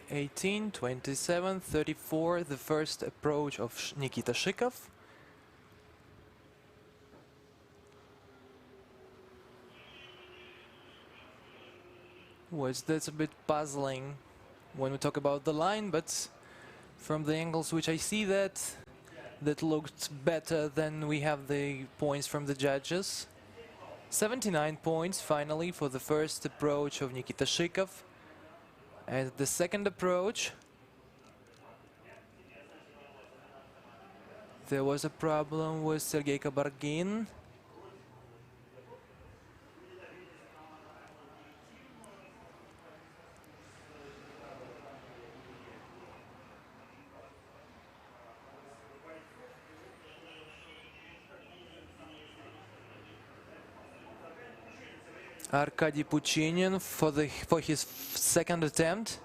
18, 27, 34, the first approach of Nikita Shikov. That's a bit puzzling when we talk about the line, but from the angles which I see that looked better than we have the points from the judges. 79 points finally for the first approach of Nikita Shikov. And the second approach, there was a problem with Sergei Kabargin. Arkady Puchinin for his second attempt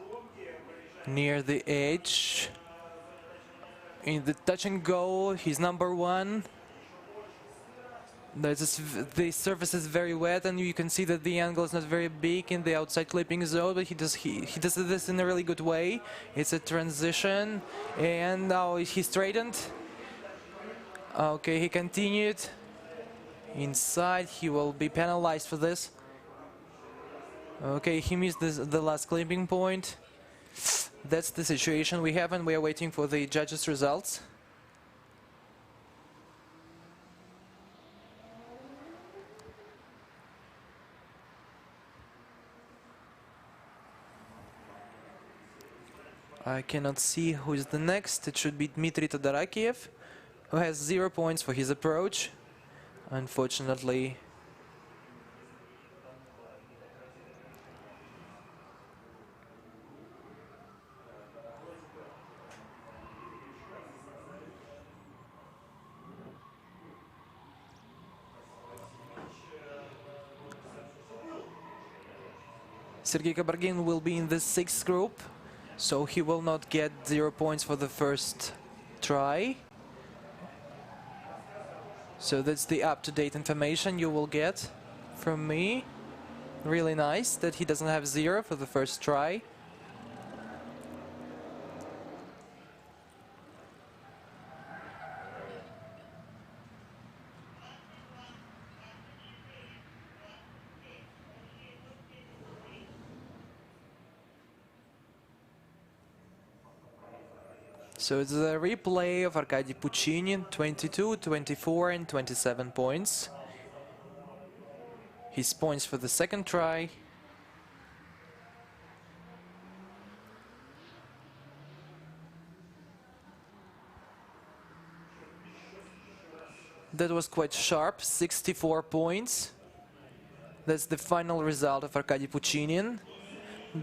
near the edge. In the touch and go, he's number one. The surface is very wet, and you can see that the angle is not very big in the outside clipping zone, but he does this in a really good way. It's a transition, and now he straightened. Okay, he continued. Inside, he will be penalized for this. Okay, he missed the last clipping point. That's the situation we have, and we are waiting for the judges' results. I cannot see who is the next. It should be Dmitry Todorakiev, who has 0 points for his approach. Unfortunately, Sergei Kabargin will be in the 6th group, so he will not get 0 points for the first try. So that's the up-to-date information you will get from me. Really nice that he doesn't have 0 for the first try. So it's a replay of Arkady Puchinin, 22, 24 and 27 points. His points for the second try. That was quite sharp, 64 points. That's the final result of Arkady Puchinin.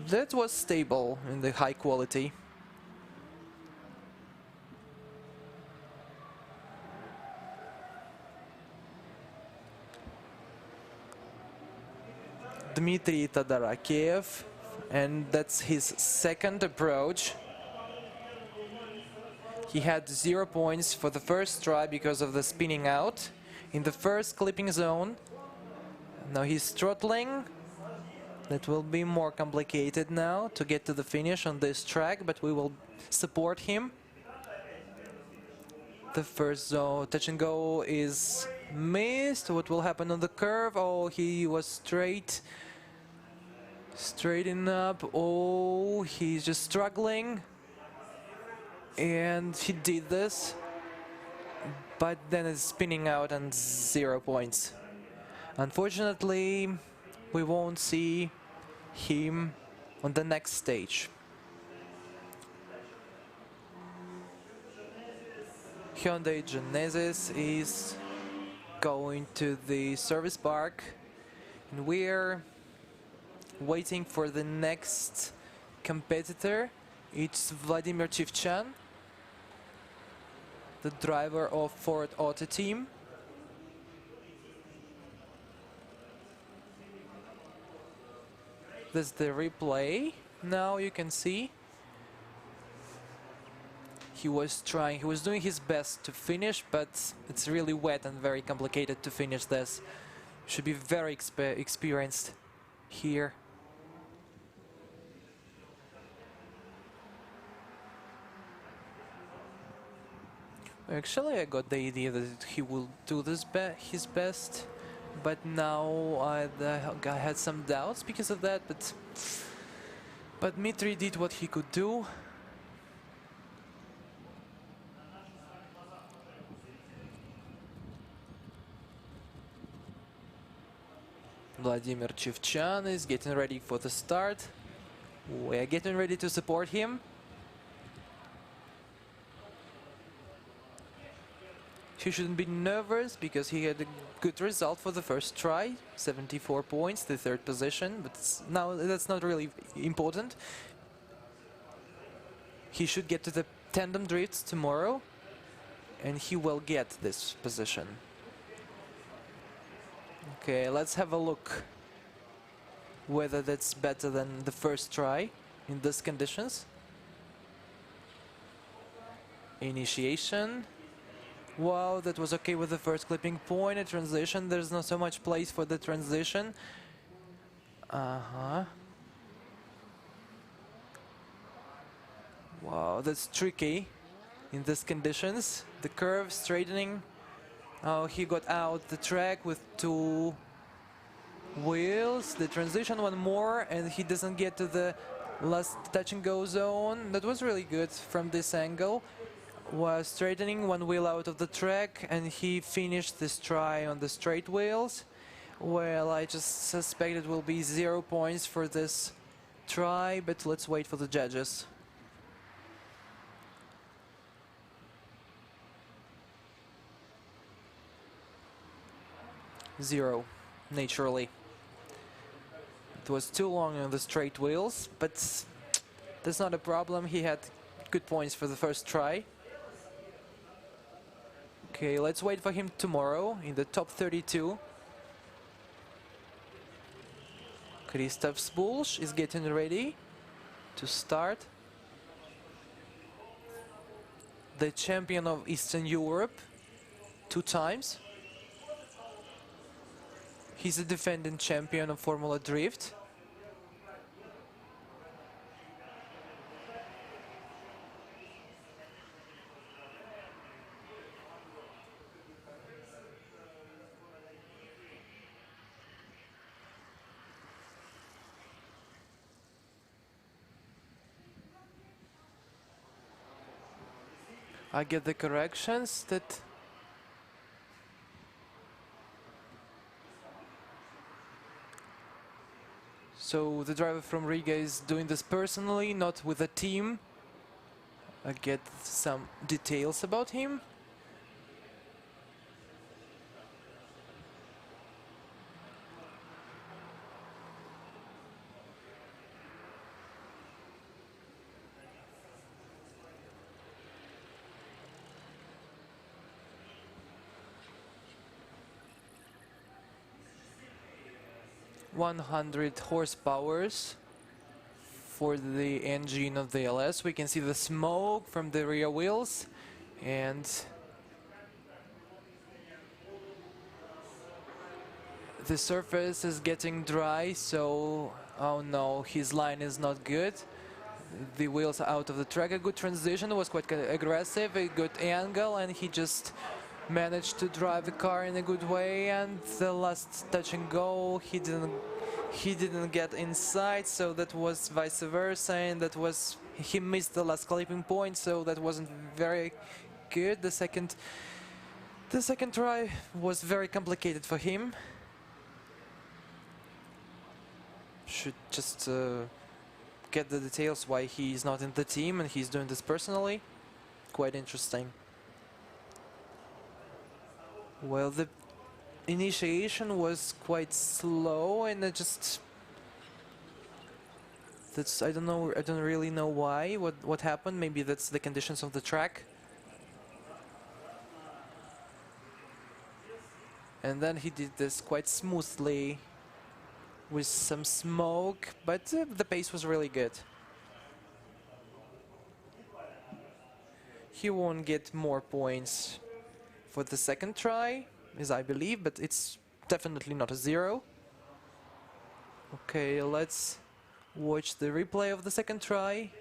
That was stable in the high quality. Dmitry Todorakiev, and that's his second approach. He had 0 points for the first try because of the spinning out in the first clipping zone. Now he's throttling. That will be more complicated now to get to the finish on this track, but we will support him. The first zone, touch and go, is missed. What will happen on the curve? Oh, he was straighten up. Oh, he's just struggling, and he did this, but then it's spinning out and 0 points. Unfortunately, we won't see him on the next stage. Hyundai Genesis is going to the service park, and we're waiting for the next competitor. It's Vladimir Chivchan, the driver of Ford Auto Team. This is the replay. Now you can see he was doing his best to finish, but it's really wet and very complicated to finish this. Should be very experienced here. Actually, I got the idea that he will do this his best, but now I had some doubts because of that. But Dmitry did what he could do. Vladimir Chivchan is getting ready for the start. We are getting ready to support him. He shouldn't be nervous because he had a good result for the first try, 74 points, the third position, but now that's not really important. He should get to the tandem drifts tomorrow, and he will get this position. Okay, let's have a look whether that's better than the first try in these conditions. Initiation. Wow, that was okay with the first clipping point. A transition, there's not so much place for the transition. Wow, that's tricky in these conditions. The curve straightening. Oh, he got out the track with two wheels. The transition one more, and he doesn't get to the last touch and go zone. That was really good from this angle. Was straightening one wheel out of the track, and he finished this try on the straight wheels. Well, I just suspect it will be 0 points for this try, but let's wait for the judges. Zero, naturally. It was too long on the straight wheels, but that's not a problem. He had good points for the first try. Okay, let's wait for him tomorrow in the top 32. Krzysztof Spulsz is getting ready to start. The champion of Eastern Europe 2 times. He's a defending champion of Formula Drift. I get the corrections that so the driver from Riga is doing this personally, not with a team. I get some details about him. .100 horsepower for the engine of the LS. We can see the smoke from the rear wheels, and the surface is getting dry, so oh no, his line is not good. The wheels are out of the track. A good transition, was quite aggressive, a good angle, and he just managed to drive the car in a good way. And the last touch and go, he didn't get inside, so that was vice versa, and that was, he missed the last clipping point, so that wasn't very good. The second try was very complicated for him. Should just get the details why he's not in the team and he's doing this personally. Quite interesting. Well, the initiation was quite slow, and I don't really know why, what happened. Maybe that's the conditions of the track. And then he did this quite smoothly with some smoke, but the pace was really good. He won't get more points for the second try, as I believe, but it's definitely not a 0. Okay, let's watch the replay of the second try.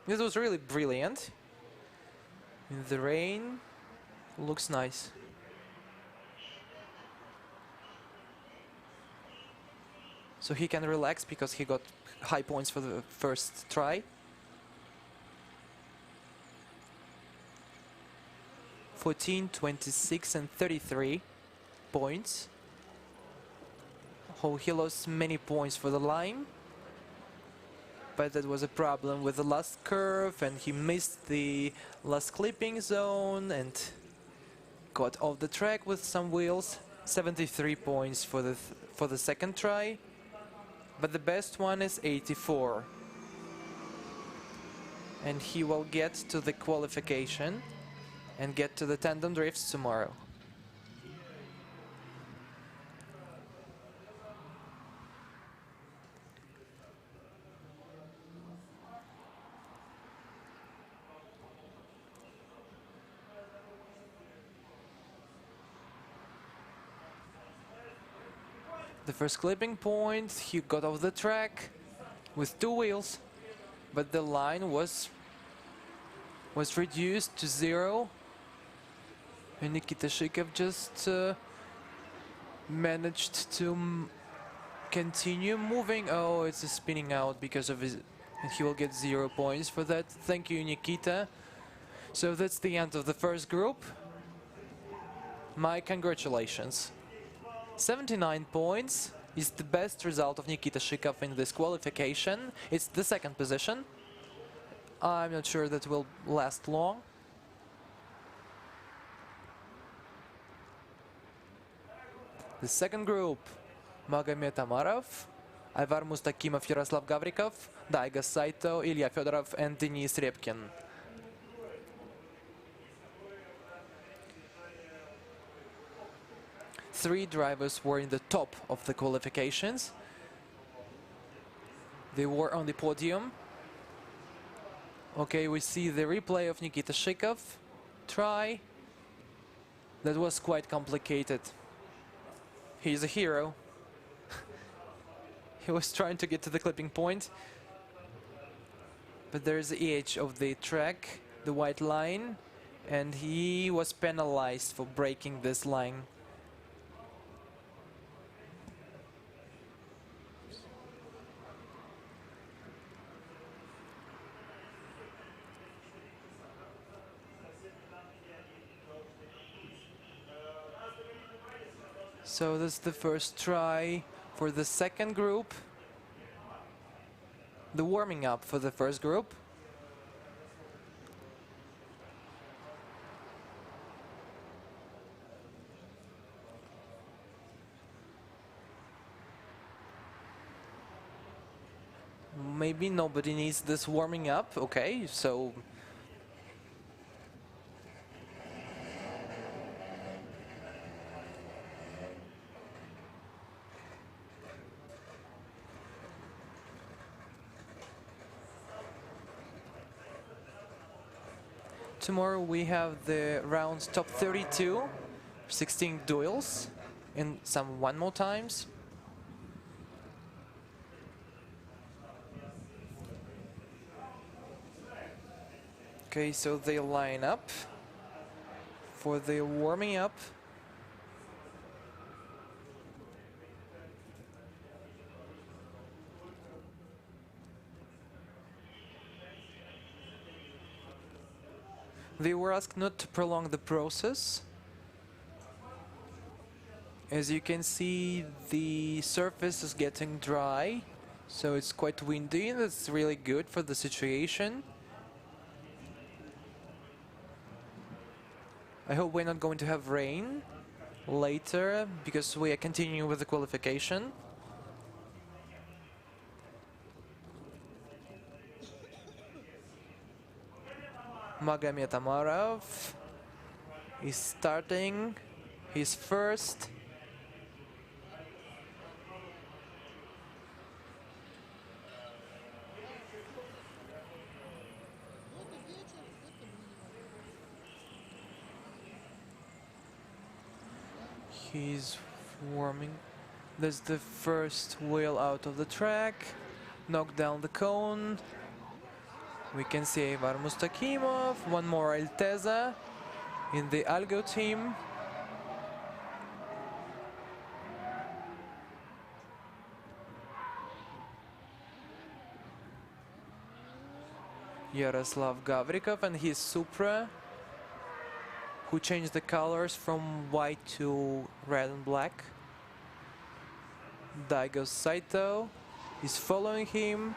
This was really brilliant. In the rain, looks nice. So he can relax because he got high points for the first try. 14, 26 and 33 points. Oh, he lost many points for the line, but that was a problem with the last curve, and he missed the last clipping zone and got off the track with some wheels. 73 points for the second try, but the best one is 84, and he will get to the qualification and get to the tandem drifts tomorrow. The first clipping point, he got off the track with 2 wheels, but the line was reduced to 0, and Nikita Shikov just managed to continue moving. Oh, it's a spinning out because of his, and he will get 0 points for that. Thank you, Nikita. So that's the end of the first group. My congratulations. 79 points is the best result of Nikita Shikov in this qualification. It's the second position. I'm not sure that will last long. The second group: Magomed Amarov, Ivar Mustakimov, Yaroslav Gavrikov, Daiga Saito, Ilya Fedorov and Denis Repkin. Three drivers were in the top of the qualifications. They were on the podium. Okay, we see the replay of Nikita Shikov try. That was quite complicated. He's a hero. He was trying to get to the clipping point, but there's the edge of the track, the white line, and he was penalized for breaking this line. So that's the first try for the second group. The warming up for the first group. Maybe nobody needs this warming up. Okay, so tomorrow we have the rounds top 32, 16 duels, and some one more times. Okay, so they line up for the warming up. They were asked not to prolong the process. As you can see, the surface is getting dry, so it's quite windy. That's really good for the situation. I hope we're not going to have rain later, because we are continuing with the qualification. Magomed Amarov is starting his first. He's warming. There's the first wheel out of the track. Knocked down the cone. We can see Ivar Mustakimov, one more Alteza in the Algo team. Yaroslav Gavrikov and his Supra, who changed the colors from white to red and black. Daigo Saito is following him.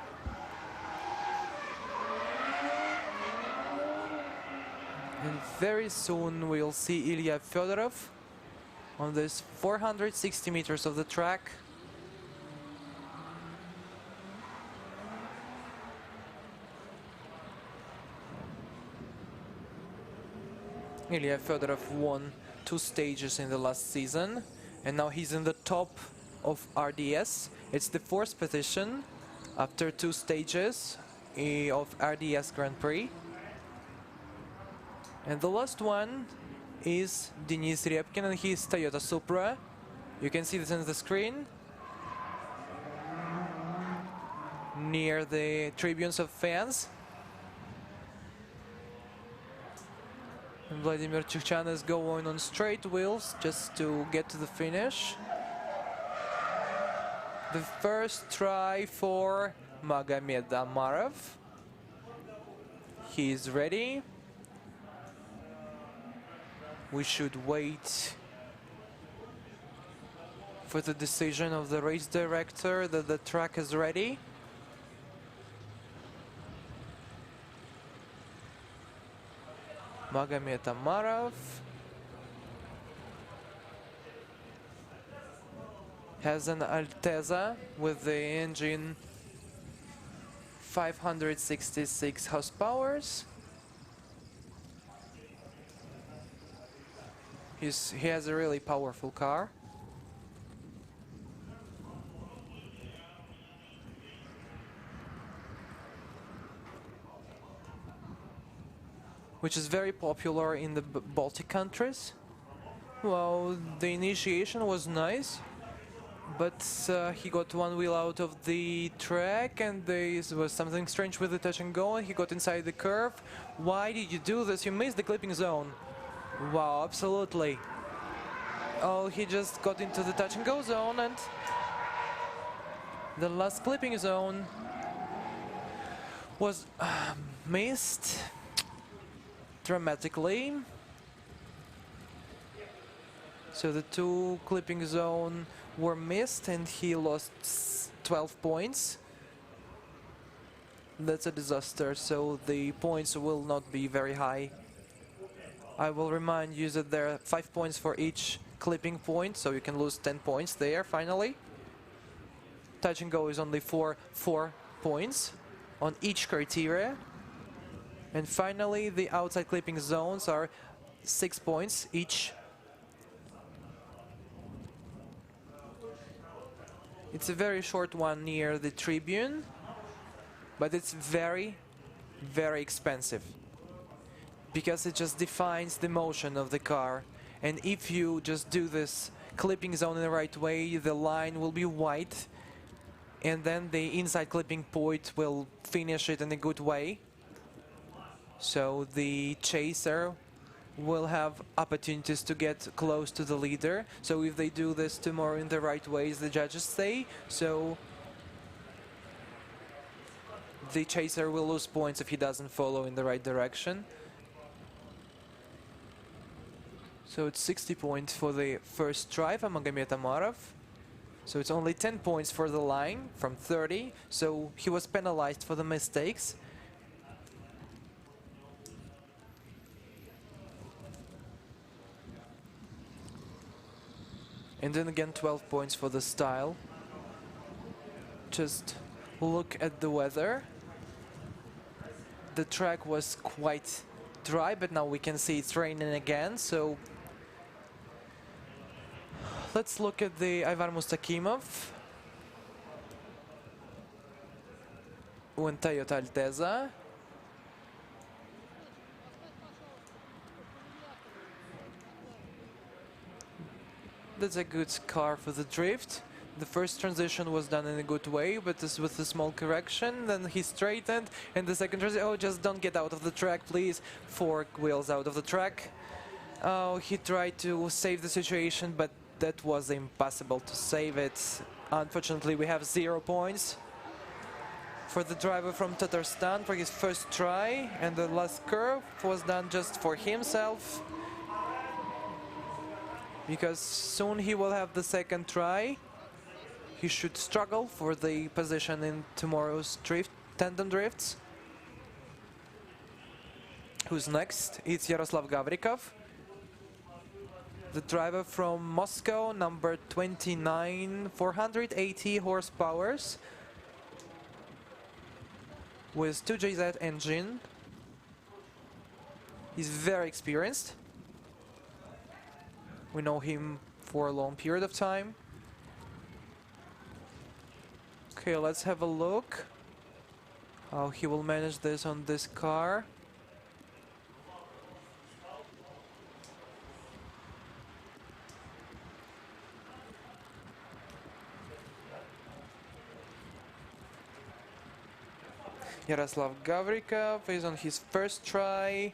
And very soon we'll see Ilya Fyodorov on this 460 meters of the track. Ilya Fyodorov won 2 stages in the last season, and now he's in the top of RDS. It's the 4th position after 2 stages of RDS Grand Prix. And the last one is Denis Ryabkin and his Toyota Supra. You can see this on the screen. Near the tribunes of fans. And Vladimir Chukhchan is going on straight wheels just to get to the finish. The first try for Magomed Amarov. He is ready. We should wait for the decision of the race director that the track is ready. Magomed Amarov has an Alteza with the engine 566 horsepower. He has a really powerful car. Which is very popular in the Baltic countries. Well, the initiation was nice, but he got one wheel out of the track and there was something strange with the touch and go and he got inside the curve. Why did you do this? You missed the clipping zone. Wow, absolutely. Oh, he just got into the touch and go zone and the last clipping zone was missed dramatically. So the 2 clipping zone were missed and he lost 12 points. That's a disaster, so the points will not be very high. I will remind you that there are 5 points for each clipping point, so you can lose 10 points there finally. Touch and go is only for 4 points on each criteria. And finally, the outside clipping zones are 6 points each. It's a very short one near the tribune, but it's very, very expensive because it just defines the motion of the car. And if you just do this clipping zone in the right way, the line will be white, and then the inside clipping point will finish it in a good way. So the chaser will have opportunities to get close to the leader. So if they do this tomorrow in the right ways, the judges say, so the chaser will lose points if he doesn't follow in the right direction. So it's 60 points for the first try for Magomed Amarov. So it's only 10 points for the line from 30. So he was penalized for the mistakes. And then again 12 points for the style. Just look at the weather. The track was quite dry, but now we can see it's raining again, so let's look at the Ivar Mustakimov. One Toyota Alteza. That's a good car for the drift. The first transition was done in a good way, but this with a small correction. Then he straightened, and the second transition, oh, just don't get out of the track, please. 4 wheels out of the track. Oh, he tried to save the situation, but that was impossible to save it. Unfortunately, we have 0 points for the driver from Tatarstan for his first try, and the last curve was done just for himself, because soon he will have the second try. He should struggle for the position in tomorrow's tandem drifts. Who's next? It's Yaroslav Gavrikov, the driver from Moscow, number 29, 480 horsepower, with 2JZ engine. He's very experienced. We know him for a long period of time. Okay, let's have a look how he will manage this on this car. Yaroslav Gavrikov is on his first try.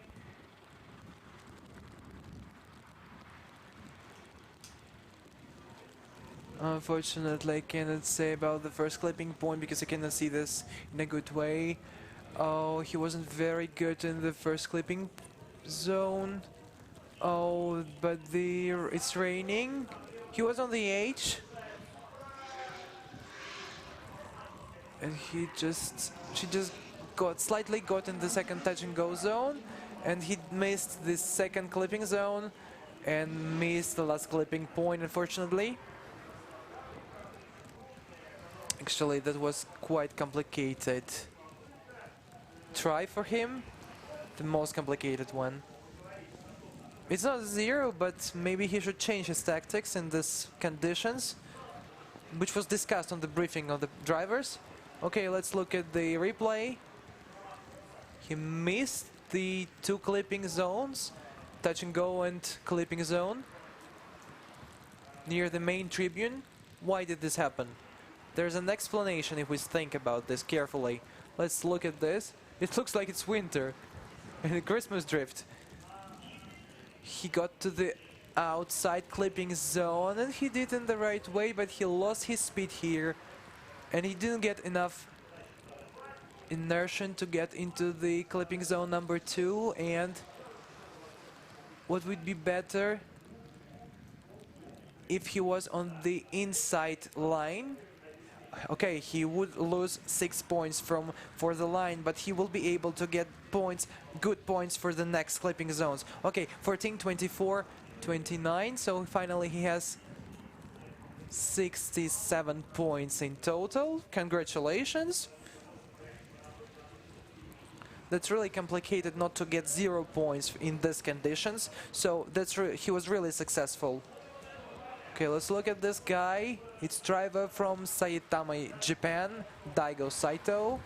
Unfortunately, I cannot say about the first clipping point because I cannot see this in a good way. Oh, he wasn't very good in the first clipping zone. Oh, but it's raining. He was on the H. And she just slightly got in the second touch and go zone, and he missed the second clipping zone and missed the last clipping point, unfortunately. Actually, that was quite complicated try for him, the most complicated one. It's not 0, but maybe he should change his tactics in these conditions, which was discussed on the briefing of the drivers. Okay, let's look at the replay. He missed the 2 clipping zones, touch and go and clipping zone, near the main tribune. Why did this happen? There's an explanation if we think about this carefully. Let's look at this. It looks like it's winter and a Christmas drift. He got to the outside clipping zone and he did in the right way, but he lost his speed here. And he didn't get enough inertia to get into the clipping zone number 2. And what would be better if he was on the inside line? Okay, he would lose 6 points for the line, but he will be able to get points, good points for the next clipping zones. Okay, 14, 24, 29. So finally he has 67 points in total. Congratulations. That's really complicated not to get 0 points in these conditions. So he was really successful. Okay, let's look at this guy. It's driver from Saitama, Japan, Daigo Saito.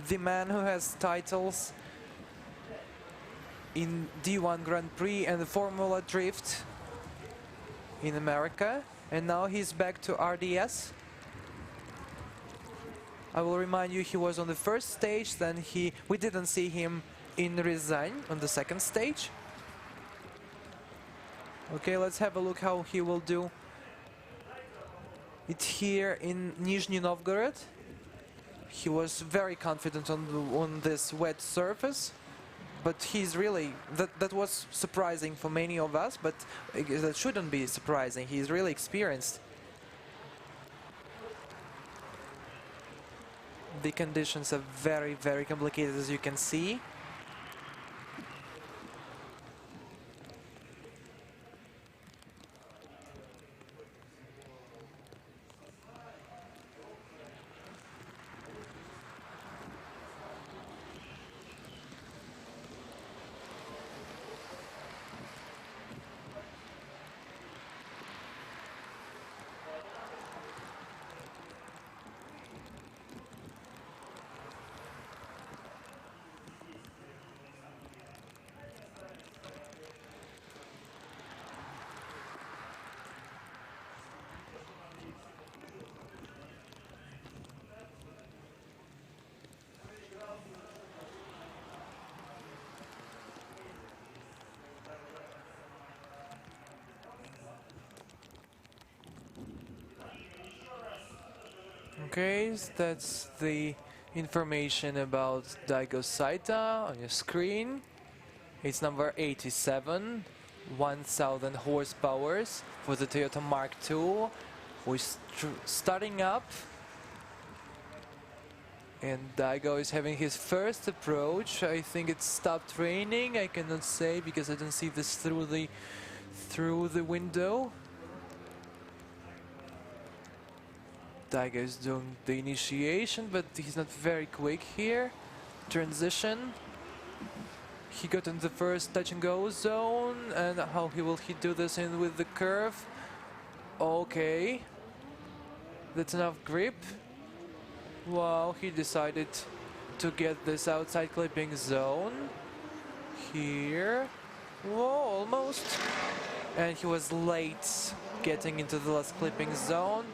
The man who has titles in D1 Grand Prix and the Formula Drift in America, and now he's back to RDS. I will remind you, he was on the first stage, then we didn't see him in Ryazan on the second stage. Okay, let's have a look how he will do it here in Nizhny Novgorod. He was very confident on this wet surface. But he's really, that was surprising for many of us, but that shouldn't be surprising. He's really experienced. The conditions are very, very complicated, as you can see. Okay, so that's the information about Daigo Saita on your screen. It's number 87, 1000 horsepower for the Toyota Mark II. We're starting up, and Daigo is having his first approach. I think it stopped raining. I cannot say because I don't see this through the window. Daigo is doing the initiation, but he's not very quick here. Transition. He got in the first touch and go zone, and how will he do this in with the curve? Okay, that's enough grip. Wow, he decided to get this outside clipping zone here. Whoa, almost. And he was late getting into the last clipping zone.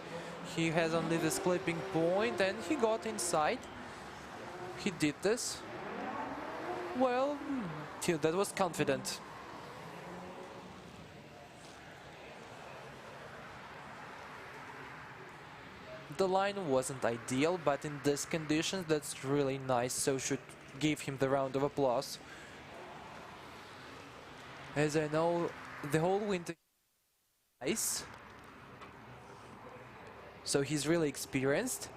He has only this clipping point, and he got inside. He did this. Well, that was confident. The line wasn't ideal, but in these conditions, that's really nice, so should give him the round of applause. As I know, the whole winter ice, so he's really experienced,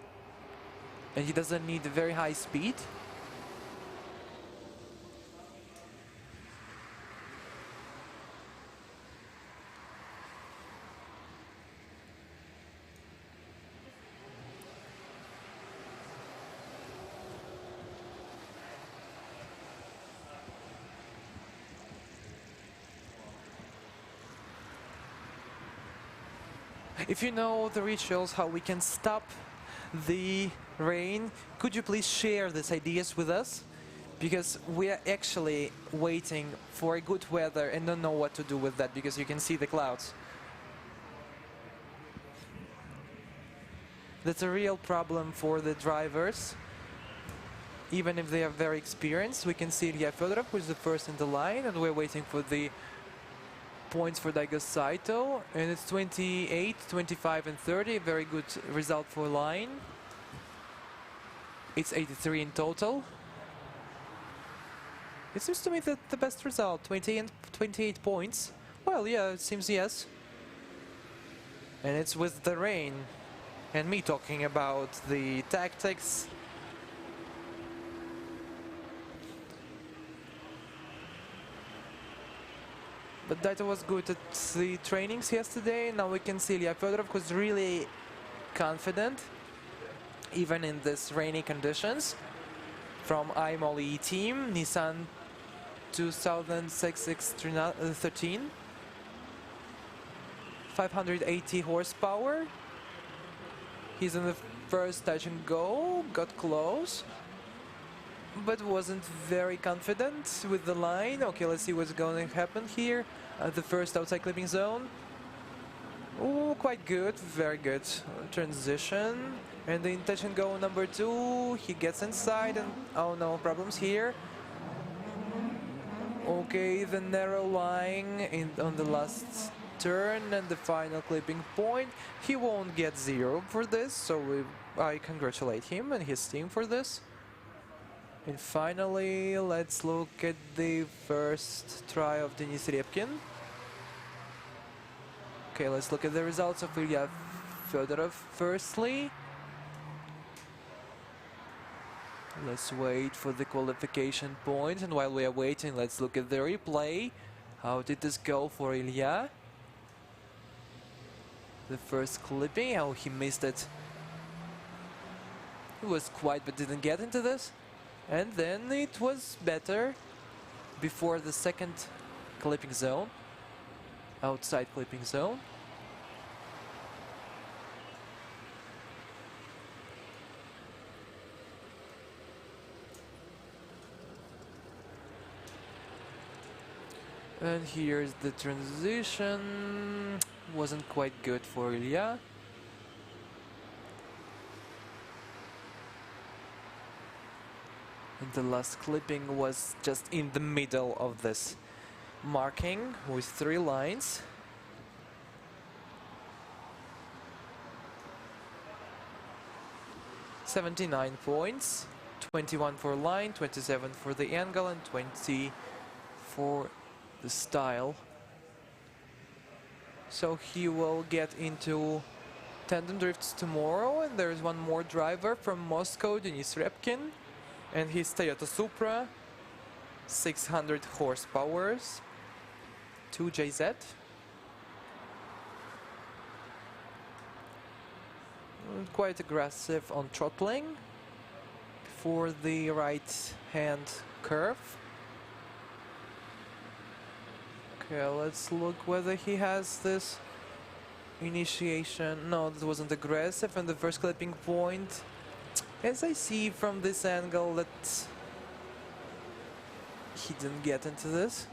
and he doesn't need very high speed. If you know the rituals, how we can stop the rain, could you please share these ideas with us? Because we are actually waiting for a good weather and don't know what to do with that, because you can see the clouds. That's a real problem for the drivers. Even if they are very experienced, we can see Ilya Fedorov, who is the first in the line, and we're waiting for the points for Daigo Saito, and it's 28, 25 and 30, a very good result for line. It's 83 in total. It seems to me that the best result, 28 points. Well, yeah, it seems yes. And it's with the rain and me talking about the tactics. But Daito was good at the trainings yesterday. Now we can see Ilya Fedorov, who's really confident, even in these rainy conditions. From IMOLE team, Nissan 2006-13, 580 horsepower. He's in the first touch and go, got close, but wasn't very confident with the line. Okay, let's see what's going to happen here. The first outside clipping zone. Oh, quite good, very good transition. And in touch and go number 2, he gets inside and oh no, problems here. Okay, the narrow line on the last turn and the final clipping point. He won't get 0 for this, so I congratulate him and his team for this. And finally, let's look at the first try of Denis Repkin. Okay, let's look at the results of Ilya Fedorov firstly. Let's wait for the qualification point, and while we are waiting, let's look at the replay. How did this go for Ilya? The first clipping, how he missed it. He was quiet but didn't get into this. And then it was better before the second clipping zone, outside clipping zone. And here's the transition. Wasn't quite good for Ilya. And the last clipping was just in the middle of this marking with 3 lines. 79 points, 21 for line, 27 for the angle, and 20 for the style. So he will get into tandem drifts tomorrow, and there is one more driver from Moscow, Denis Repkin, and his Toyota Supra, 600 horsepower, 2JZ. Quite aggressive on throttling for the right hand curve. Okay, let's look whether he has this initiation. No, that wasn't aggressive, and the first clipping point, as I see from this angle, that he didn't get into this.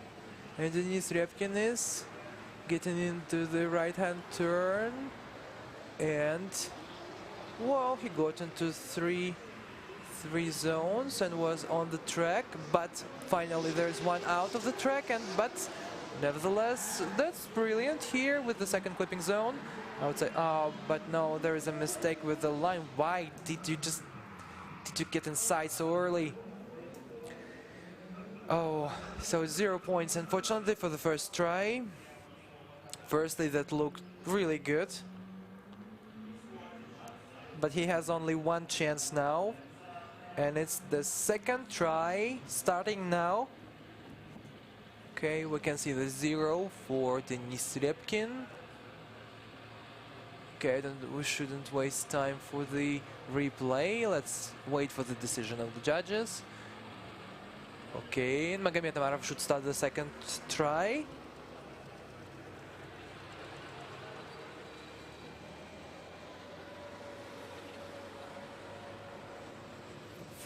And Denis Repkin is getting into the right hand turn, and well, he got into three zones and was on the track, but finally there's one out of the track, and nevertheless, that's brilliant here with the second clipping zone. I would say, oh, but no, there is a mistake with the line. Why did you get inside so early? Oh, so 0 points, unfortunately, for the first try. Firstly, that looked really good, but he has only one chance now, and it's the second try starting now. Okay, we can see the 0 for Denis Repkin. Okay, then we shouldn't waste time for the replay. Let's wait for the decision of the judges. Okay, and Magomed Amarov should start the second try.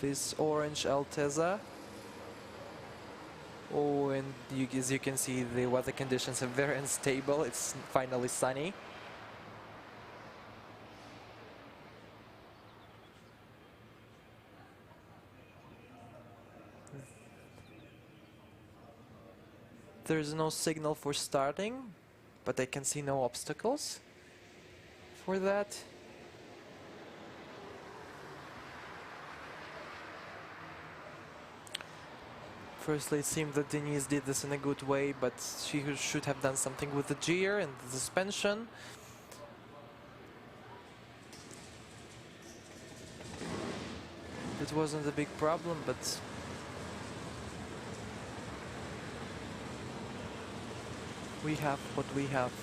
This orange Alteza. Oh, and as you can see, the weather conditions are very unstable. It's finally sunny. There's no signal for starting, but I can see no obstacles for that. Firstly, it seemed that Denis did this in a good way, but she should have done something with the gear and the suspension. It wasn't a big problem, but we have what we have.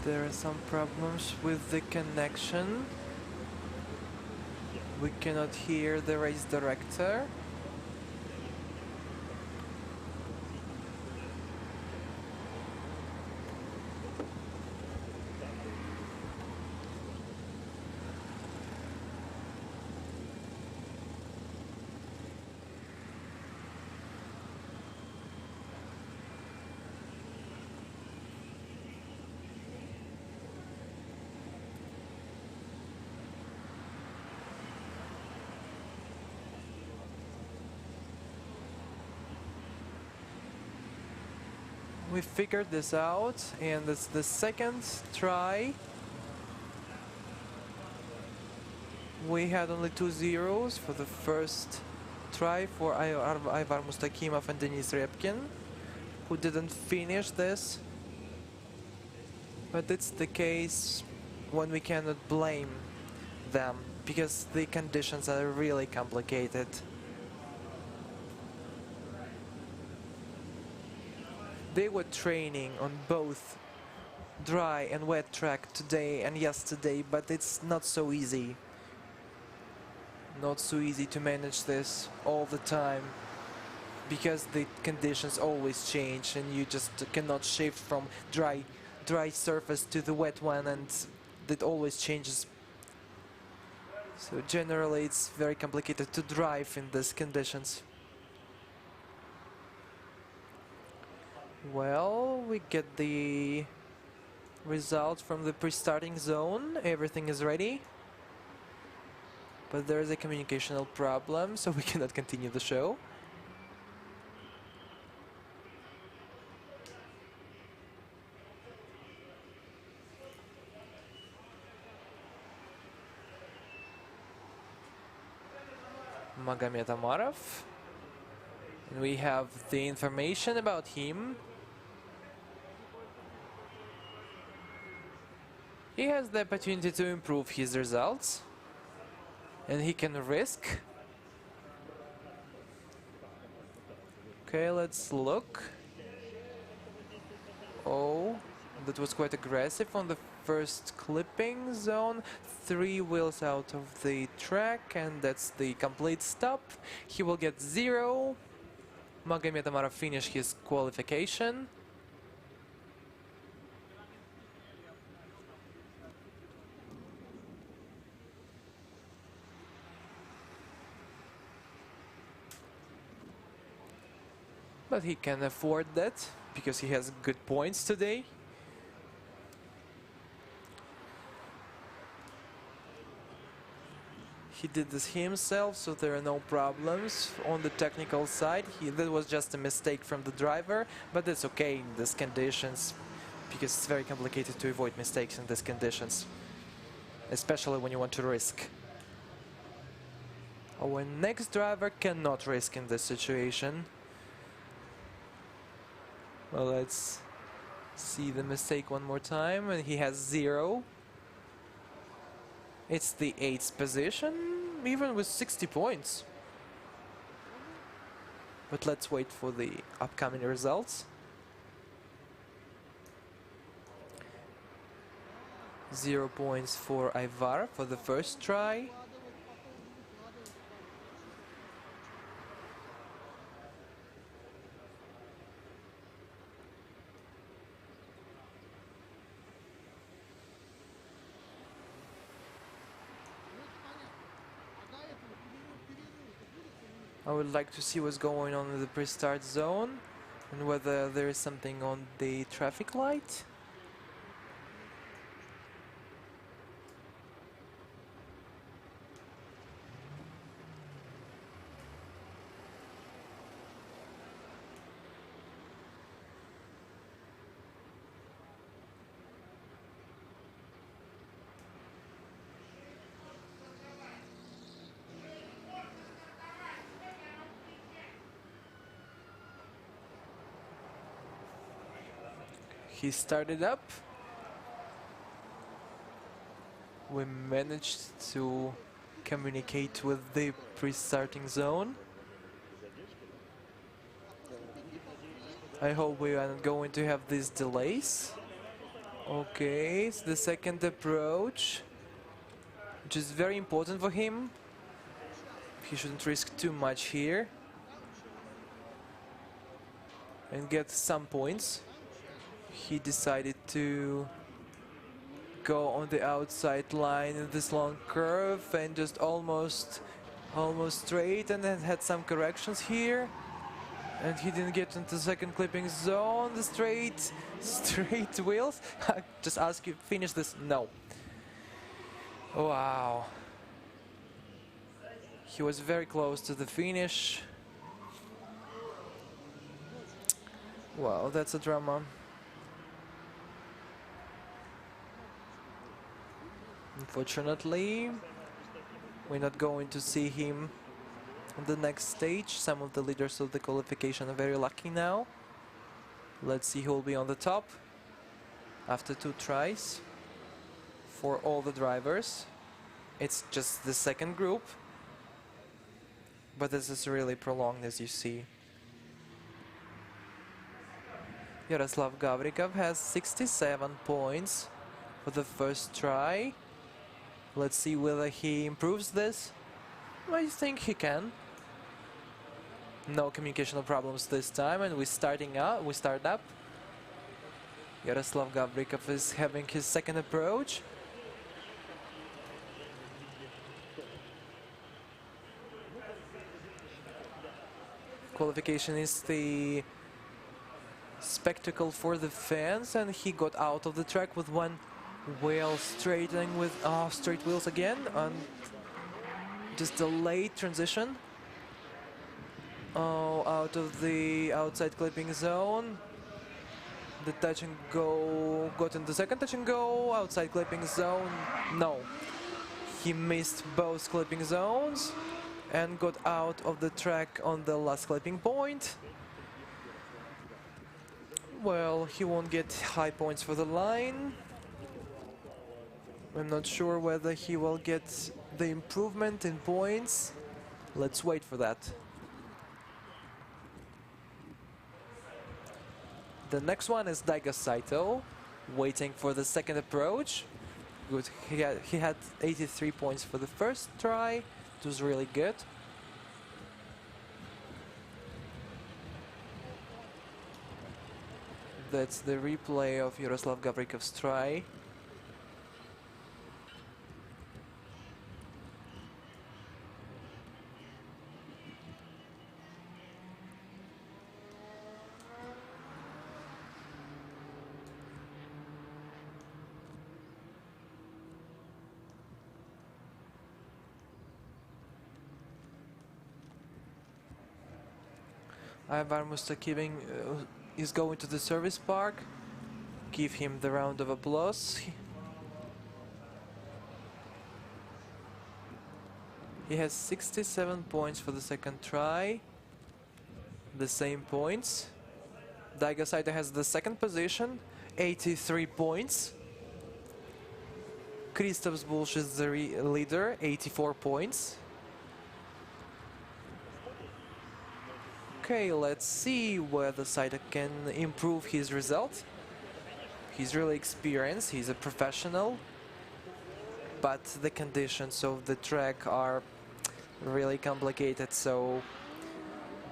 There are some problems with the connection. We cannot hear the race director. We figured this out, and it's the second try. We had only 2 zeros for the first try for Ivar Mustakimov and Denis Repkin, who didn't finish this. But it's the case when we cannot blame them, because the conditions are really complicated. They were training on both dry and wet track today and yesterday, but it's not so easy. Not so easy to manage this all the time, because the conditions always change and you just cannot shift from dry surface to the wet one, and it always changes. So generally it's very complicated to drive in these conditions. Well, we get the result from the pre-starting zone. Everything is ready. But there is a communicational problem, so we cannot continue the show. Magomed Amarov. And we have the information about him. He has the opportunity to improve his results. And he can risk. Okay, let's look. Oh, that was quite aggressive on the first clipping zone. 3 wheels out of the track, and that's the complete stop. He will get 0. Magomed Amarov finished his qualification. But he can afford that because he has good points today. He did this himself, so there are no problems on the technical side. That was just a mistake from the driver, but that's okay in these conditions because it's very complicated to avoid mistakes in these conditions, especially when you want to risk. Our next driver cannot risk in this situation. Well, let's see the mistake one more time, and he has 0. It's the 8th position, even with 60 points. But let's wait for the upcoming results. 0 points for Ivar for the first try. I would like to see what's going on in the pre-start zone and whether there is something on the traffic light. He started up. We managed to communicate with the pre-starting zone. I hope we are not going to have these delays. Okay, it's the second approach, which is very important for him. He shouldn't risk too much here and get some points. He decided to go on the outside line in this long curve and just almost straight, and then had some corrections here. And he didn't get into the second clipping zone. The straight wheels. I just ask you, finish this? No. Wow. He was very close to the finish. Wow, that's a drama. Unfortunately, we're not going to see him on the next stage. Some of the leaders of the qualification are very lucky now. Let's see who will be on the top after 2 tries for all the drivers. It's just the second group, but this is really prolonged, as you see. Yaroslav Gavrikov has 67 points for the first try. Let's see whether he improves this. I think he can. No communicational problems this time, and we start up. Yaroslav Gavrikov is having his second approach. Qualification is the spectacle for the fans, and he got out of the track with one wheel straightening with straight wheels again, and Just a late transition. Oh, out of the outside clipping zone. The touch and go got in the second touch and go. Outside clipping zone. No. He missed both clipping zones and got out of the track on the last clipping point. Well, he won't get high points for the line. I'm not sure whether he will get the improvement in points. Let's wait for that. The next one is Daiga Saito, waiting for the second approach. Good. He had 83 points for the first try. It was really good. That's the replay of Yaroslav Gavrikov's try. Ivar Mustakivin is going to the service park. Give him the round of applause. He has 67 points for the second try. The same points. Daiga Saito has the second position, 83 points. Kristaps Bulsh is the leader, 84 points. Okay, let's see whether Saito can improve his result. He's really experienced, he's a professional, but the conditions of the track are really complicated, so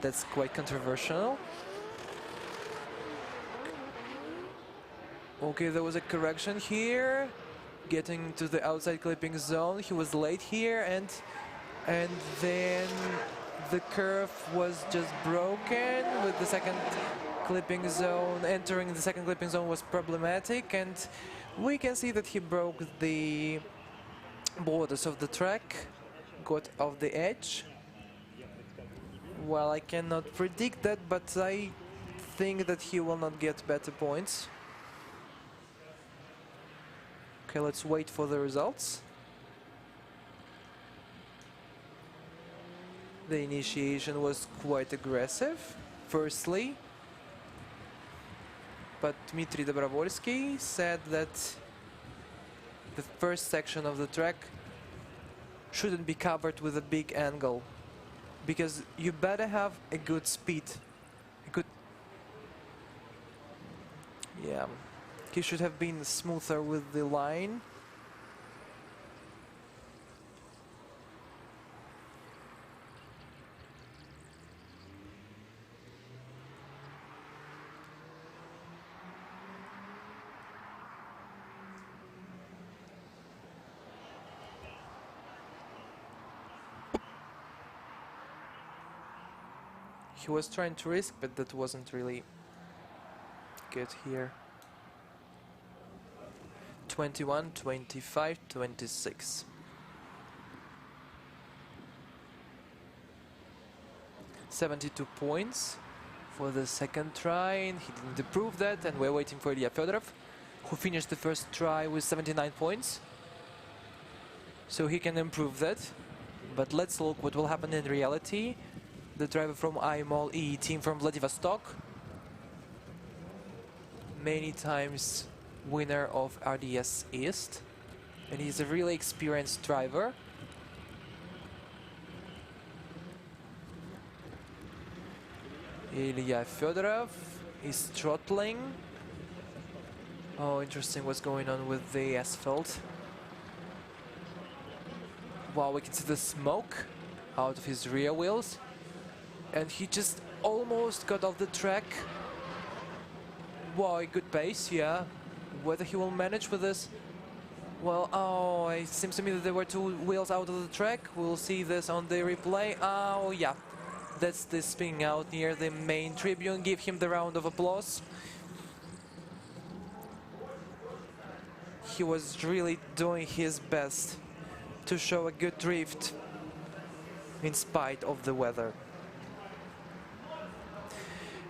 that's quite controversial. Okay, there was a correction here, getting to the outside clipping zone. He was late here, and then the curve was just broken with the second clipping zone. Entering the second clipping zone was problematic, and we can see that he broke the borders of the track, got off the edge. Well, I cannot predict that, but I think that he will not get better points. Okay, let's wait for the results. The initiation was quite aggressive, firstly, but Dmitry Dobrovolsky said that the first section of the track shouldn't be covered with a big angle, because you better have a good speed, yeah, he should have been smoother with the line. He was trying to risk, but that wasn't really good here. 21, 25, 26. 72 points for the second try, and he didn't improve that, and we're waiting for Ilya Fedorov, who finished the first try with 79 points. So he can improve that. But let's look what will happen in reality. The driver from IMOL E team from Vladivostok, many times winner of RDS East, and he's a really experienced driver. Ilya Fedorov is throttling. Oh, interesting what's going on with the asphalt. Wow, we can see the smoke out of his rear wheels. And he just almost got off the track. Wow, a good pace, yeah. Whether he will manage with this? Well, oh, it seems to me that there were two wheels out of the track. We'll see this on the replay. Oh, yeah. That's the spinning out near the main tribune. Give him the round of applause. He was really doing his best to show a good drift. in spite of the weather.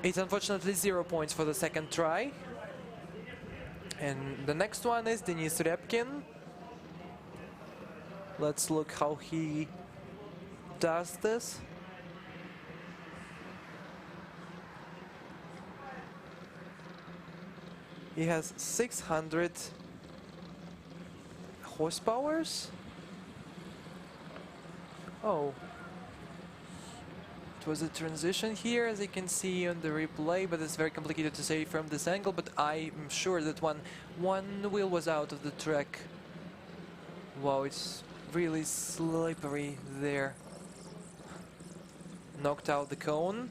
It's unfortunately 0 points for the second try. And the next one is Denis Ryabkin. Let's look how he does this. He has 600 horsepowers. Oh, it was a transition here, as you can see on the replay, but it's very complicated to say from this angle, but I'm sure that one wheel was out of the track. Wow, it's really slippery there. Knocked out the cone.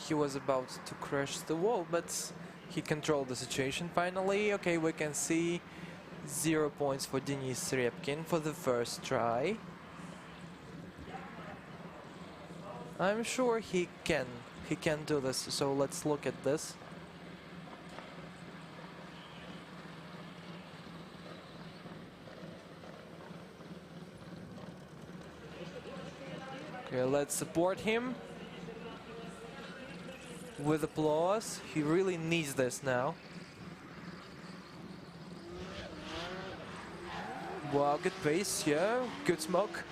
He was about to crash the wall, but he controlled the situation finally. Okay, we can see 0 points for Denis Ryabkin for the first try. I'm sure he can do this, so let's look at this. Okay, let's support him with applause. He really needs this now. Wow, good pace, yeah, good smoke.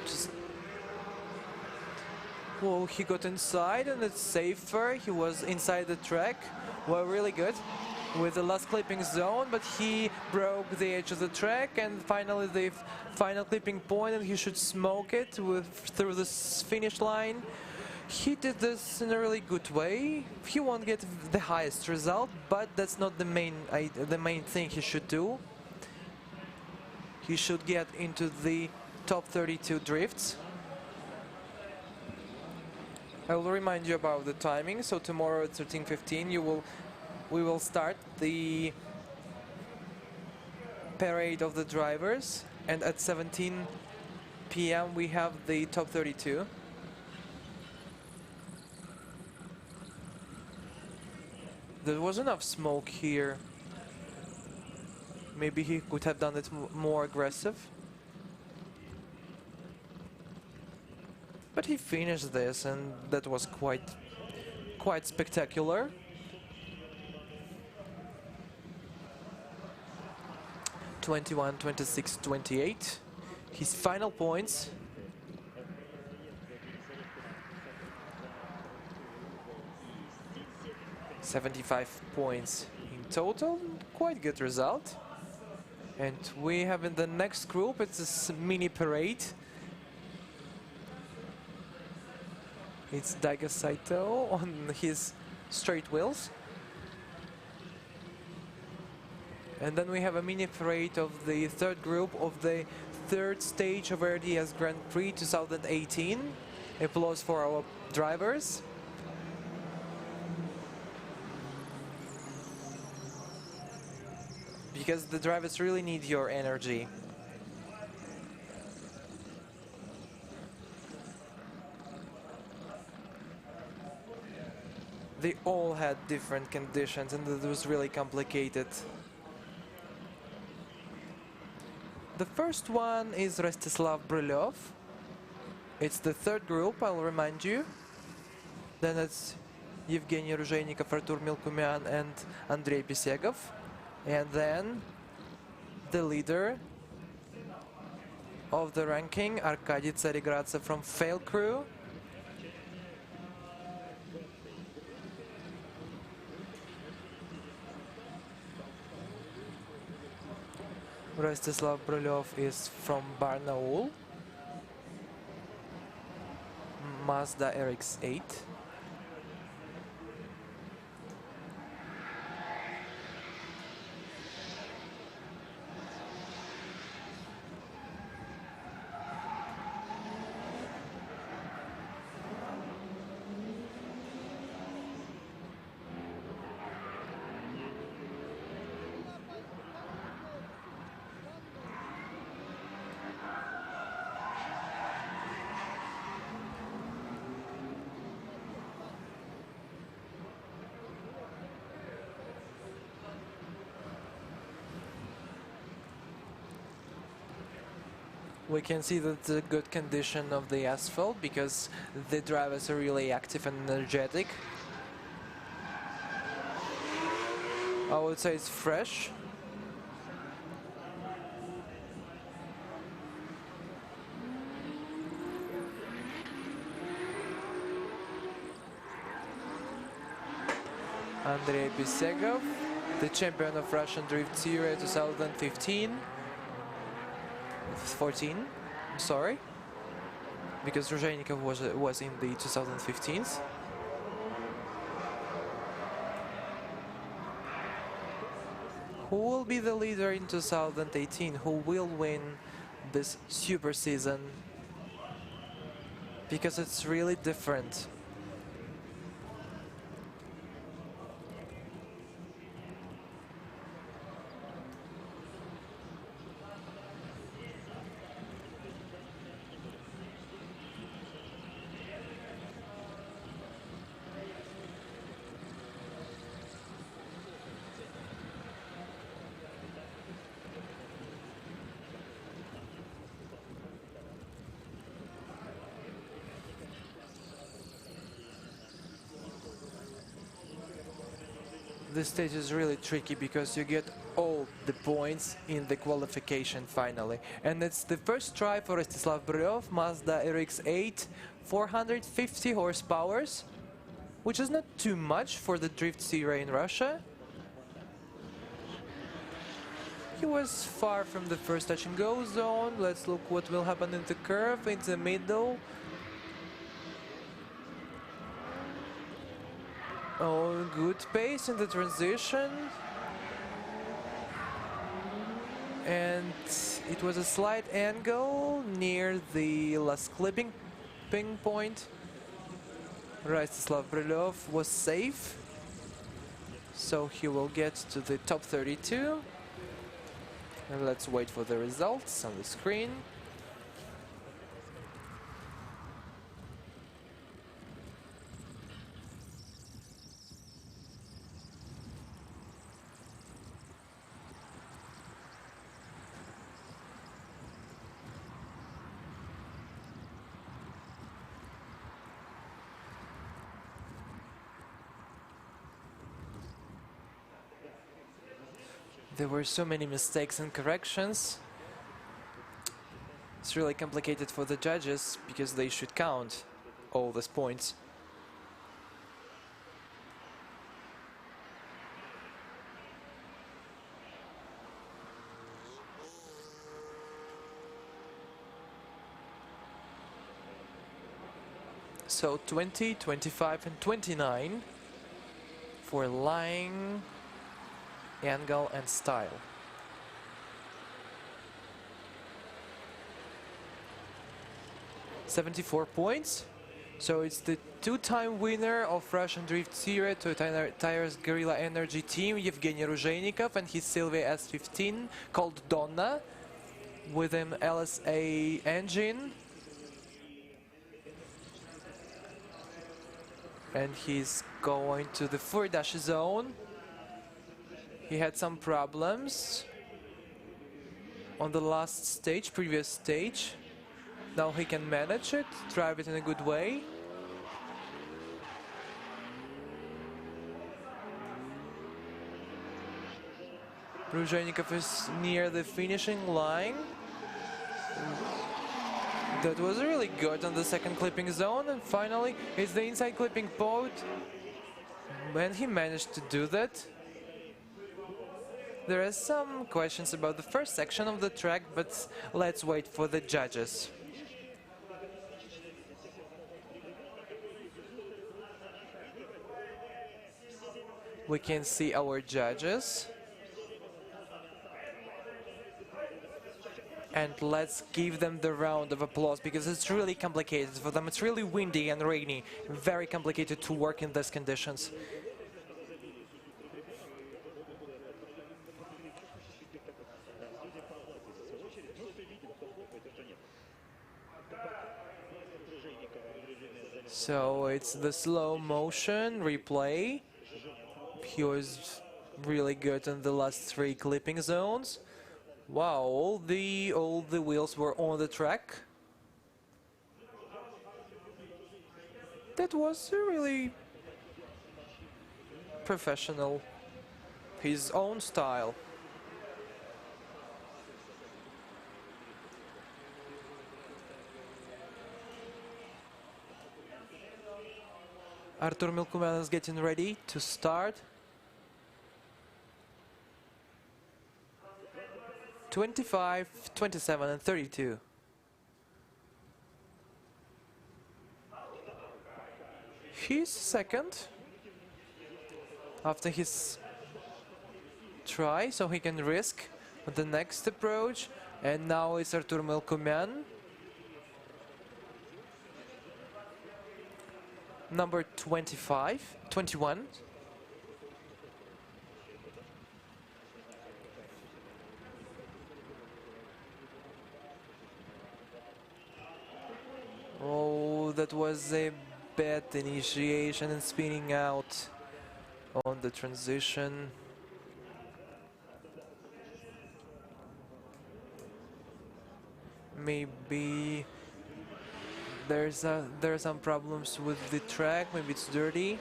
Just... Well, he got inside and it's safer. He was inside the track. Well, really good with the last clipping zone, but he broke the edge of the track and finally the final clipping point, and he should smoke it through the finish line. He did this in a really good way. He won't get the highest result, but that's not the main thing he should do. He should get into the top 32 drifts. I will remind you about the timing. So tomorrow at 13:15 we will start the parade of the drivers, and at 17 p.m. we have the top 32. There was enough smoke here. Maybe he could have done it more aggressive. But he finished this, and that was quite spectacular. (21, 26, 28). His final points. (75 points in total. Quite good result. And we have in the next group, it's this mini parade. It's Daiga Saito on his straight wheels. And then we have a mini parade of the third group of the third stage of RDS Grand Prix 2018. Applause for our drivers. Because the drivers really need your energy. They all had different conditions, and it was really complicated. The first one is Rostislav Brylyov. It's the third group, I'll remind you. Then it's Evgeny Ruzheynikov, Artur Milkumyan, and Andrei Pesegov. And then the leader of the ranking, Arkady Tsarigradze from Fail Crew. Rostislav Brylyov is from Barnaul. Mazda RX-8. We can see that the good condition of the asphalt because the drivers are really active and energetic. I would say it's fresh. Andrei Bisegov, the champion of Russian Drift Series 2015. 14, I'm sorry, because Rozheynikov was in the 2015s. Who will be the leader in 2018? Who will win this super season? Because it's really different. This stage is really tricky because you get all the points in the qualification finally. And it's the first try for Rostislav Bryov, Mazda RX-8, 450 horsepower, which is not too much for the Drift Series in Russia. He was far from the first touch and go zone. Let's look what will happen in the curve, in the middle. Oh, good pace in the transition. And it was a slight angle near the last clipping point. Rostislav Bryov was safe, so he will get to the top 32. And let's wait for the results on the screen. There were so many mistakes and corrections. It's really complicated for the judges because they should count all these points. So 20, 25 and 29 for line, angle and style. $74 points. So it's the two-time winner of Russian Drift Series Toyota Tires Guerrilla Energy team, Yevgeny Rozheynikov, and his Silvia S15 called Donna with an LSA engine. And he's going to the Furidash zone. He had some problems on the last stage, previous stage. Now he can manage it, drive it in a good way. Rozheynikov is near the finishing line. That was really good on the second clipping zone, and finally it's the inside clipping point. And he managed to do that. There are some questions about the first section of the track, but let's wait for the judges. We can see our judges. And let's give them the round of applause because it's really complicated for them. It's really windy and rainy, very complicated to work in these conditions. So it's the slow motion replay. He was really good in the last three clipping zones. Wow, all the wheels were on the track. That was really professional. His own style. Artur Milkuman is getting ready to start. 25, 27 and 32. He's second after his try, so he can risk the next approach. And now it's Artur Milkuman. Number 21. Oh, that was a bad initiation and spinning out on the transition. Maybe there are some problems with the track, maybe it's dirty.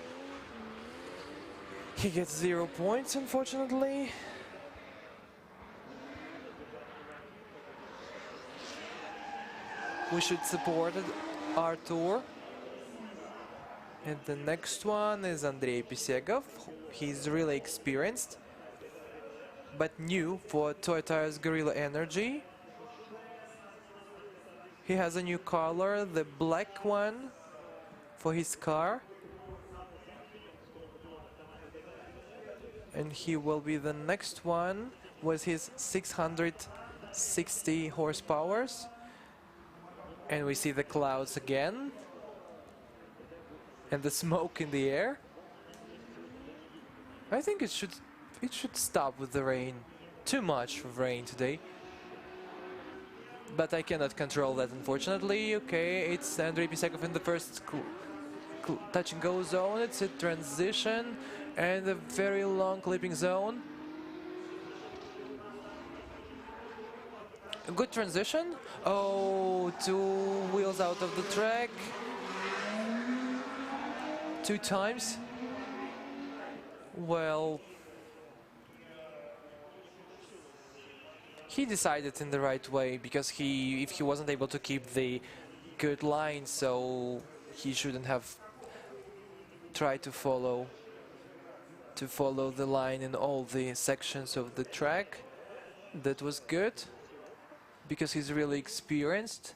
He gets 0 points, unfortunately. We should support Artur. And the next one is Andrei Pisegov. He's really experienced, but new for Toyota's Gorilla Energy. He has a new color, the black one, for his car. And he will be the next one with his 660 horsepower. And we see the clouds again. And the smoke in the air. I think it should stop with the rain. Too much of rain today. But I cannot control that, unfortunately. Okay, it's Andrei Pisegov in the first touch and go zone. It's a transition and a very long clipping zone. A good transition. Oh, 2 wheels out of the track. 2 times. Well, he decided in the right way, because if he wasn't able to keep the good line, so he shouldn't have tried to follow the line in all the sections of the track. That was good, because he's really experienced.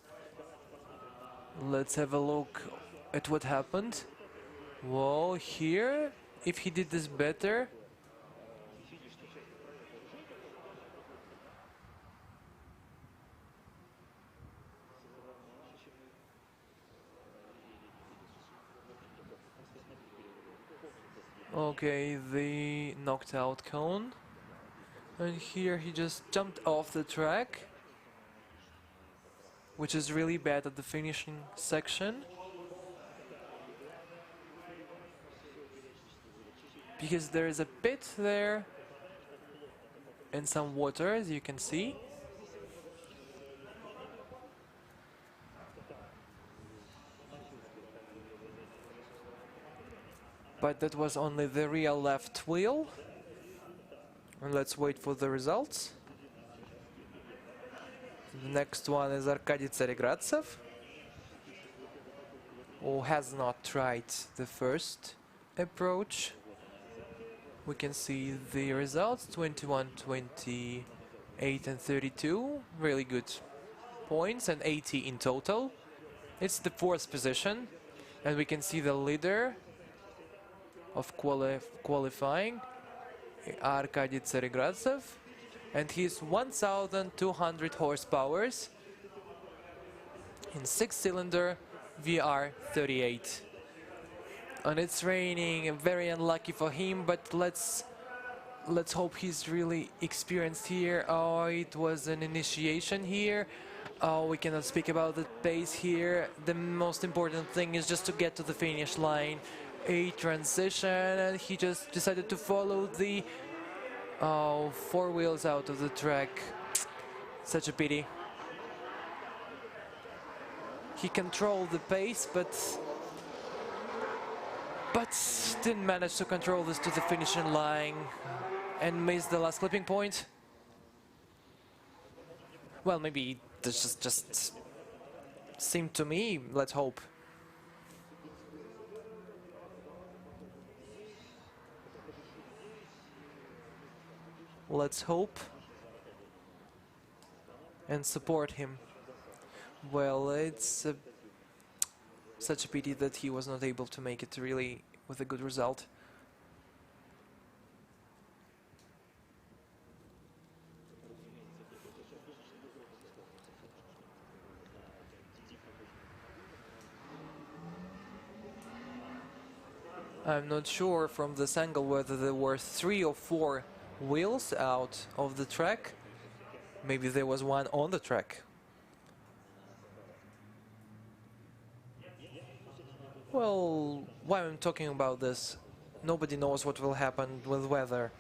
Let's have a look at what happened. Well, here, if he did this better. Okay, the knocked out cone. And here he just jumped off the track, which is really bad at the finishing section. Because there is a pit there and some water, as you can see. But that was only the rear left wheel. And let's wait for the results. The next one is Arkady Tsaregradsev, who has not tried the first approach. We can see the results, 21, 28 and 32, really good points, and 80 in total. It's the 4th position, and we can see the leader of qualifying, Arkady Tsaregradsev, and he's 1,200 horsepower in 6-cylinder VR38. And it's raining, very unlucky for him, but let's hope he's really experienced here. Oh, it was an initiation here. Oh, we cannot speak about the pace here. The most important thing is just to get to the finish line. A transition, and he just decided to follow the 4 wheels out of the track. Such a pity. He controlled the pace, but didn't manage to control this to the finishing line and missed the last clipping point. Well, maybe this just seemed to me. Let's hope. Let's hope and support him. Well, it's such a pity that he was not able to make it really with a good result. I'm not sure from this angle whether there were 3 or 4 wheels out of the track. Maybe there was one on the track. Well, while I'm talking about this, nobody knows what will happen with weather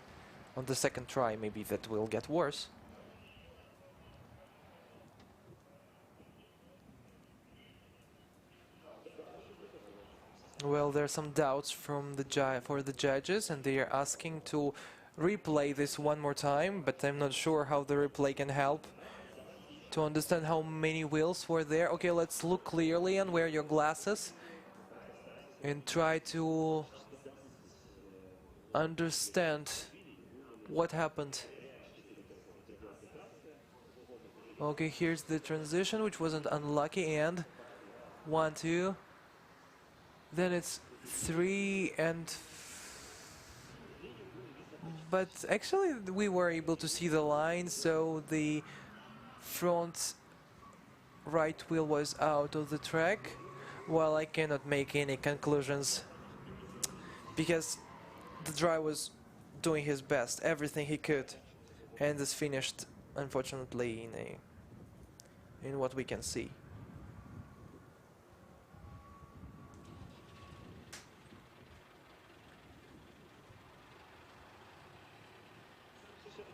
on the second try. Maybe that will get worse. Well, there are some doubts from for the judges, and they are asking to replay this one more time, but I'm not sure how the replay can help to understand how many wheels were there. Okay, let's look clearly and wear your glasses and try to understand what happened. Okay, here's the transition, which wasn't unlucky, and 1, 2. Then it's 3 and... But actually we were able to see the line, so the front right wheel was out of the track. Well, I cannot make any conclusions because the driver was doing his best, everything he could, and this finished unfortunately in what we can see.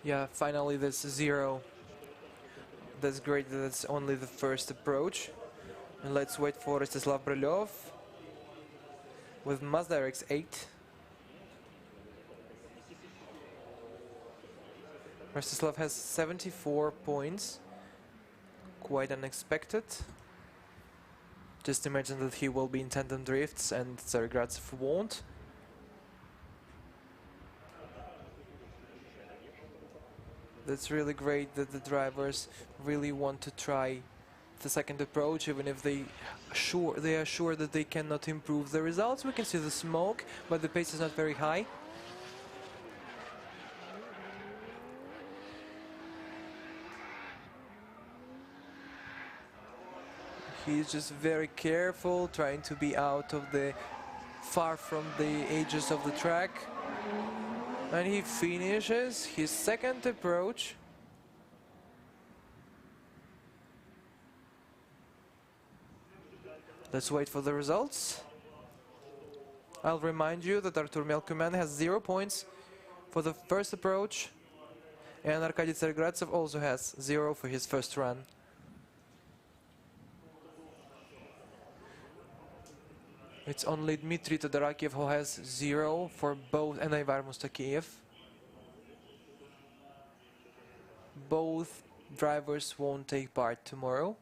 Yeah, finally this 0. That's great that it's only the first approach. And let's wait for Rostislav Brylov with Mazda RX-8. Rostislav has 74 points. Quite unexpected. Just imagine that he will be in tandem drifts and Tsarigradsev won't. That's really great that the drivers really want to try the second approach, even if they are sure that they cannot improve the results. We can see the smoke, but the pace is not very high. He's just very careful, trying to be far from the edges of the track. And he finishes his second approach. Let's wait for the results. I'll remind you that Artur Melkuman has 0 points for the first approach, and Arkady Tsarigradsev also has 0 for his first run. It's only Dmitry Todorakiv who has 0 for both, and Ivar Mustakiev. Both drivers won't take part tomorrow.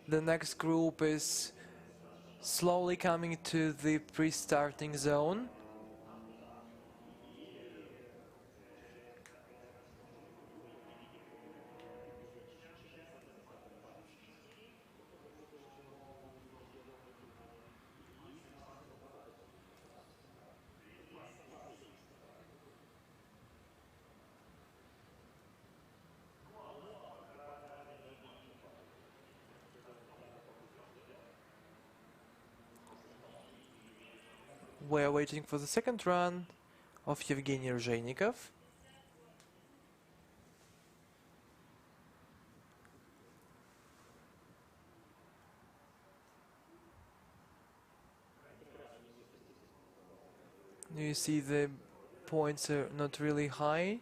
The next group is slowly coming to the pre-starting zone. We are waiting for the second run of Yevgeny Rozheynikov. You see the points are not really high.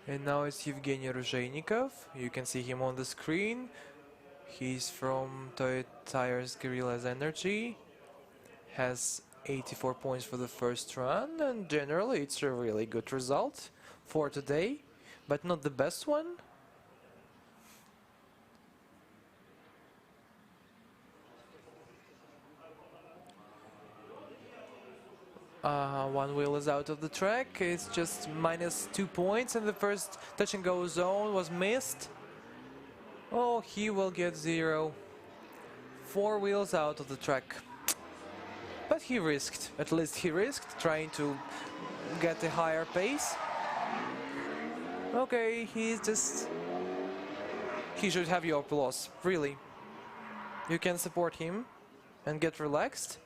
And now it's Evgeny Rozheynikov. You can see him on the screen. He's from Toyota Tires Guerrilla's Energy. Has 84 points for the first run, and generally it's a really good result for today, but not the best one. One wheel is out of the track. It's just -2 points, and the first touch and go zone was missed. Oh, he will get 0. 4 wheels out of the track. But he risked, at least he risked, trying to get a higher pace. Okay, he should have your applause, really. You can support him and get relaxed.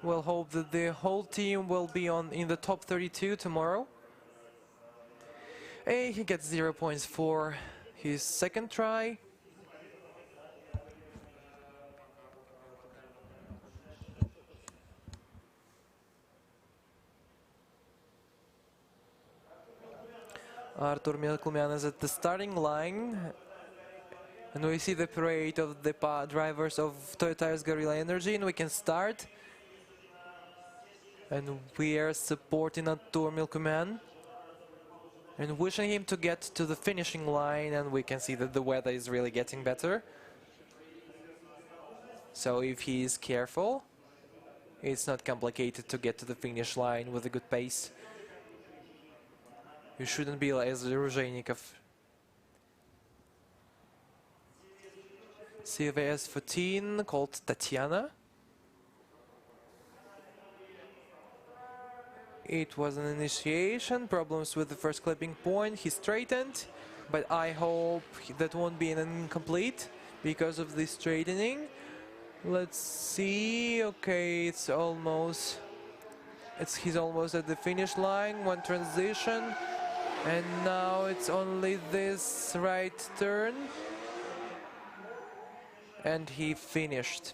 We'll hope that the whole team will be in the top 32 tomorrow. Hey, he gets 0 points for his second try. Artur Milkumian is at the starting line, and we see the parade of the drivers of Toyota Tires Guerrilla Energy, and we can start. And we are supporting Artur Milkumian and wishing him to get to the finishing line, and we can see that the weather is really getting better. So if he is careful, it's not complicated to get to the finish line with a good pace. You shouldn't be as Rozheynikov. CVS 14 called Tatiana. It was an initiation, problems with the first clipping point. He straightened, but I hope that won't be an incomplete because of the straightening. Let's see. Okay, he's almost at the finish line. One transition. And now it's only this right turn. And he finished.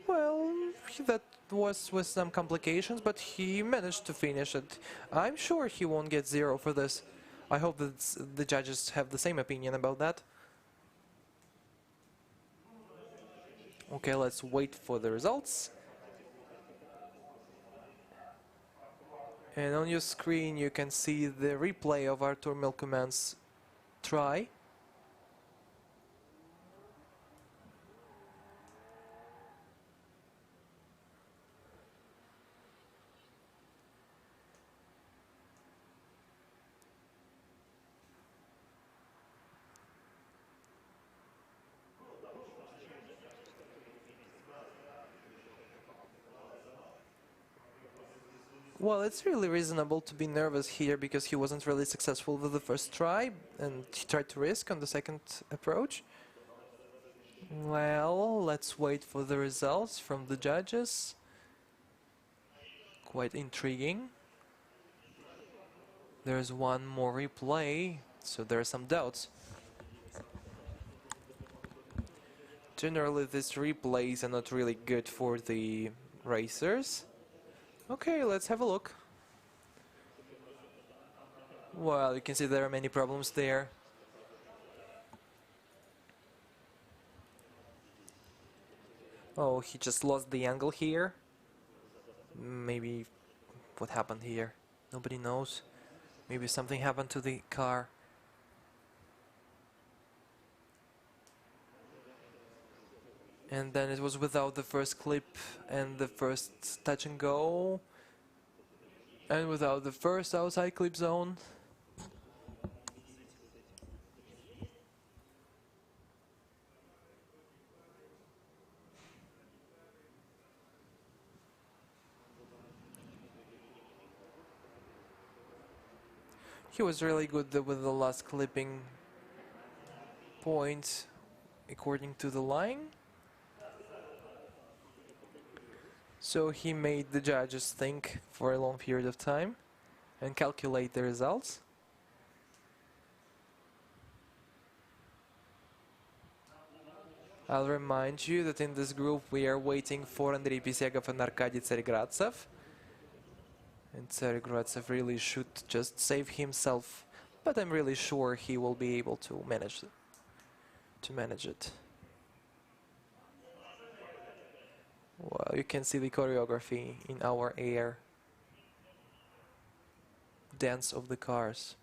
Well, that was with some complications, but he managed to finish it. I'm sure he won't get 0 for this. I hope that the judges have the same opinion about that. Okay, let's wait for the results. And on your screen you can see the replay of Artur Milkumian's try. Well, it's really reasonable to be nervous here because he wasn't really successful with the first try and he tried to risk on the second approach. Well, let's wait for the results from the judges. Quite intriguing. There's one more replay, so there are some doubts. Generally, these replays are not really good for the racers. Okay, let's have a look. Well, you can see there are many problems there. Oh, he just lost the angle here. Maybe what happened here? Nobody knows. Maybe something happened to the car. And then it was without the first clip and the first touch and go. And without the first outside clip zone. He was really good with the last clipping point according to the line. So he made the judges think for a long period of time and calculate the results. I'll remind you that in this group we are waiting for Andrei Pisegov and Arkady Tsarigradsev. And Tsarigradsev really should just save himself, but I'm really sure he will be able to manage it. Well, you can see the choreography in our air. Dance of the cars.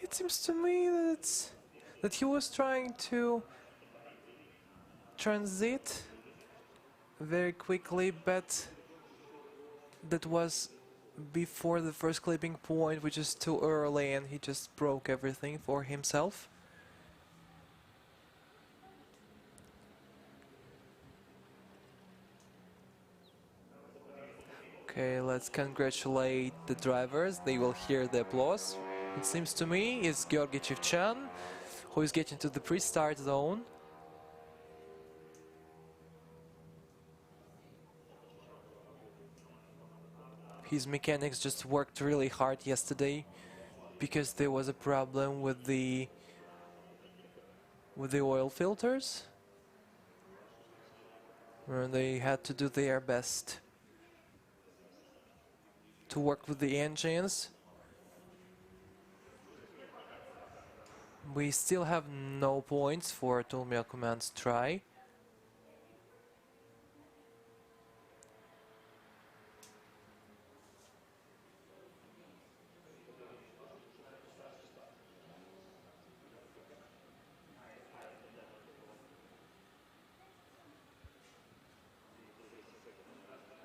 It seems to me that he was trying to transit very quickly, but that was before the first clipping point, which is too early, and he just broke everything for himself. Okay, let's congratulate the drivers. They will hear the applause. It seems to me it's Georgy Chivchan who is getting to the pre-start zone. His mechanics just worked really hard yesterday because there was a problem with the oil filters, and they had to do their best to work with the engines. We still have no points for Tulmia Command's try.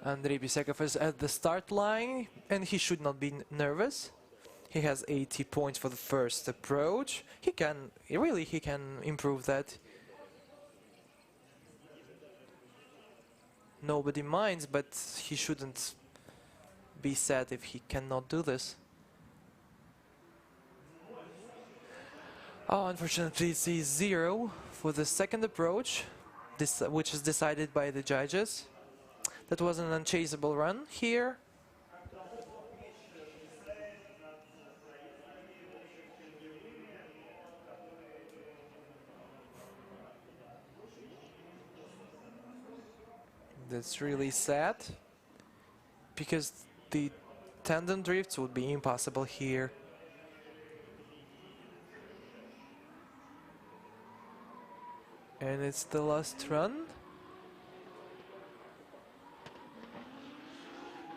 Andrei Pisegov is at the start line, and he should not be nervous. He has 80 points for the first approach. He can improve that. Nobody minds, but he shouldn't be sad if he cannot do this. Oh, unfortunately it's a 0 for the second approach, which is decided by the judges. That was an unchaseable run here. That's really sad, because the tandem drifts would be impossible here. And it's the last run.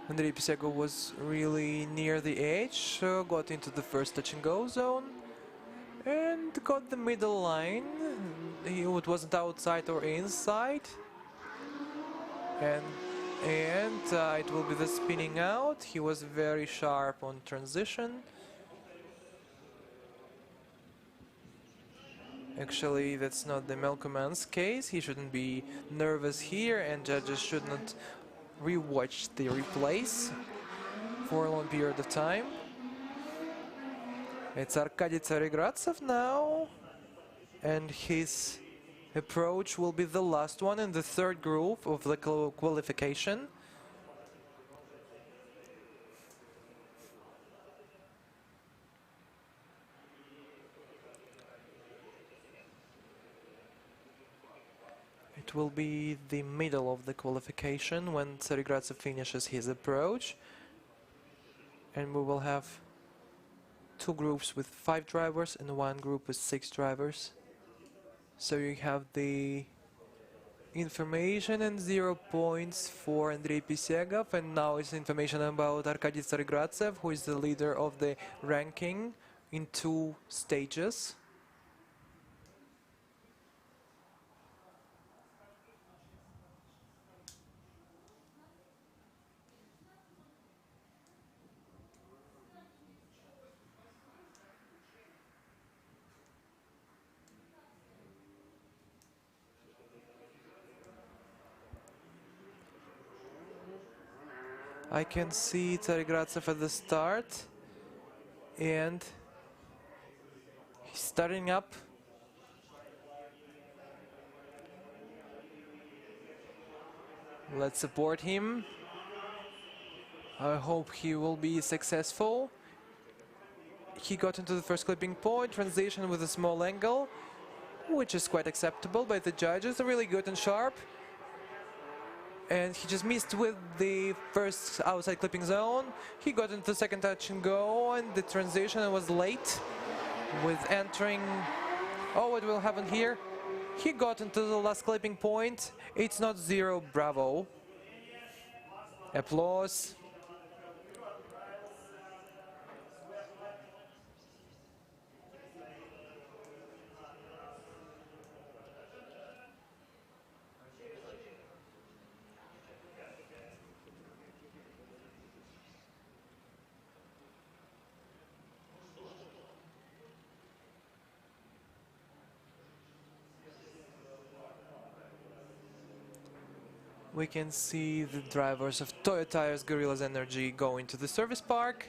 Andrei Pisegov was really near the edge, got into the first touch and go zone and got the middle line. It wasn't outside or inside. And it will be the spinning out. He was very sharp on transition. Actually, that's not the Melkoman's case. He shouldn't be nervous here, and judges should not rewatch the replays for a long period of time. It's Arkady Tsarigradsev now, and his approach will be the last one in the third group of the qualification. It will be the middle of the qualification when Tsarigradsev finishes his approach, and we will have two groups with 5 drivers and one group with 6 drivers. So you have the information and 0 points for Andrei Pisegov, and now it's information about Arkady Tsarigradsev, who is the leader of the ranking in 2 stages. I can see Tsarigradsev at the start, and he starting up. Let's support him. I hope he will be successful. He got into the first clipping point, transition with a small angle, which is quite acceptable by the judges, really good and sharp. And he just missed with the first outside clipping zone. He got into the second touch and go, and the transition was late with entering. Oh, what will happen here? He got into the last clipping point. It's not zero, bravo. Applause. We can see the drivers of Toyo Tires Gorilla's Energy go into the service park.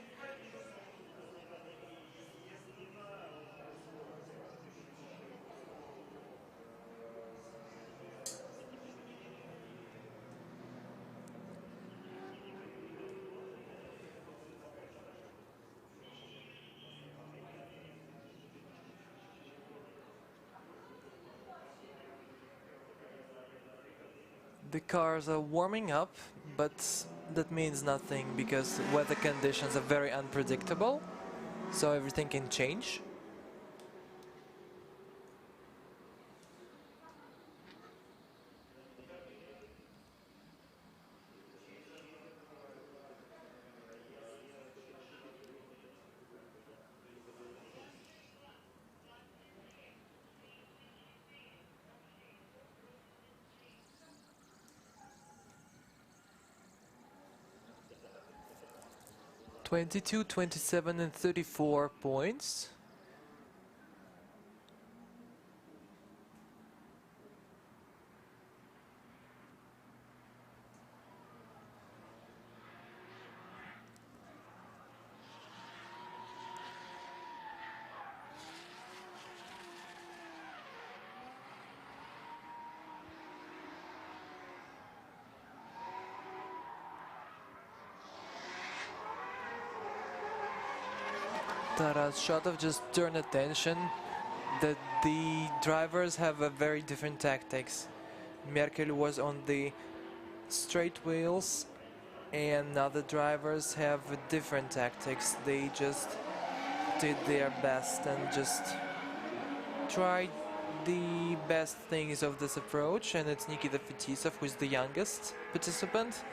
The cars are warming up, but that means nothing because weather conditions are very unpredictable, so everything can change. (22, 27, and 34 points. Taras Shotov just turned attention that the drivers have a very different tactics. Merkel was on the straight wheels and now the drivers have different tactics. They just did their best and just tried the best things of this approach, and it's Nikita Fetisov, who is the youngest participant,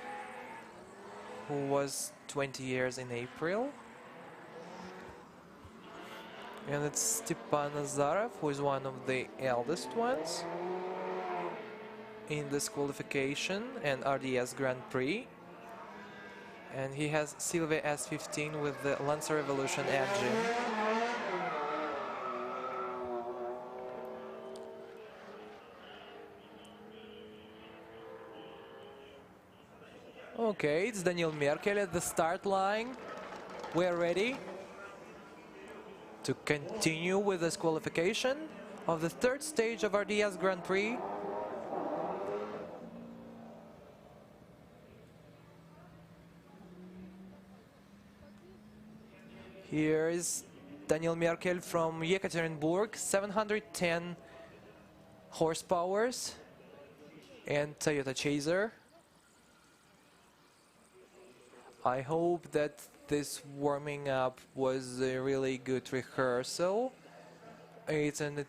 who was 20 years in April. And it's Stepan Nazarov, who is one of the eldest ones in this qualification and RDS Grand Prix. And he has Silvia S15 with the Lancer Evolution engine. Okay, it's Daniel Merkel at the start line. We're ready to continue with this qualification of the third stage of RDS Grand Prix. Here is Daniel Merkel from Yekaterinburg, 710 horsepowers and Toyota Chaser. I hope that this warming up was a really good rehearsal. It's an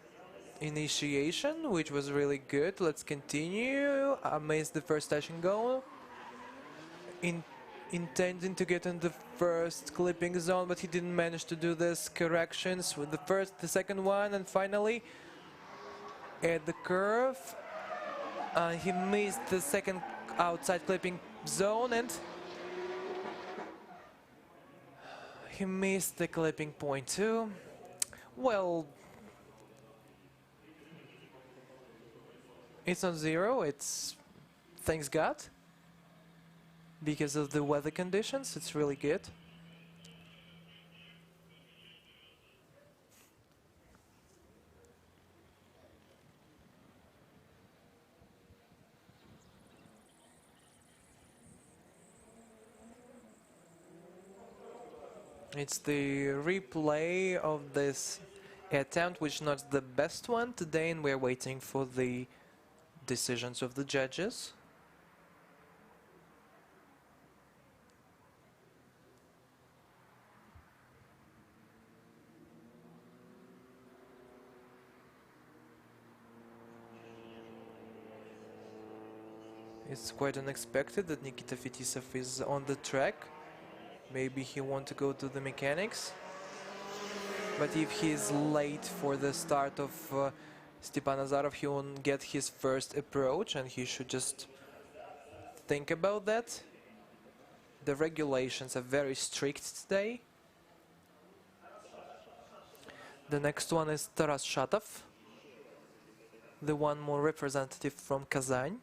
initiation, which was really good. Let's continue. I missed the first touch and go. Intending to get in the first clipping zone, but he didn't manage to do this corrections with the first, the second one, and finally at the curve he missed the second outside clipping zone and he missed the clipping point too. Well, it's not zero, it's thanks God. Because of the weather conditions, it's really good. It's the replay of this attempt, which not the best one today, and we're waiting for the decisions of the judges. It's quite unexpected that Nikita Fetisov is on the track. Maybe he wants to go to the mechanics. But if he's late for the start of Stepan Azarov, he won't get his first approach, and he should just think about that. The regulations are very strict today. The next one is Taras Shatov, the one more representative from Kazan.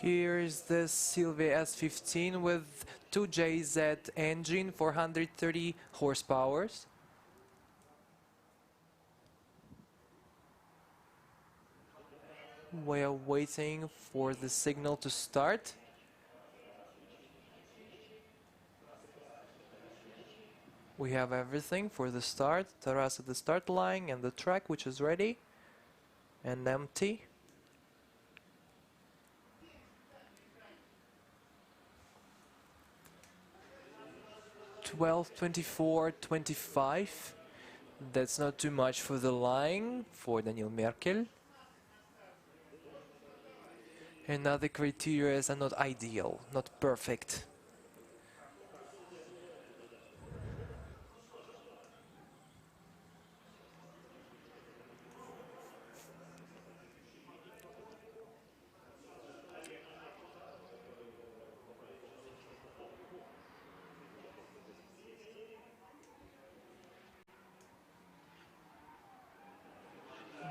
Here is the Silvia S15 with 2JZ engine, 430 horsepower. We are waiting for the signal to start. We have everything for the start. Taras at the start line and the track, which is ready and empty. 12:24:25. That's not too much for the line for Daniel Merkel. And other criteria are not ideal, not perfect.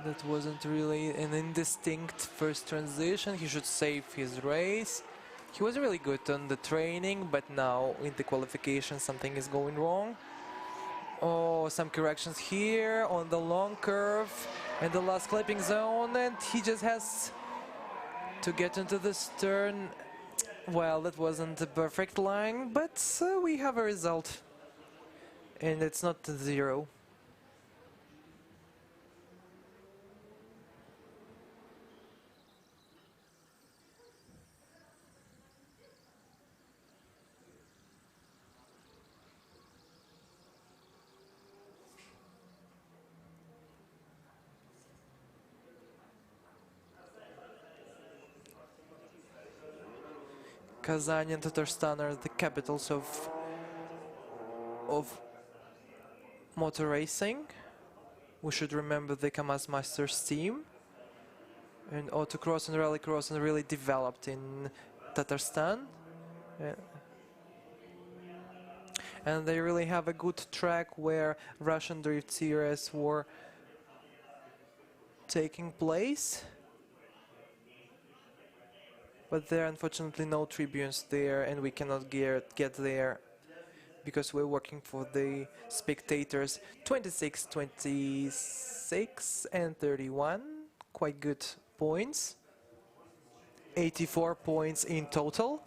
That wasn't really an indistinct first transition. He should save his race. He was really good on the training, but now in the qualification something is going wrong. Oh, some corrections here on the long curve and the last clipping zone, and he just has to get into this turn. Well, that wasn't a perfect line, but we have a result, and it's not 0. Kazan and Tatarstan are the capitals of motor racing. We should remember the Kamaz Masters team. And autocross and rallycross are really developed in Tatarstan. And they really have a good track where Russian Drift Series were taking place. But there are unfortunately no tribunes there, and we cannot get there because we're working for the spectators. 26, 26 and 31, quite good points. 84 points in total.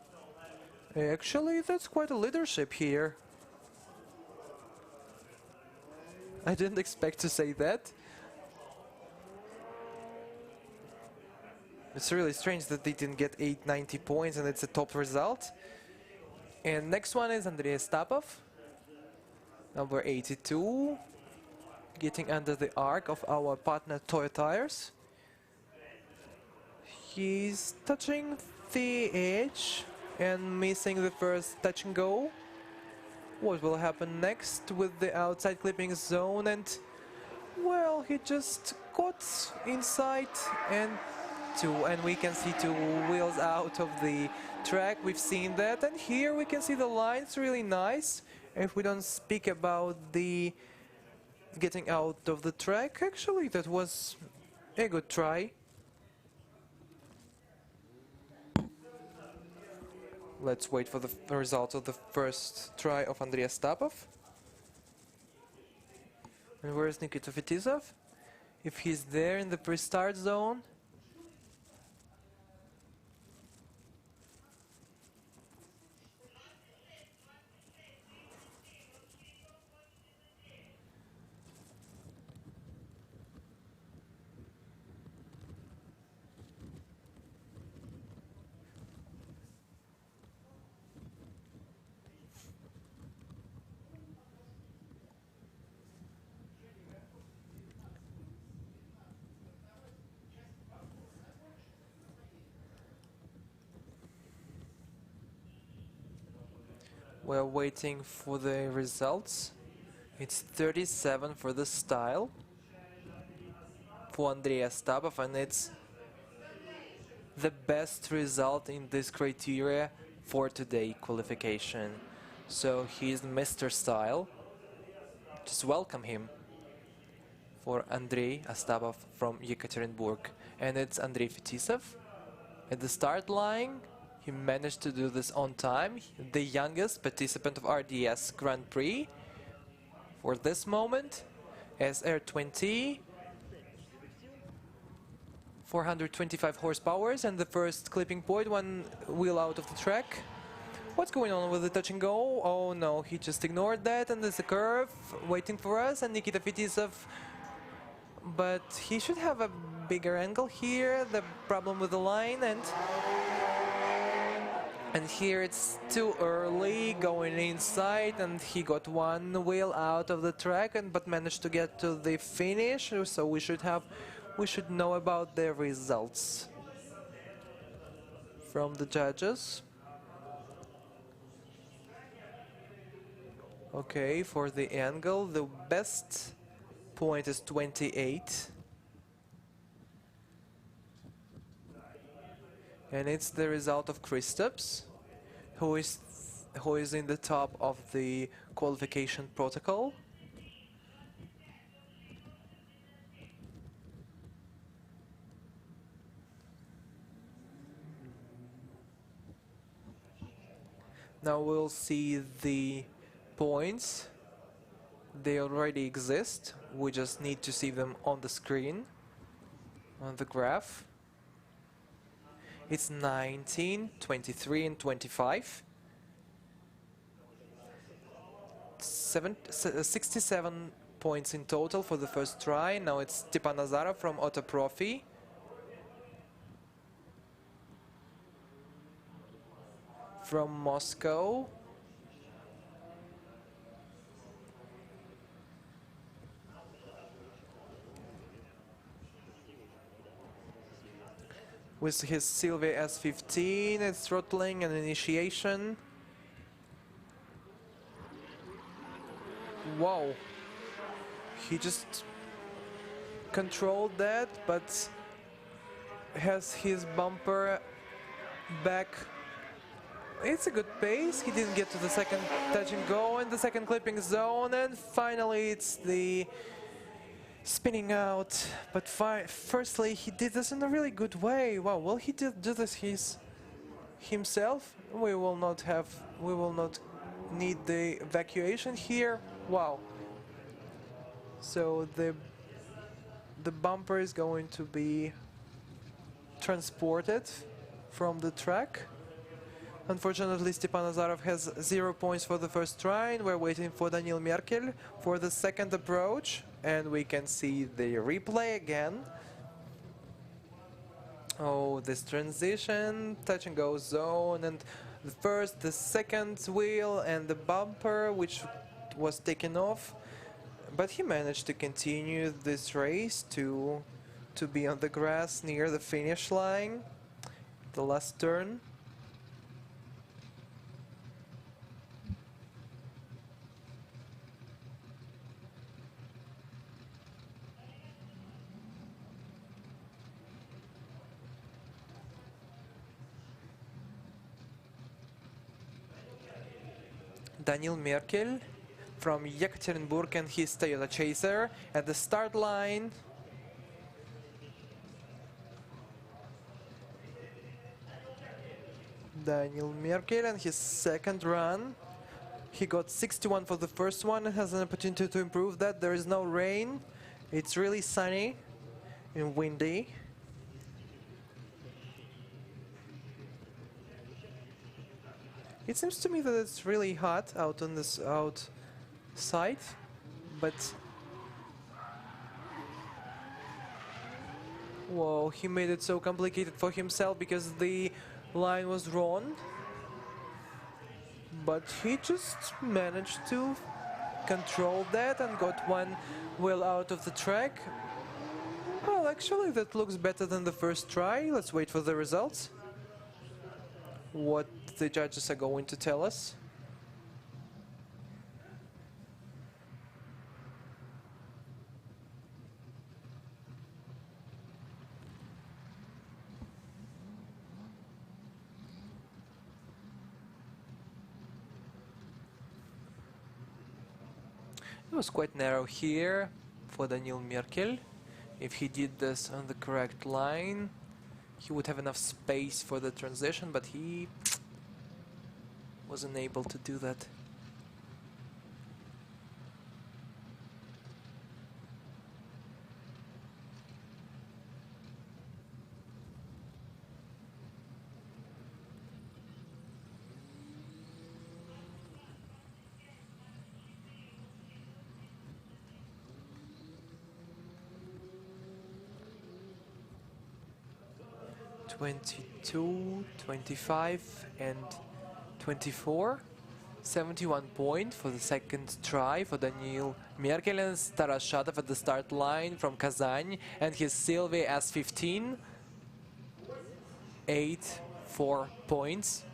Actually, that's quite a leadership here. I didn't expect to say that. It's really strange that they didn't get 890 points, and it's a top result. And next one is Andrei Stapov, number 82, getting under the arc of our partner Toyo Tires. He's touching the edge and missing the first touch and go. What will happen next with the outside clipping zone? And well, he just got inside and we can see 2 wheels out of the track. We've seen that, and here we can see the lines really nice, If we don't speak about the getting out of the track, actually that was a good try. Let's wait for the result of the first try of Andrei Astapov. And where's Nikita Fetisov? If he's there in the pre-start zone. We're waiting for the results. It's 37 for the style for Andrei Astapov, and it's the best result in this criteria for today qualification. So he's Mr. Style. Just welcome him for Andrei Astapov from Yekaterinburg. And it's Andrei Fetisov at the start line. He managed to do this on time. The youngest participant of RDS Grand Prix for this moment. SR20, 425 horsepower, and the first clipping point, one wheel out of the track. What's going on with the touch and go? Oh no, he just ignored that, and there's a curve waiting for us, and Nikita Fetisov. But he should have a bigger angle here. The problem with the line, and here it's too early going inside, and he got one wheel out of the track, but managed to get to the finish. So we should know about the results from the judges. Okay, for the angle, the best point is 28. And it's the result of Kristaps, who is in the top of the qualification protocol. Now we'll see the points. They already exist. We just need to see them on the screen, on the graph. It's 19, 23, and 25. 67 points in total for the first try. Now it's Stepan Nazarov from Auto Profi. From Moscow. With his Silvia S15, it's throttling and initiation. Wow. He just controlled that, but has his bumper back. It's a good pace. He didn't get to the second touch and go in the second clipping zone, and finally it's the spinning out. But firstly, he did this in a really good way. Wow, will he do this himself? We will not need the evacuation here. Wow. So the bumper is going to be transported from the track. Unfortunately, Stepan Nazarov has 0 points for the first try, and we're waiting for Daniil Merkel for the second approach, and we can see the replay again. Oh, this transition, touch and go zone, and the first, the second wheel, and the bumper, which was taken off. But he managed to continue this race to be on the grass near the finish line, the last turn. Daniil Merkel from Yekaterinburg and his Toyota Chaser at the start line. Daniil Merkel and his second run. He got 61 for the first one and has an opportunity to improve that. There is no rain. It's really sunny and windy. It seems to me that it's really hot out on this outside, but whoa, he made it so complicated for himself because the line was wrong. But he just managed to control that and got one wheel out of the track. Well, actually, that looks better than the first try. Let's wait for the results. What the judges are going to tell us. It was quite narrow here for Daniil Merkel. If he did this on the correct line, he would have enough space for the transition, but he wasn't able to do that. (22, 25, and 24). 71 points for the second try for Daniil Merkel and Taras Shatov at the start line from Kazan and his Sylvia S15. 4 points.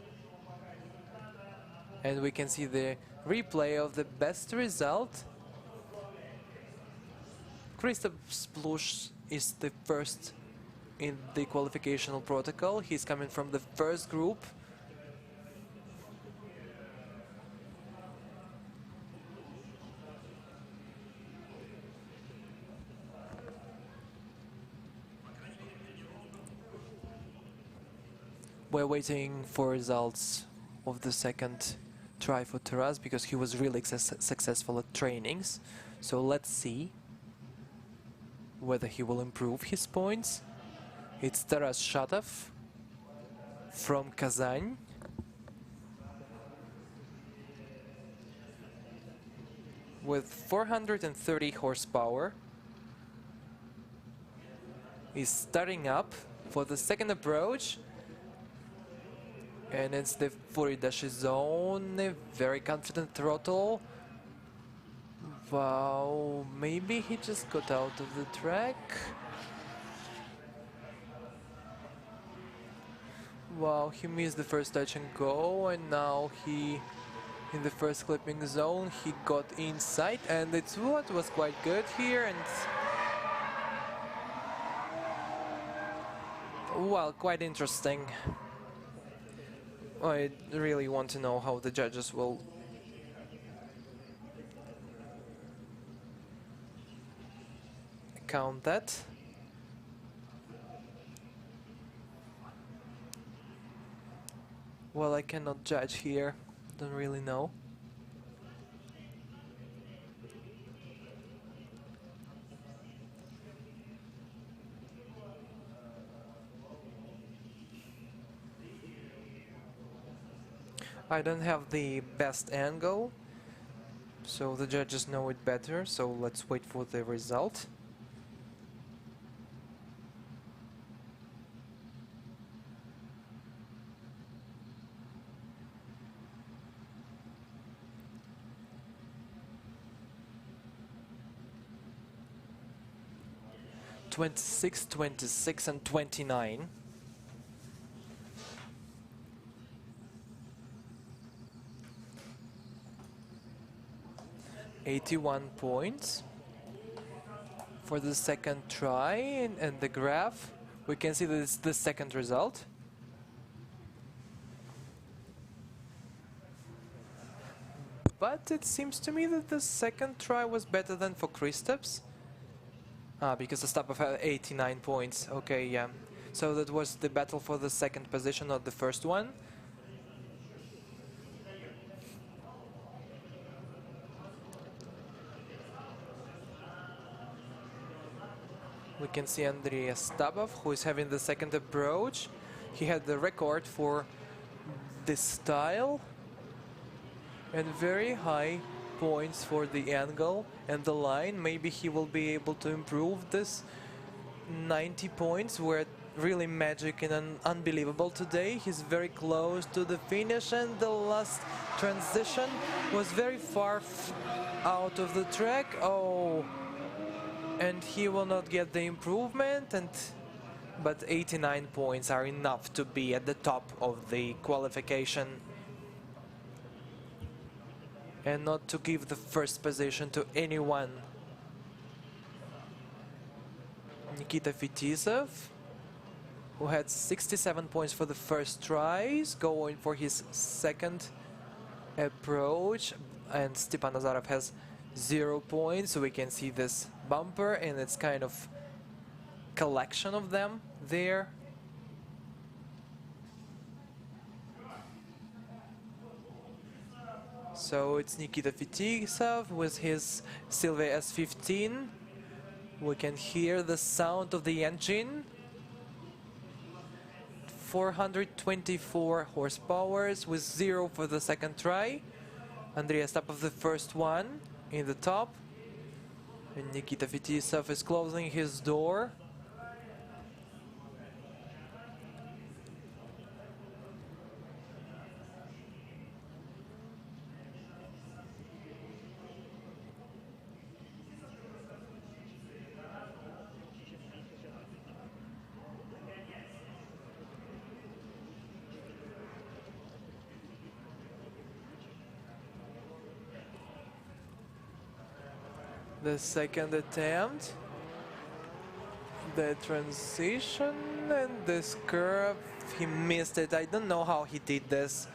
And we can see the replay of the best result. Christoph Splush is the first in the qualificational protocol. He's coming from the first group. We're waiting for results of the second try for Taras because he was really successful at trainings. So let's see whether he will improve his points. It's Taras Shatov from Kazan. With 430 horsepower. He's starting up for the second approach. And it's the Furidashi zone, a very confident throttle. Wow, maybe he just got out of the track. Wow, he missed the first touch and go, and now he, in the first clipping zone, he got inside, and it's what was quite good here, and well, quite interesting. I really want to know how the judges will count that. Well, I cannot judge here, don't really know. I don't have the best angle, so the judges know it better, so let's wait for the result. (26, 26, and 29). 81 points for the second try, and the graph we can see that it's the second result. but it seems to me that the second try was better than for Kristaps. Because Ostapov had 89 points. Okay, yeah. So that was the battle for the second position, not the first one. We can see Andrei Ostapov, who is having the second approach. He had the record for this style. And very high points for the angle and the line. Maybe he will be able to improve this. 90 points were really magic and unbelievable today. He's very close to the finish, and the last transition was very far out of the track. Oh, and he will not get the improvement, but 89 points are enough to be at the top of the qualification and not to give the first position to anyone. Nikita Fetisov, who had 67 points for the first tries, going for his second approach, and Stepan Nazarov has 0 points, so we can see this bumper and it's kind of collection of them there. So it's Nikita Fetisov with his Silvia S15. We can hear the sound of the engine. 424 horsepower with 0 for the second try. Andrei Ostapov the first one in the top. And Nikita Fetisov is closing his door. The second attempt, the transition, and this curve, he missed it. I don't know how he did this.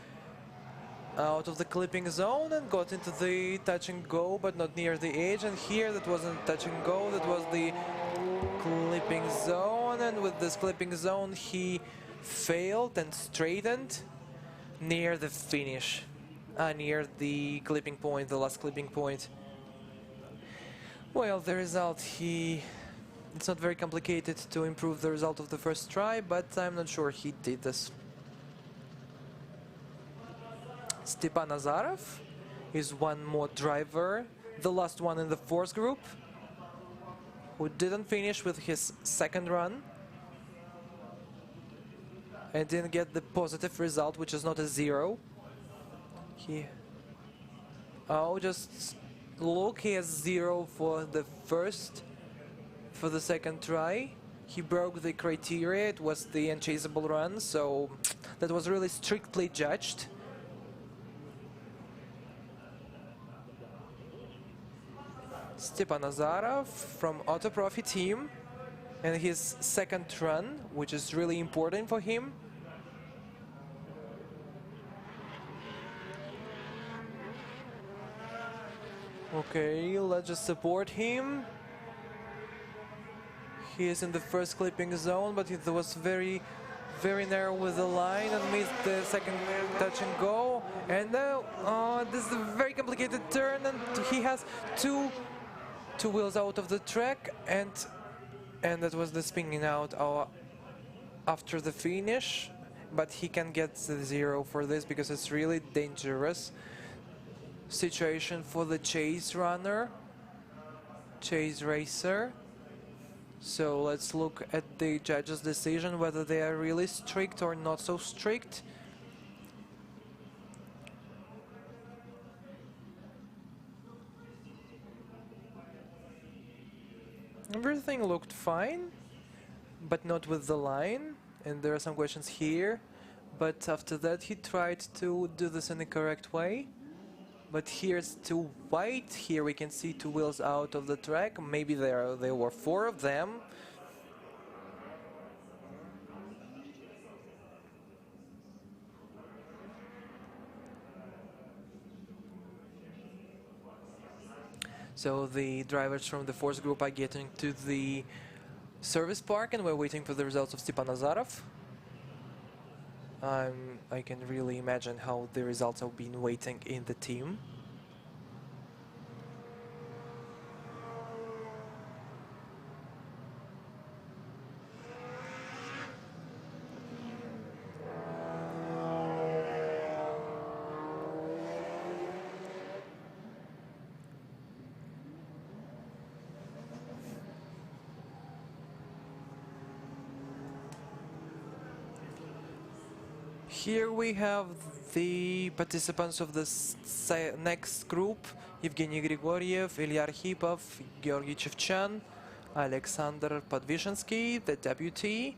Out of the clipping zone and got into the touch and go, but not near the edge. And here that wasn't touch and go, that was the clipping zone. And with this clipping zone, he failed and straightened near the finish, near the clipping point, the last clipping point. Well, the result, it's not very complicated to improve the result of the first try, but I'm not sure he did this. Stepan Nazarov is one more driver, the last one in the fourth group, who didn't finish with his second run and didn't get the positive result, which is not a 0. Just look, he has 0 for the second try. He broke the criteria, it was the unchaseable run, so that was really strictly judged. Stepan Nazarov from Autoprofi team, and his second run, which is really important for him. Okay, let's just support him. He is in the first clipping zone, but it was very narrow with the line and missed the second touch and go. And now this is a very complicated turn, and he has two wheels out of the track, and that was the spinning out after the finish. But he can get the 0 for this because it's really dangerous situation for the chase racer. So let's look at the judges' decision, whether they are really strict or not so strict. Everything looked fine, but not with the line, and there are some questions here. But after that he tried to do this in the correct way. But here it's too wide. Here we can see 2 wheels out of the track. Maybe there were 4 of them. So the drivers from the fourth group are getting to the service park, and we're waiting for the results of Stepan Nazarov. I can really imagine how the results have been waiting in the team. Here we have the participants of the next group: Evgeny Grigoriev, Ilya Arkhipov, Georgy Chevchan, Alexander Podvishensky, the deputy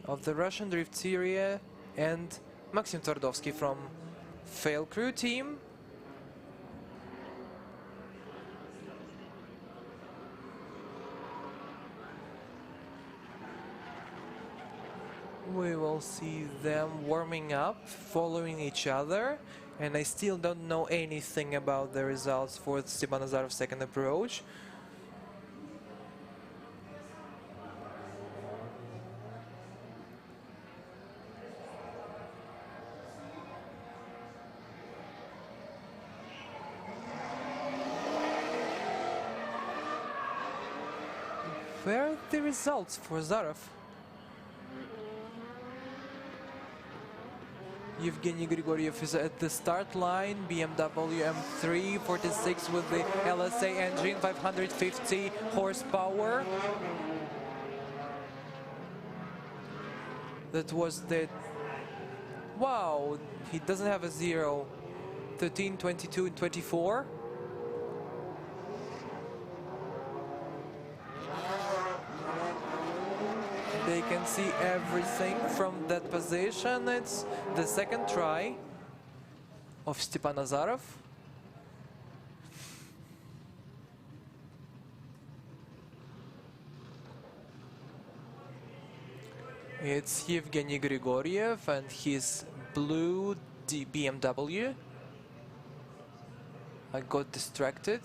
of the Russian Drift Series, and Maxim Twardovsky from Fail Crew team. We will see them warming up, following each other, and I still don't know anything about the results for Stepan Nazarov's second approach. Where are the results for Zarov? Evgeny Grigoriev is at the start line, BMW M3 46 with the LSA engine, 550 horsepower. That was the... Wow, he doesn't have a 0. 13, 22, and 24. They can see everything from that position. It's the second try of Stepan Nazarov. It's Evgeny Grigoriev and his blue BMW. I got distracted.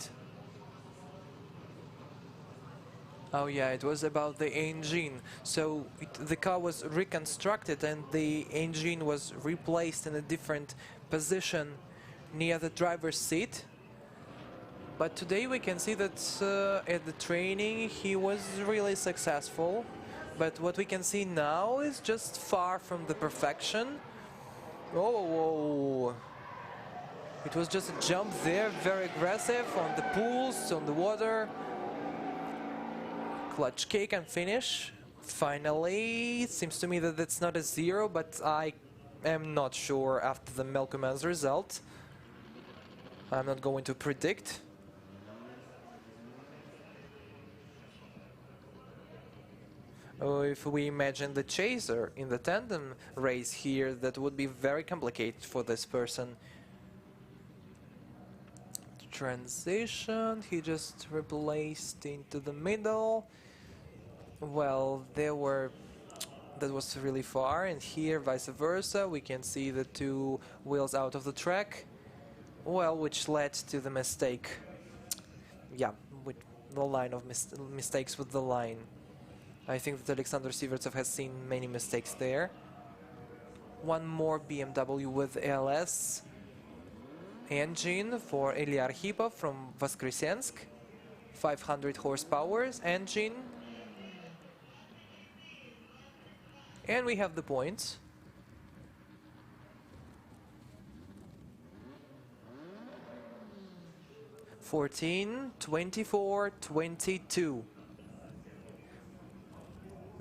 Oh yeah, it was about the engine. So the car was reconstructed and the engine was replaced in a different position near the driver's seat. But today we can see that at the training he was really successful. But what we can see now is just far from the perfection. Oh, it was just a jump there, very aggressive on the pools, on the water. Clutch kick and finish. Finally, it seems to me that it's not a 0, but I am not sure after the Melkuman's result. I'm not going to predict. If we imagine the chaser in the tandem race here, that would be very complicated for this person. Transition, he just replaced into the middle. Well, that was really far, and here vice versa we can see the two wheels out of the track, well, which led to the mistake. Yeah, with the line of mistakes with the line. I think that Alexander Sivертsev has seen many mistakes there. One more BMW with LS engine for Ilya Arkhipov from Voskresensk, 500 horsepower engine. And we have the points. (14, 24, 22).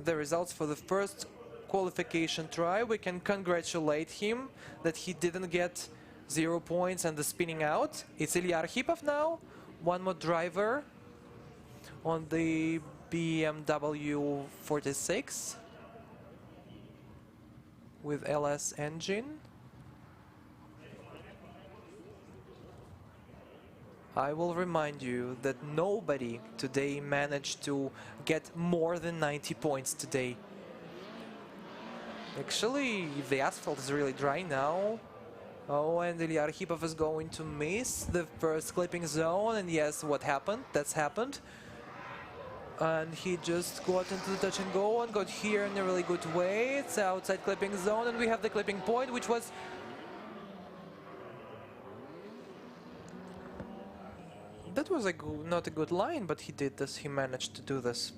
The results for the first qualification try. We can congratulate him that he didn't get 0 points and the spinning out. It's Ilya Arkhipov now. One more driver on the BMW 46 with LS engine. I will remind you that nobody today managed to get more than 90 points today. Actually, the asphalt is really dry now. Oh, and Ilya Arkhipov is going to miss the first clipping zone, and yes, what happened? That's happened. And he just got into the touch and go and got here in a really good way. It's outside clipping zone, and we have the clipping point, which was... That was not a good line, but he did this. He managed to do this.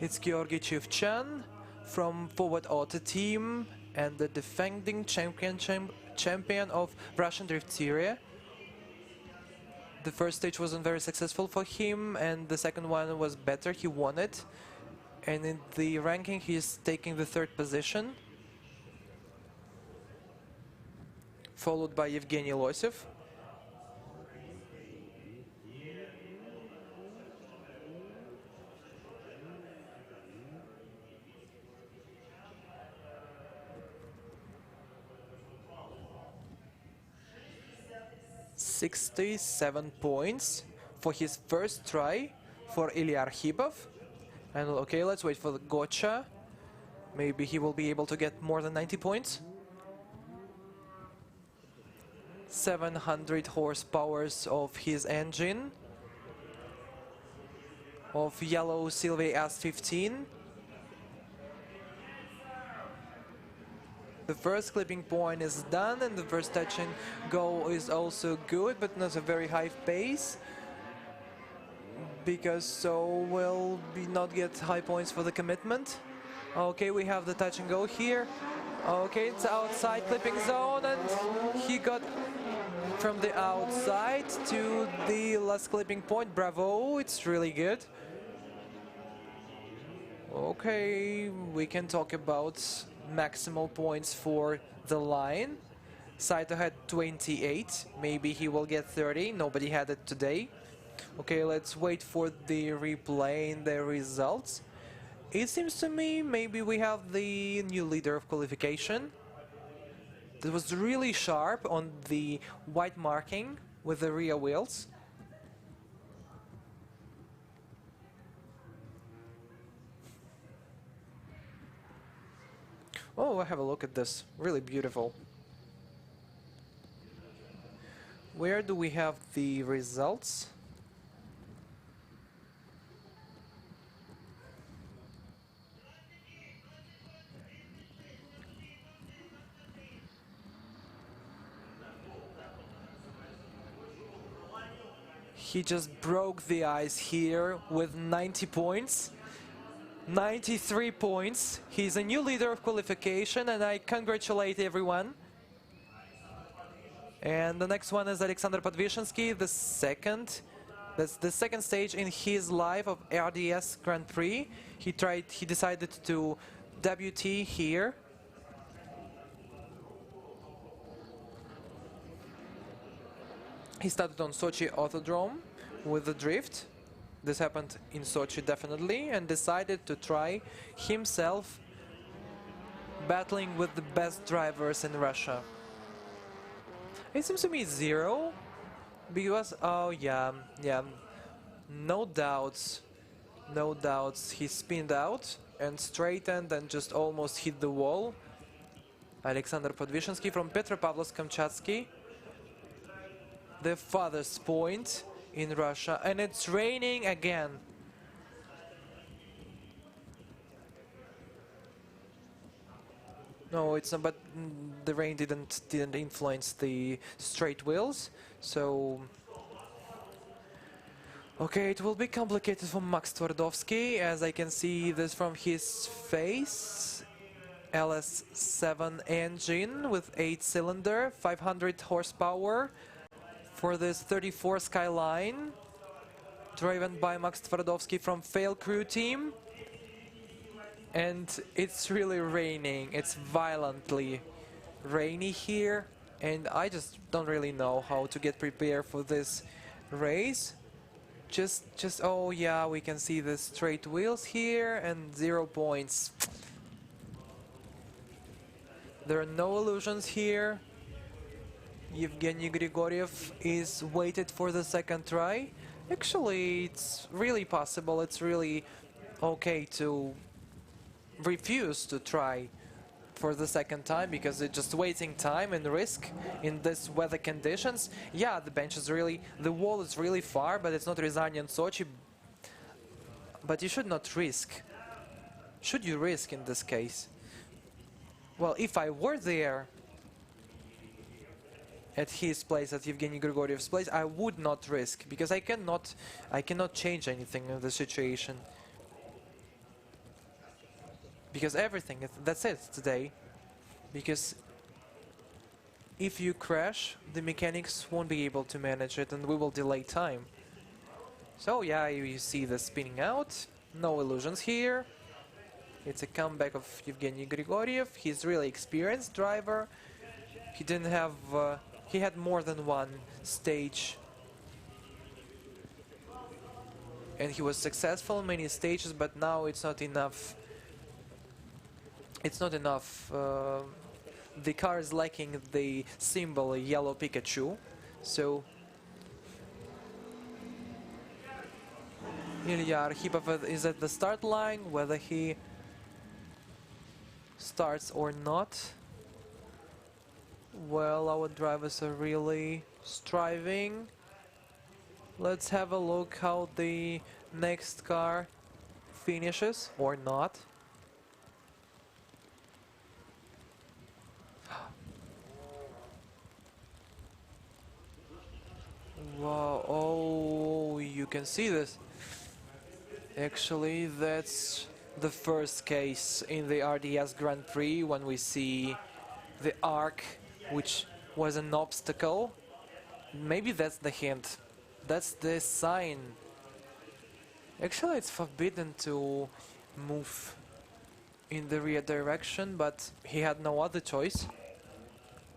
It's Georgy Chivchan from Forward Auto team and the defending champion of Russian Drift Series. The first stage wasn't very successful for him, and the second one was better. He won it. And in the ranking, he's taking the third position, followed by Evgeny Losev. $67 points for his first try for Ilya Arkhipov. And okay, let's wait for the gotcha. Maybe he will be able to get more than 90 points. 700 horsepower of his engine of yellow Silvia S15. The first clipping point is done, and the first touch and go is also good, but not a very high pace, because so will not get high points for the commitment. Okay, we have the touch and go here. Okay, it's outside clipping zone, and he got from the outside to the last clipping point. Bravo, it's really good. Okay, we can talk about maximal points for the line. Saito had 28, maybe he will get 30, nobody had it today. Okay, let's wait for the replay and the results. It seems to me maybe we have the new leader of qualification. That was really sharp on the white marking with the rear wheels. Oh, have a look at this. Really beautiful. Where do we have the results? He just broke the ice here with 90 points. 93 points. He's a new leader of qualification, and I congratulate everyone. And the next one is Alexander Podvishensky, the second. That's the second stage in his life of RDS Grand Prix. He decided to WT here. He started on Sochi Autodrome with the drift. This happened in Sochi definitely, and decided to try himself battling with the best drivers in Russia. It seems to me 0, because, oh yeah, no doubts, he spinned out and straightened and just almost hit the wall. Alexander Podvishensky from Petropavlovsk-Kamchatsky, the farthest point in Russia, and it's raining again. No, it's not, but the rain didn't influence the straight wheels, so okay, it will be complicated for Max Twardowski, as I can see this from his face. LS7 engine with 8-cylinder, 500 horsepower for this 34 Skyline, driven by Max Twardowski from Fail Crew team. And it's really raining. It's violently rainy here, and I just don't really know how to get prepared for this race. Just oh yeah, we can see the straight wheels here and 0 points. There are no illusions here. Yevgeny Grigoryev is waited for the second try. Actually, it's really possible, it's really okay to refuse to try for the second time because it's just wasting time and risk in this weather conditions. Yeah, the bench is really, the wall is really far, but it's not Rязань and Sochi. But you should not risk. Should you risk in this case? Well, if I were there at his place, at Yevgeny Grigoryev's place, I would not risk because I cannot change anything in the situation. Because everything, that's it today. Because if you crash, the mechanics won't be able to manage it and we will delay time. So yeah, you see the spinning out, no illusions here. It's a comeback of Yevgeny Grigoryev. He's really experienced driver. He didn't have, he had more than one stage. And he was successful in many stages, but now it's not enough. It's not enough. The car is lacking the symbol yellow Pikachu. So Ilya Arkhipov is at the start line, whether he starts or not. Well, our drivers are really striving. Let's have a look how the next car finishes or not. Wow, oh, you can see this. Actually, that's the first case in the RDS Grand Prix when we see the arc, which was an obstacle. Maybe that's the hint. That's the sign. Actually, it's forbidden to move in the rear direction, but he had no other choice.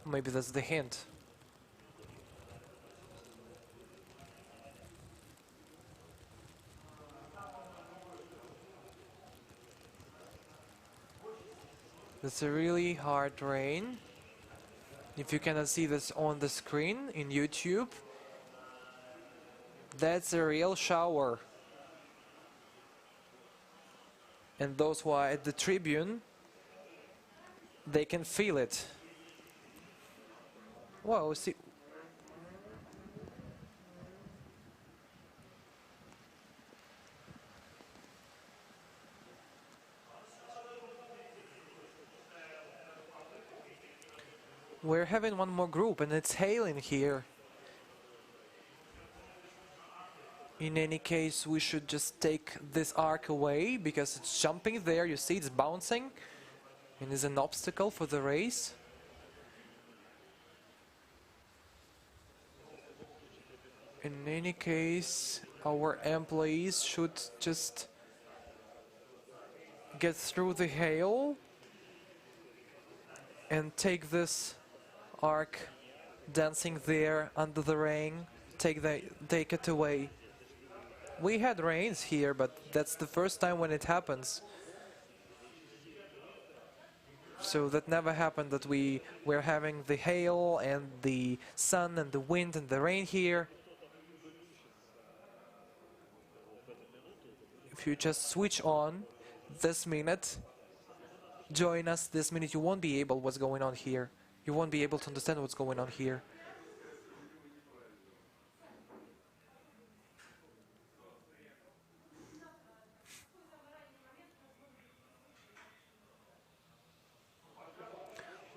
Maybe that's the hint. It's a really hard rain. If you cannot see this on the screen in YouTube, that's a real shower. And those who are at the tribune, they can feel it. Wow, see. We're having one more group and it's hailing here. In any case, we should just take this arc away because it's jumping there. You see it's bouncing and is an obstacle for the race. In any case, our employees should just get through the hail and take this arc dancing there under the rain, take it away. We had rains here, but that's the first time when it happens. So that never happened, that we were having the hail and the sun and the wind and the rain here. If you just switch on this minute, join us this minute, you won't be able what's going on here. You won't be able to understand what's going on here.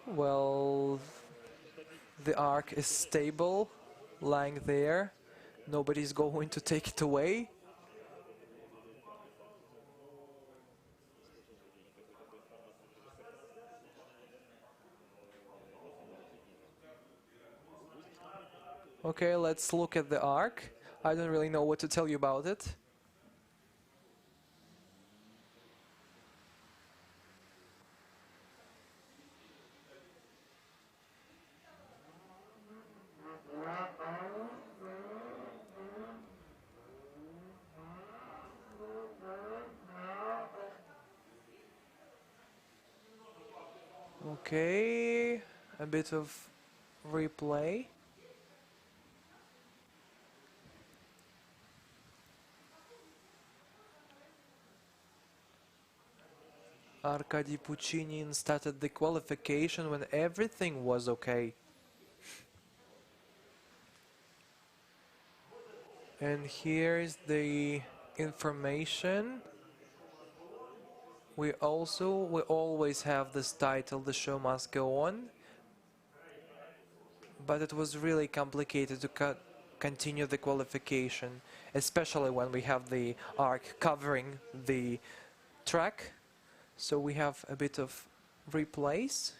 Well, the arc is stable, lying there. Nobody's going to take it away. Okay, let's look at the arc. I don't really know what to tell you about it. Okay, a bit of replay. Arkady Puchinin started the qualification when everything was okay. And here is the information. We always have this title, "The Show Must Go On," but it was really complicated to continue the qualification, especially when we have the arc covering the track. So we have a bit of replays.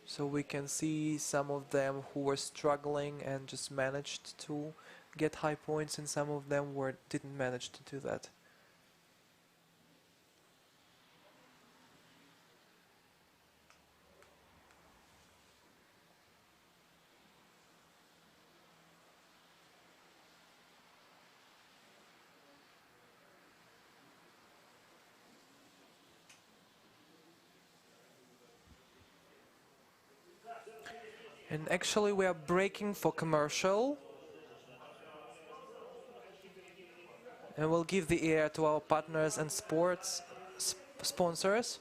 So we can see some of them who were struggling and just managed to get high points, and some of them didn't manage to do that. And actually we are breaking for commercial. And we'll give the air to our partners and sports sponsors.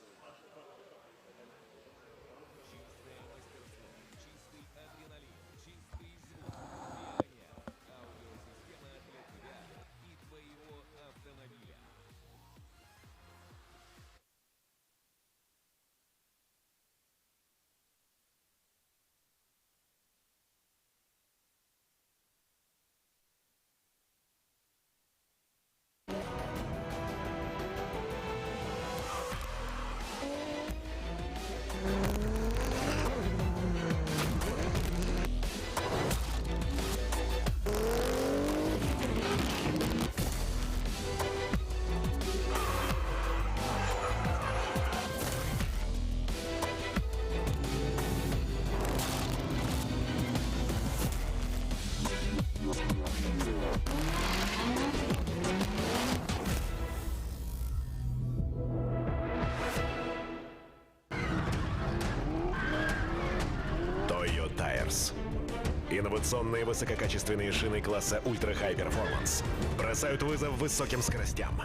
Инновационные высококачественные шины класса Ultra High Performance бросают вызов высоким скоростям.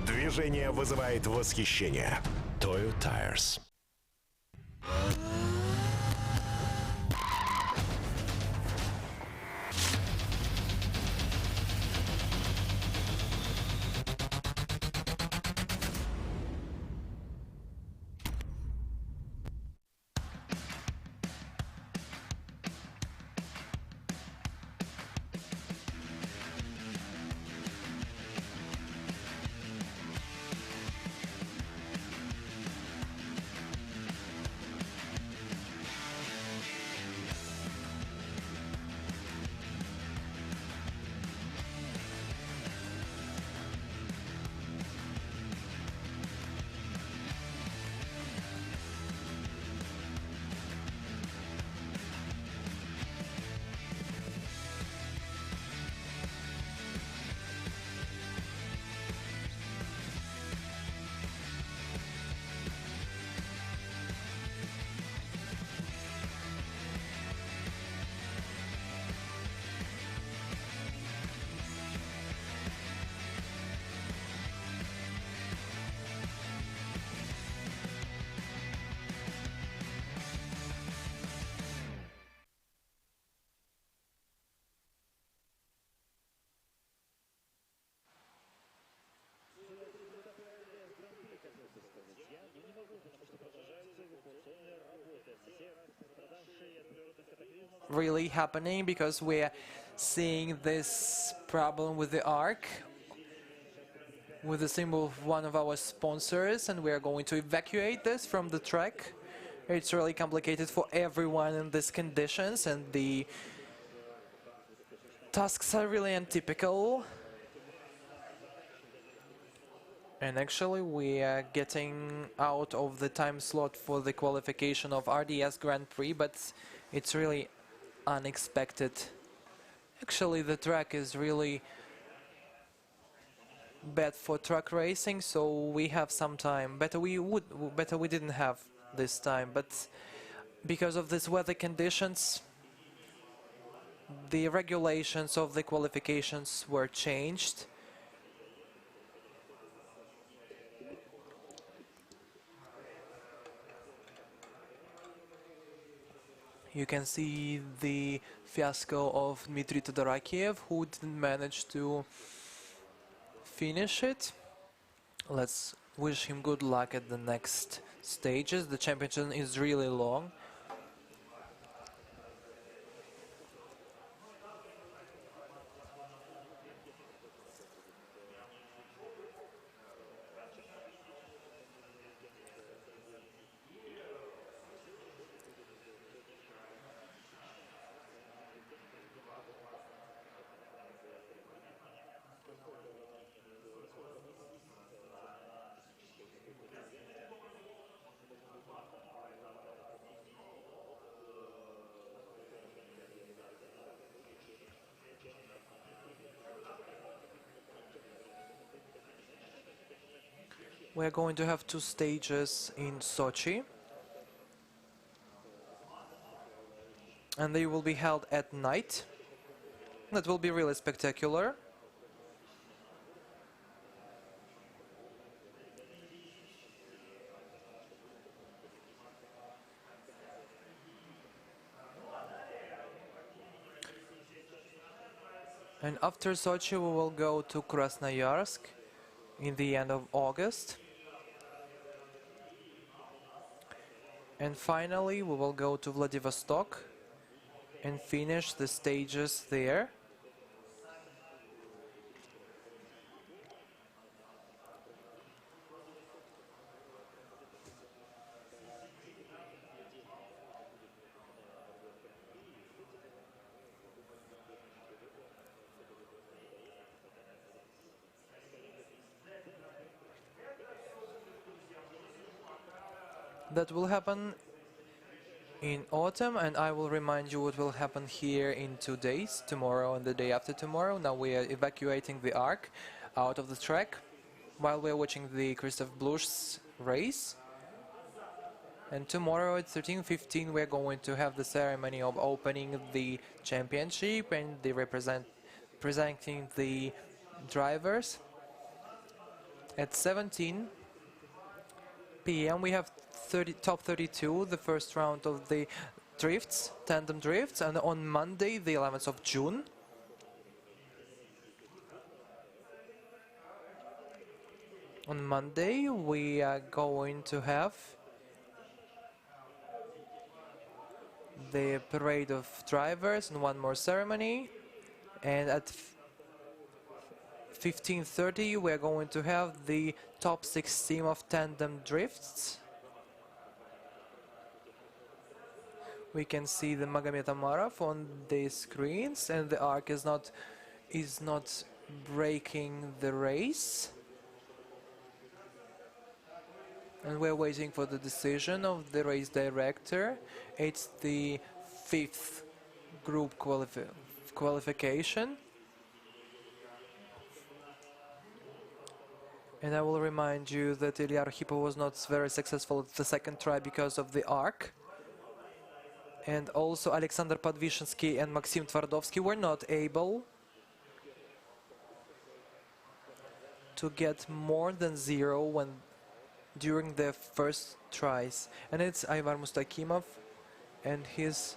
Движение вызывает восхищение. Toyo Tires. Really happening because we're seeing this problem with the arc with the symbol of one of our sponsors, and we are going to evacuate this from the track. It's really complicated for everyone in these conditions, and the tasks are really untypical. And actually we are getting out of the time slot for the qualification of RDS Grand Prix, but it's really unexpected. Actually the track is really bad for truck racing, so we have some time. Better we didn't have this time, but because of these weather conditions, the regulations of the qualifications were changed. You can see the fiasco of Dmitry Todorakiev, who didn't manage to finish it. Let's wish him good luck at the next stages. The championship is really long. We're going to have 2 stages in Sochi, and they will be held at night. That will be really spectacular. And after Sochi we will go to Krasnoyarsk in the end of August. And finally we will go to Vladivostok and finish the stages there. That will happen in autumn, and I will remind you what will happen here in 2 days, tomorrow and the day after tomorrow. Now we are evacuating the Ark out of the track while we are watching the Christoph Blusch's race. And tomorrow at 13:15 we are going to have the ceremony of opening the championship and the presenting the drivers. At 17 p.m. we have top 32, the first round of the drifts, tandem drifts, and on Monday, the 11th of June, on Monday we are going to have the parade of drivers and one more ceremony, and at 15:30 we are going to have the top 6 team of tandem drifts. We can see the Magomed Amarov on the screens, and the Ark is not breaking the race. And we're waiting for the decision of the race director. It's the 5th group qualification. And I will remind you that Ilya Arkhipov was not very successful at the second try because of the Ark. And also Alexander Podvishinsky and Maxim Twardovsky were not able to get more than 0 during their first tries. And it's Ivar Mustakimov, and his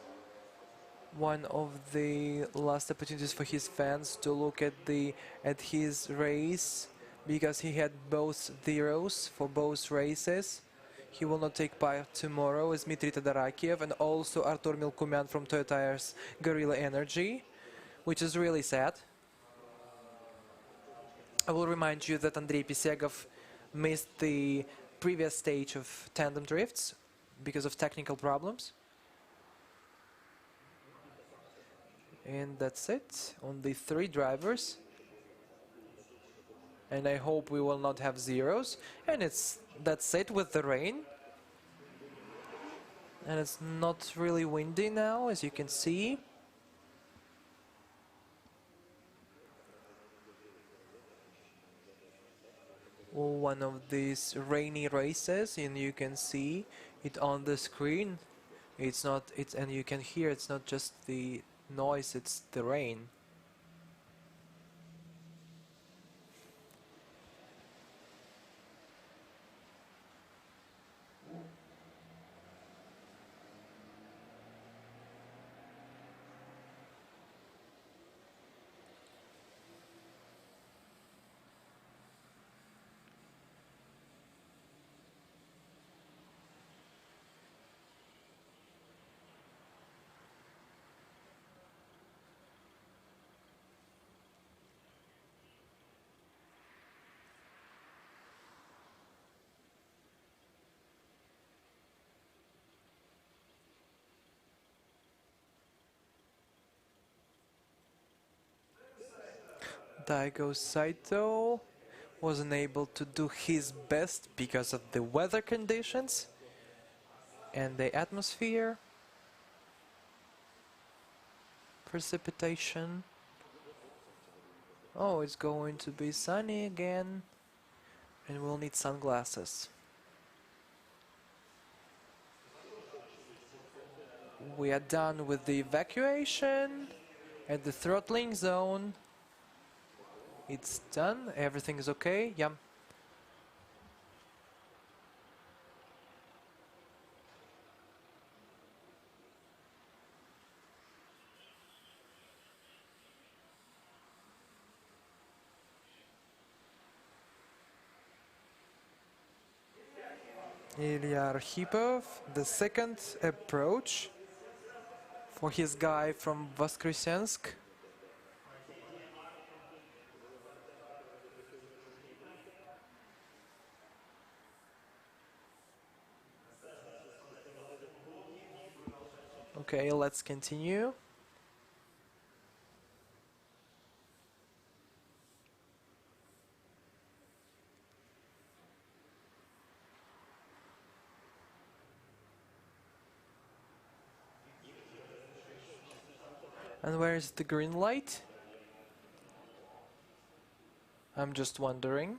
one of the last opportunities for his fans to look at his race, because he had both 0s for both races. He will not take part tomorrow as Dmitry Todorakiev and also Artur Milkumyan from Toyo Tires Guerrilla Energy, which is really sad. I will remind you that Andrei Pisegov missed the previous stage of tandem drifts because of technical problems. And that's it, only 3 drivers. And I hope we will not have 0s. And that's it with the rain. And it's not really windy now, as you can see. one of these rainy races, and you can see it on the screen. It's not, it's, and you can hear it's not just the noise, it's the rain. Daigo Saito wasn't able to do his best because of the weather conditions and the atmosphere, precipitation. Oh, it's going to be sunny again, and we'll need sunglasses. We are done with the evacuation at the throttling zone. It's done, everything is okay, yeah. Ilya Arkhipov, the second approach for his guy from Voskresensk. Okay, let's continue. And where is the green light? I'm just wondering.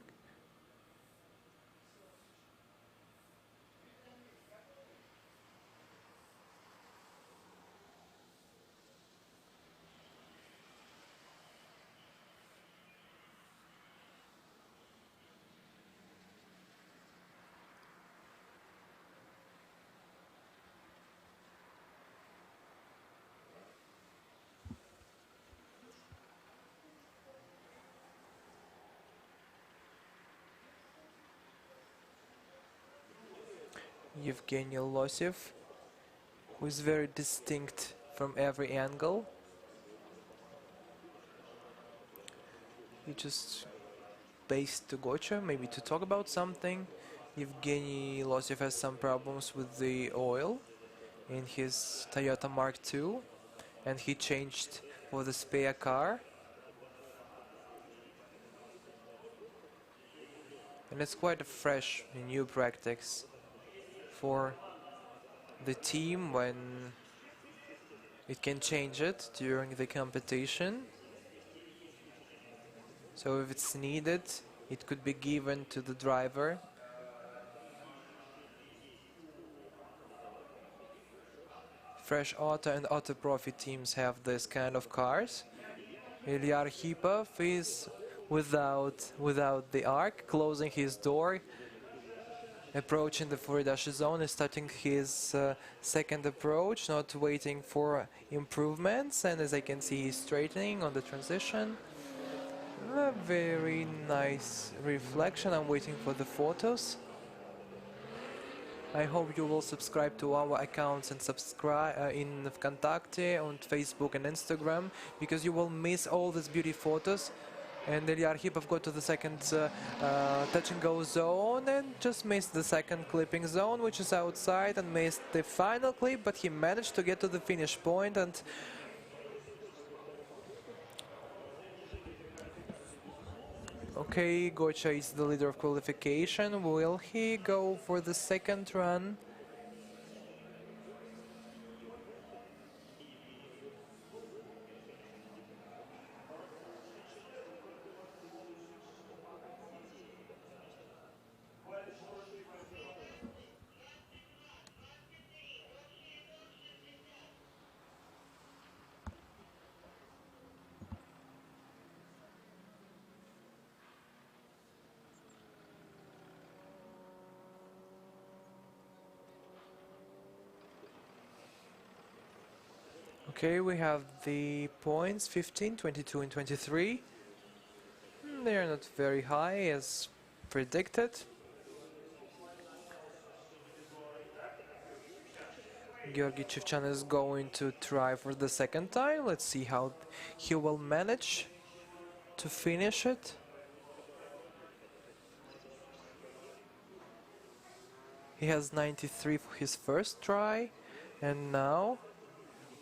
Evgeny Losev, who is very distinct from every angle. He just based to Gocha, maybe to talk about something. Evgeny Losev has some problems with the oil in his Toyota Mark II, and he changed for the spare car. And it's quite a fresh new practice for the team when it can change it during the competition. So if it's needed, it could be given to the driver. Fresh Auto and Auto Profit teams have this kind of cars. Ilya Arkhipov is without the arc, closing his door, approaching the 4-dash zone, is starting his second approach, not waiting for improvements, and as I can see, he's straightening on the transition. A very nice reflection. I'm waiting for the photos. I hope you will subscribe to our accounts and subscribe in Vkontakte, on Facebook and Instagram, because you will miss all these beauty photos. And Ilya Arkhipov got to the second touch and go zone and just missed the second clipping zone, which is outside, and missed the final clip, but he managed to get to the finish point. And okay, Gocha is the leader of qualification. Will he go for the second run? Okay, we have the points 15, 22 and 23. They are not very high as predicted. Georgy Chivchan is going to try for the second time. Let's see how he will manage to finish it. He has 93 for his first try, and now,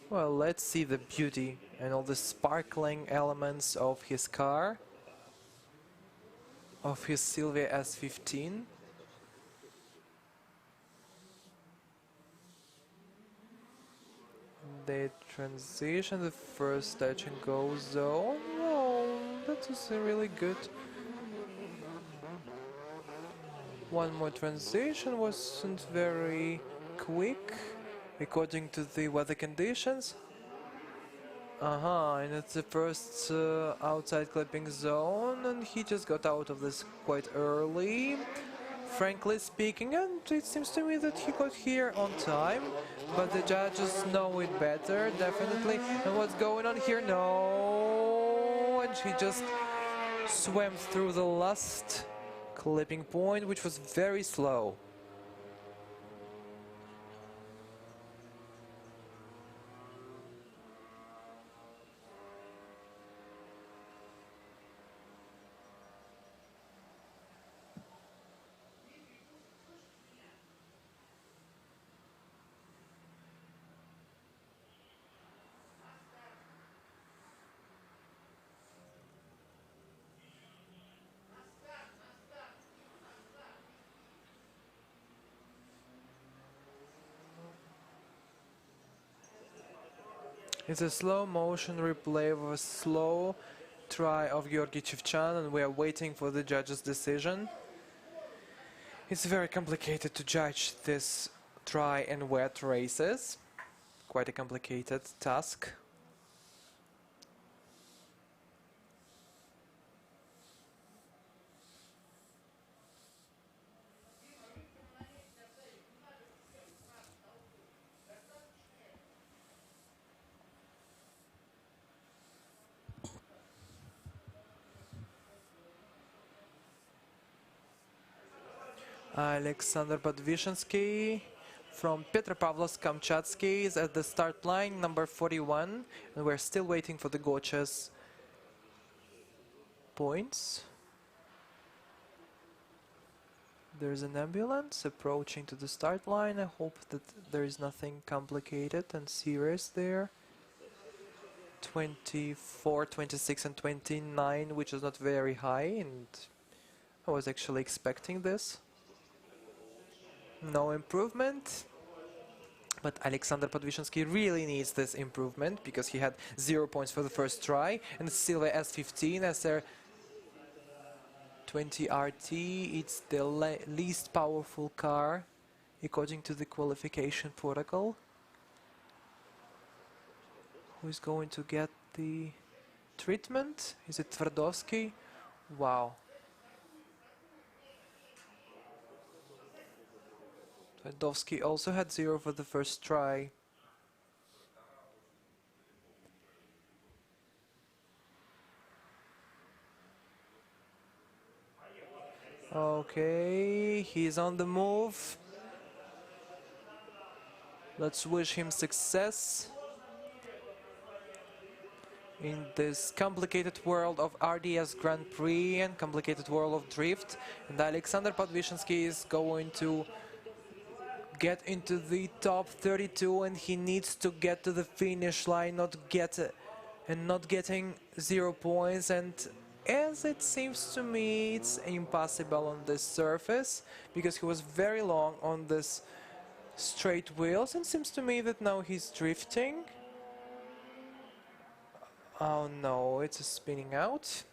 well, let's see the beauty and all the sparkling elements of his car, of his Silvia S15. The transition, the first touch and go zone. Oh, that is really good. One more transition wasn't very quick according to the weather conditions. And it's the first outside clipping zone, and he just got out of this quite early, frankly speaking, and it seems to me that he got here on time, but the judges know it better, definitely. And what's going on here? No, and he just swam through the last clipping point, which was very slow. It's a slow motion replay of a slow try of Georgy Chivchan, and we are waiting for the judge's decision. It's very complicated to judge this dry and wet races. Quite a complicated task. Alexander Podvishensky from Petropavlovsk-Kamchatsky is at the start line, number 41, and we're still waiting for the Gocha's points. There's an ambulance approaching to the start line. I hope that there is nothing complicated and serious there. 24, 26 and 29, which is not very high, and I was actually expecting this. No improvement, but Alexander Podvishensky really needs this improvement because he had 0 points for the first try, and Silvia S15 SR 20 RT, it's the least powerful car according to the qualification protocol. Who is going to get the treatment? Is it Tverdovsky? Wow. Tverdovsky also had 0 for the first try. Okay, he's on the move. Let's wish him success in this complicated world of RDS Grand Prix and complicated world of drift. And Alexander Podvishensky is going to get into the top 32, and he needs to get to the finish line, not getting 0 points. And as it seems to me, it's impossible on this surface because he was very long on this straight wheels, and seems to me that now he's drifting. Oh no, it's a spinning out.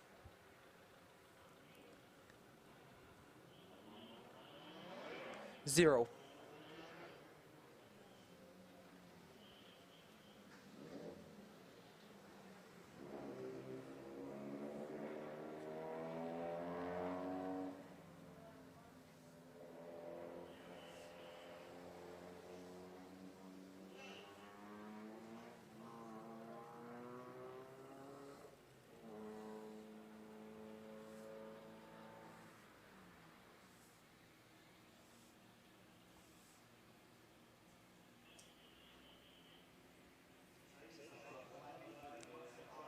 Zero.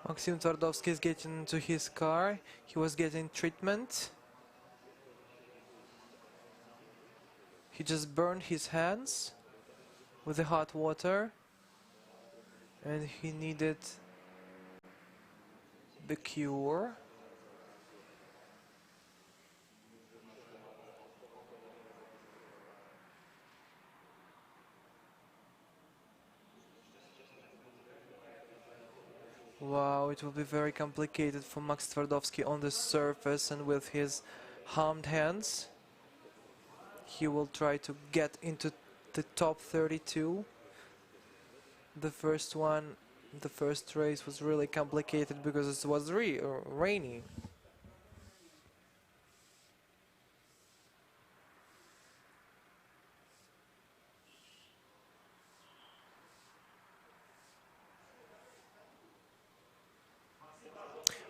Maxim Twardowski is getting into his car. He was getting treatment. He just burned his hands with the hot water, and he needed the cure. Wow, it will be very complicated for Max Twardowski on the surface and with his harmed hands. He will try to get into the top 32. The first race was really complicated because it was rainy.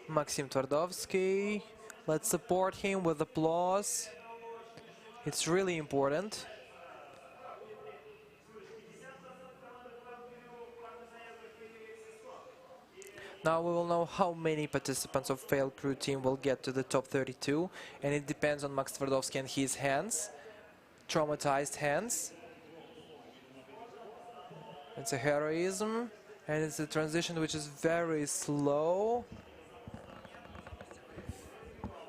Maxim Twardowski, let's support him with applause. It's really important. Now we will know how many participants of failed crew team will get to the top 32, and it depends on Max Twardowski and his hands, traumatized hands. It's a heroism, and it's a transition which is very slow.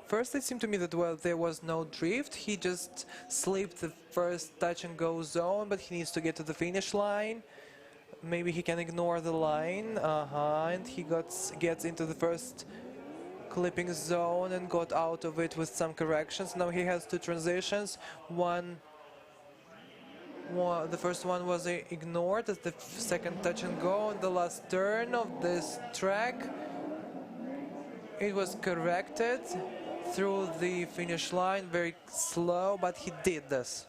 First, it seemed to me that there was no drift. He just slipped the first touch and go zone, but he needs to get to the finish line. Maybe he can ignore the line. And he gets into the first clipping zone and got out of it with some corrections. Now he has two transitions. The first one was ignored as the second touch and go on the last turn of this track. It was corrected through the finish line, very slow, but he did this.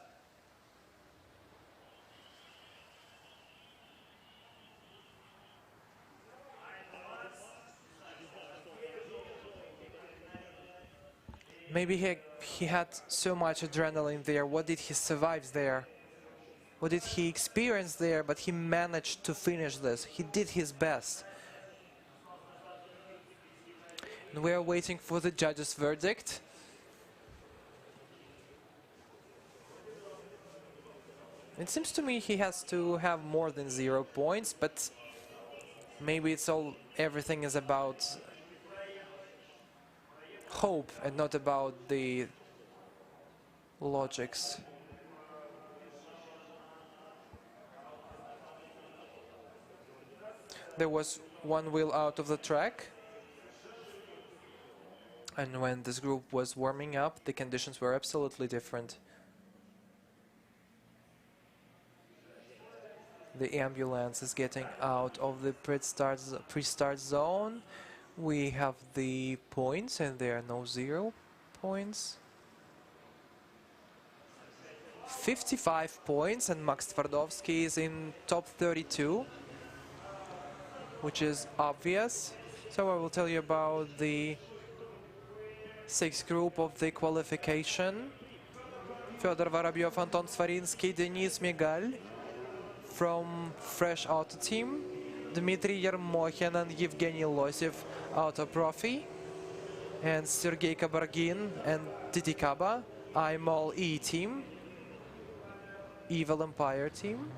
Maybe he had so much adrenaline there. What did he survive there? What did he experience there? But he managed to finish this. He did his best. And we are waiting for the judges' verdict. It seems to me he has to have more than 0 points, but maybe everything is about hope and not about the logics. There was one wheel out of the track, and when this group was warming up, the conditions were absolutely different. The ambulance is getting out of the pre-start zone. We have the points, and there are no 0 points. 55 points, and Max Twardowski is in top 32, which is obvious. So I will tell you about the 6th group of the qualification. Fyodor Vorobyov, Anton Svarinsky, Denis Migal from Fresh Auto Team, Dmitry Yermokhin and Evgeny Losyev, Auto Profi, and Sergei Kabargin and Didi Kaba, IMOL E Team, Evil Empire Team.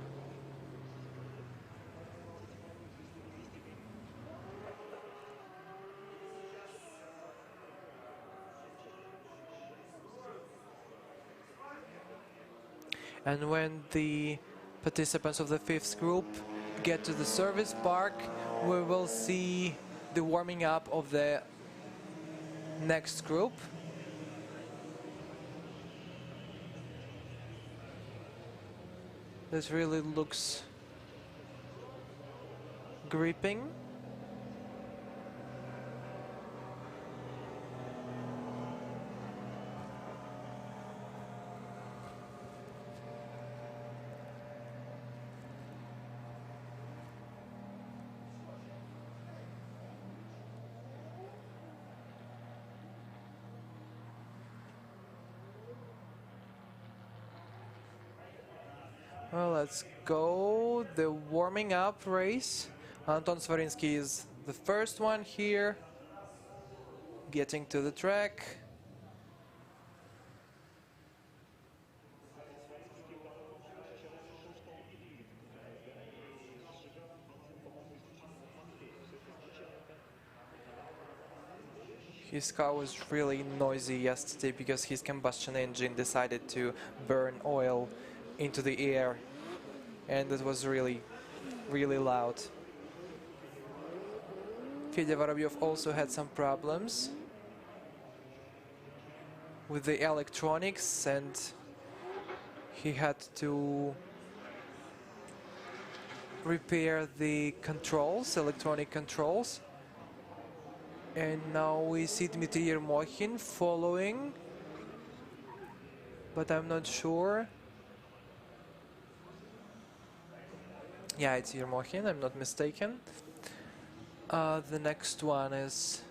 And when the participants of the 5th group get to the service park, we will see the warming up of the next group. This really looks gripping. Well, let's go. The warming up race. Anton Svarinsky is the first one here, getting to the track. His car was really noisy yesterday because his combustion engine decided to burn oil into the air, and it was really loud. Fedya Vorobyov also had some problems with the electronics, and he had to repair the controls, electronic controls. And now we see Dmitry Yermokhin following, but I'm not sure. Yeah, it's Yermokhin, I'm not mistaken. The next one is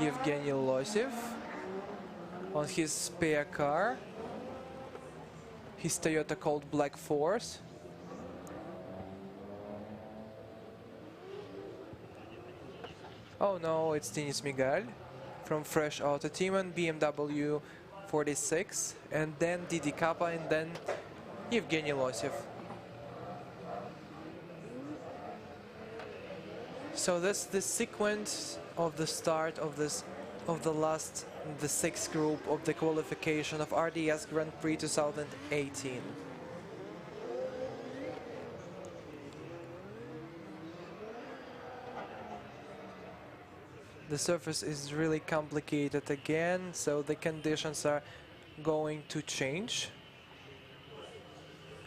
Yevgeny Losev on his spare car, his Toyota called Black Force. Oh no, it's Denis Migal from Fresh Auto Team and BMW 46, and then Didi Kappa, and then Yevgeny Losev. So that's the sequence of the start of the sixth group of the qualification of RDS Grand Prix 2018. The surface is really complicated again, so the conditions are going to change.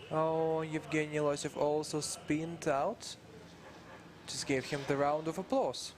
Oh, Yevgeny Losev also spinned out. Just gave him the round of applause.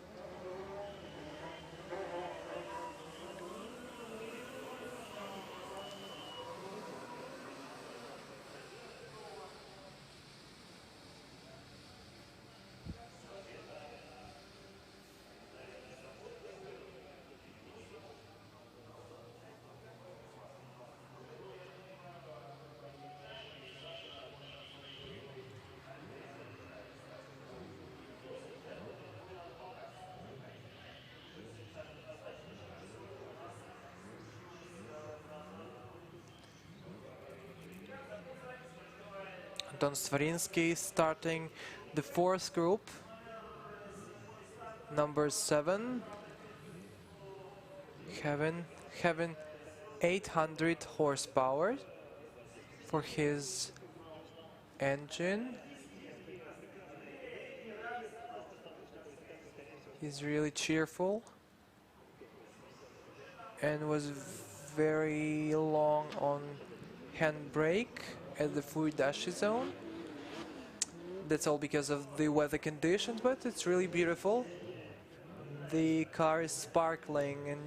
Anton Svarinsky starting the fourth group, number 7, having 800 horsepower for his engine. He's really cheerful and was very long on handbrake at the Fuidashi zone. That's all because of the weather conditions, but it's really beautiful. The car is sparkling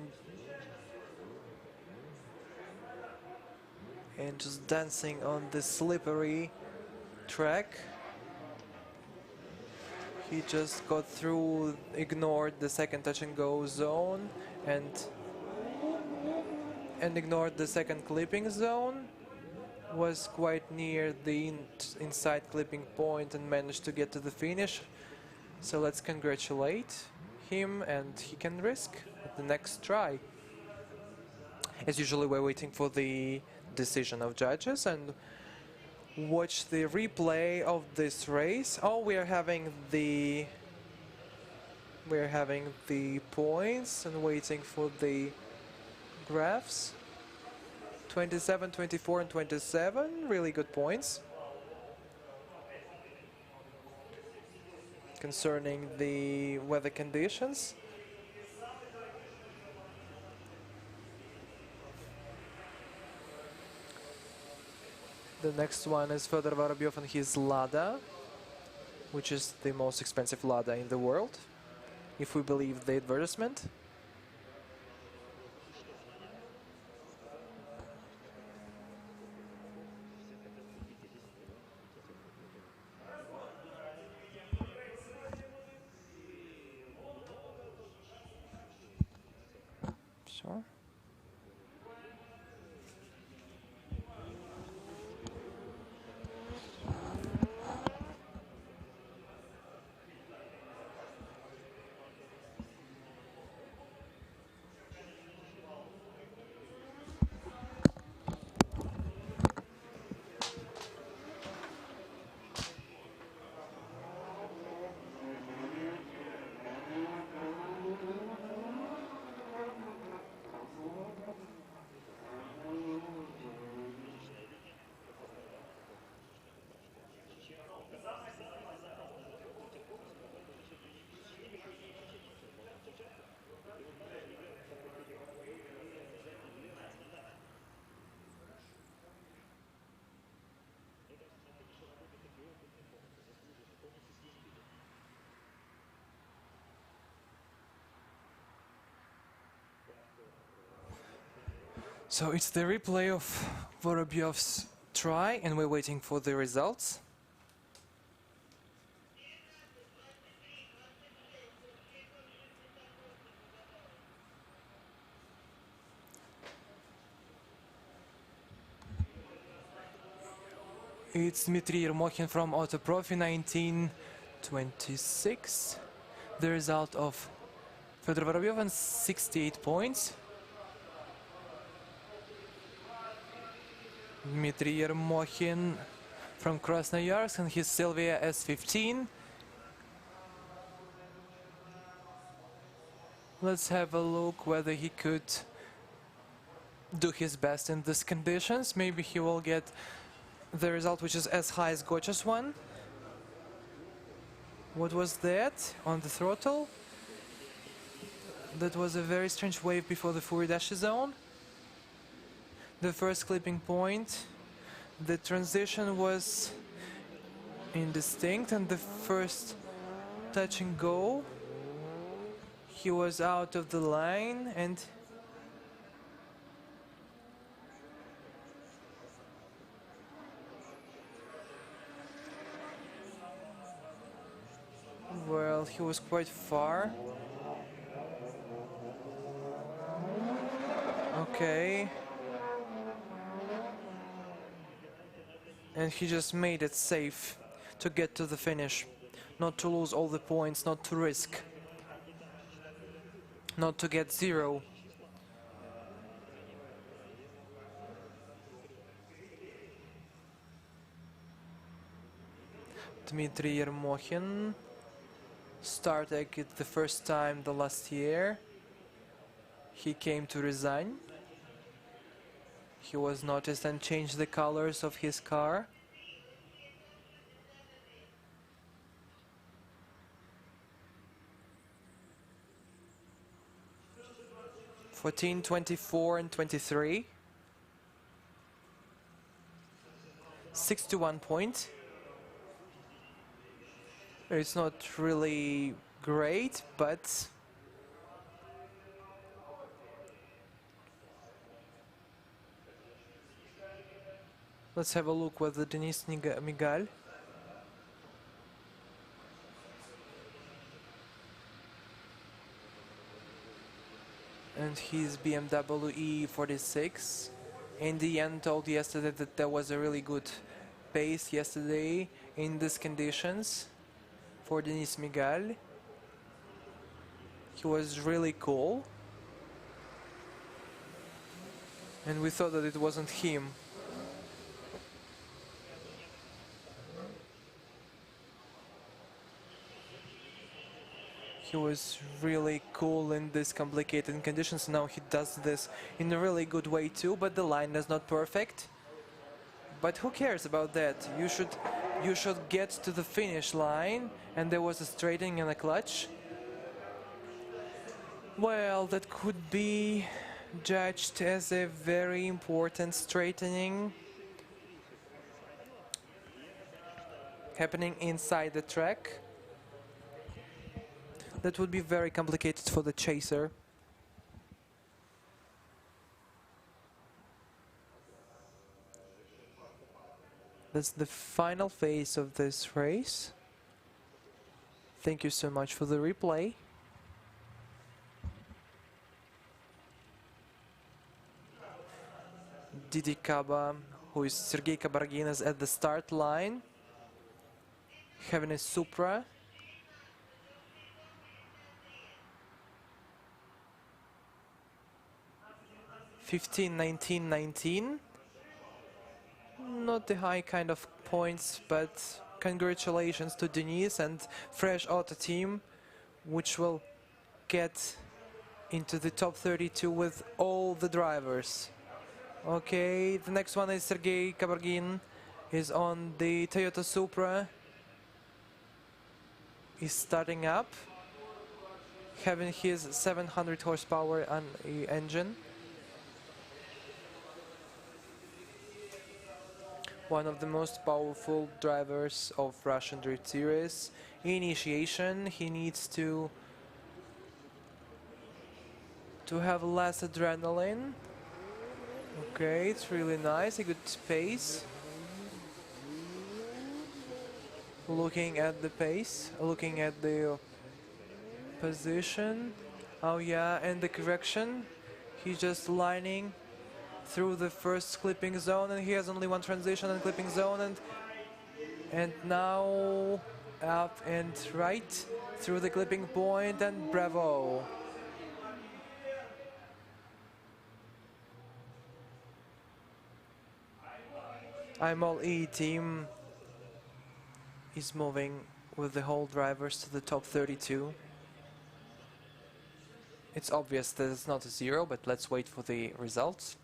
and just dancing on the slippery track. He just got through, ignored the second touch and go zone and ignored the second clipping zone. Was quite near the inside clipping point and managed to get to the finish. So let's congratulate him, and he can risk the next try. As usually, we're waiting for the decision of judges and watch the replay of this race. Oh, we're having the points and waiting for the graphs. 27, 24, and 27, really good points. Concerning the weather conditions. The next one is Fedor Vorobyov and his Lada, which is the most expensive Lada in the world, if we believe the advertisement. Sure. So it's the replay of Vorobyov's try, and we're waiting for the results. It's Dmitry Yermokhin from Autoprofi 1926. The result of Fyodor Vorobyov and 68 points. Dmitry Yermokhin from Krasnoyarsk and his Silvia S15. Let's have a look whether he could do his best in these conditions. Maybe he will get the result which is as high as Gocha's one. What was that on the throttle? That was a very strange wave before the Furidashi zone. The first clipping point. The transition was indistinct, and the first touch and go. He was out of the line, and well, he was quite far. Okay. And he just made it safe to get to the finish. Not to lose all the points, not to risk. Not to get zero. Dmitry Yermokhin started it the first time the last year. He came to Rязань. He was noticed and changed the colors of his car. (14, 24, and 23). 61 points. It's not really great, but let's have a look with the Denis Migal. And his BMW E46. In the end, told yesterday that there was a really good pace yesterday in these conditions for Denis Migal. He was really cool. And we thought that it wasn't him. He was really cool in these complicated conditions. Now he does this in a really good way too, but the line is not perfect. But who cares about that? You should get to the finish line, and there was a straightening and a clutch. Well, that could be judged as a very important straightening happening inside the track. That would be very complicated for the chaser. That's the final phase of this race. Thank you so much for the replay. Didi Kaba, who is Sergei Kabargin, is at the start line, having a Supra. (15, 19, 19). Not the high kind of points, but congratulations to Denis and Fresh Auto Team, which will get into the top 32 with all the drivers. Okay, the next one is Sergei Kabargin, is on the Toyota Supra. He's starting up, having his 700 horsepower engine. One of the most powerful drivers of Russian Drift Series. Initiation, he needs to have less adrenaline. Okay, it's really nice, a good pace. Looking at the pace, looking at the position. Oh yeah, and the correction. He's just lining through the first clipping zone, and he has only one transition and clipping zone, and now up and right through the clipping point, and bravo. I'm all E team is moving with the whole drivers to the top 32. It's obvious that it's not a zero, but let's wait for the results.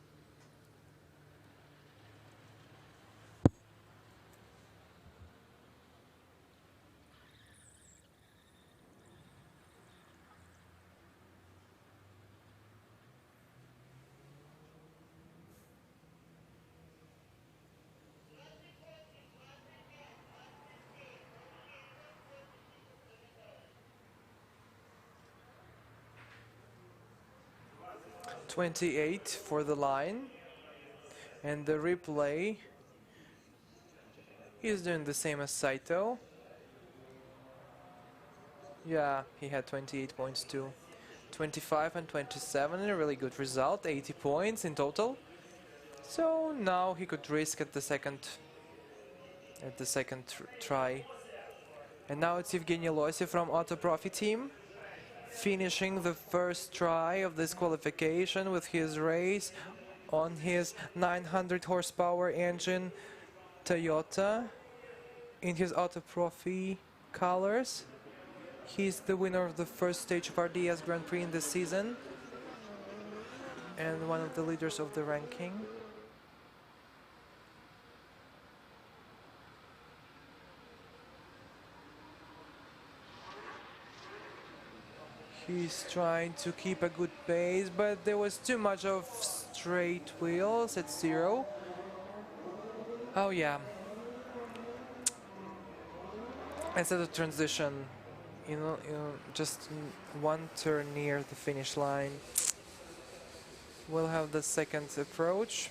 .28 for the line, and the replay is doing the same as Saito. Yeah, he had 28 points too. 25 and 27, a really good result, 80 points in total. So now he could risk at the second try. And now it's Evgeny Losev from Auto Profi team, finishing the first try of this qualification with his race on his 900 horsepower engine Toyota in his Auto Profi colors. He's the winner of the first stage of RDS Grand Prix in this season and one of the leaders of the ranking. He's trying to keep a good pace, but there was too much of straight wheels at zero. Oh yeah. Instead of transition, you know, just one turn near the finish line. We'll have the second approach.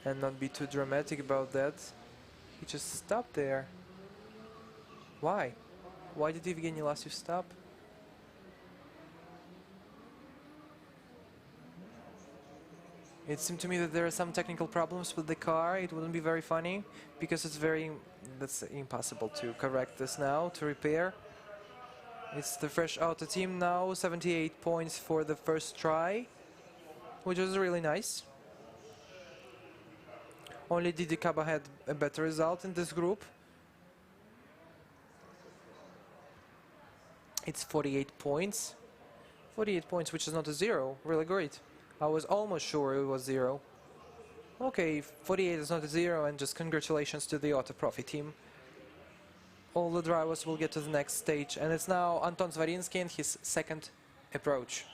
And not be too dramatic about that. He just stopped there. Why? Why did Evgeny Losev stop? It seemed to me that there are some technical problems with the car. It wouldn't be very funny because that's impossible to correct this now, to repair. It's the fresh auto team now, 78 points for the first try, which was really nice. Only Didi Kaba had a better result in this group. It's 48 points. 48 points, which is not a zero. Really great. I was almost sure it was zero. Okay, 48 is not a zero, and just congratulations to the Auto Profi team. All the drivers will get to the next stage, and it's now Anton Zvarinsky and his second approach.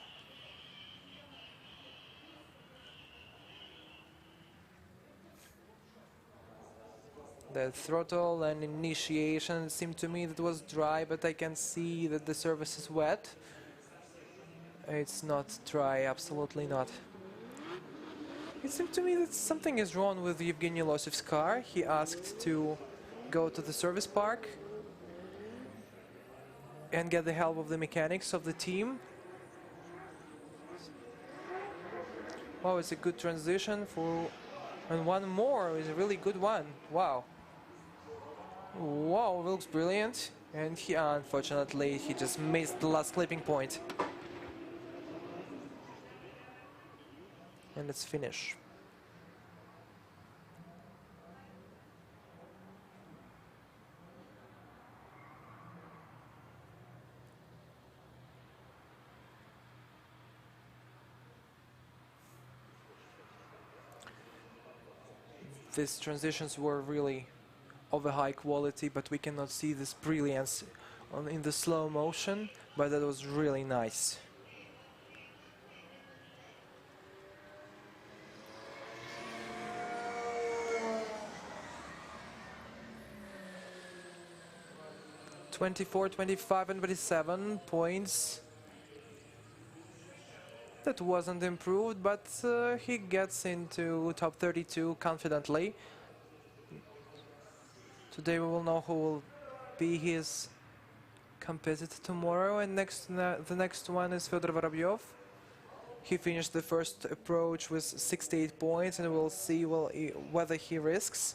The throttle and initiation seemed to me that was dry, but I can see that the surface is wet. It's not dry, absolutely not. It seemed to me that something is wrong with Evgeny Losev's car. He asked to go to the service park and get the help of the mechanics of the team. Wow, it's a good transition and one more is a really good one. Wow. Wow, looks brilliant. And unfortunately, he just missed the last clipping point. And let's finish. These transitions were really of a high quality, but we cannot see this brilliance in the slow motion, but that was really nice. (24, 25, and 27 points that wasn't improved, but he gets into top 32 confidently. Today we will know who will be his competitor tomorrow, and the next one is Fyodor Vorobyov. He finished the first approach with 68 points, and we'll see whether he risks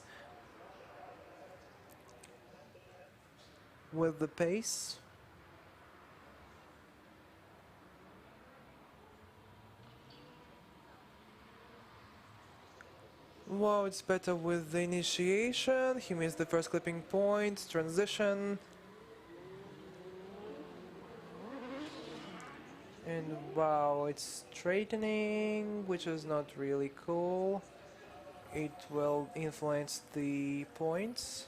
with the pace. Wow, it's better with the initiation. He missed the first clipping point, transition. And wow, it's straightening, which is not really cool. It will influence the points.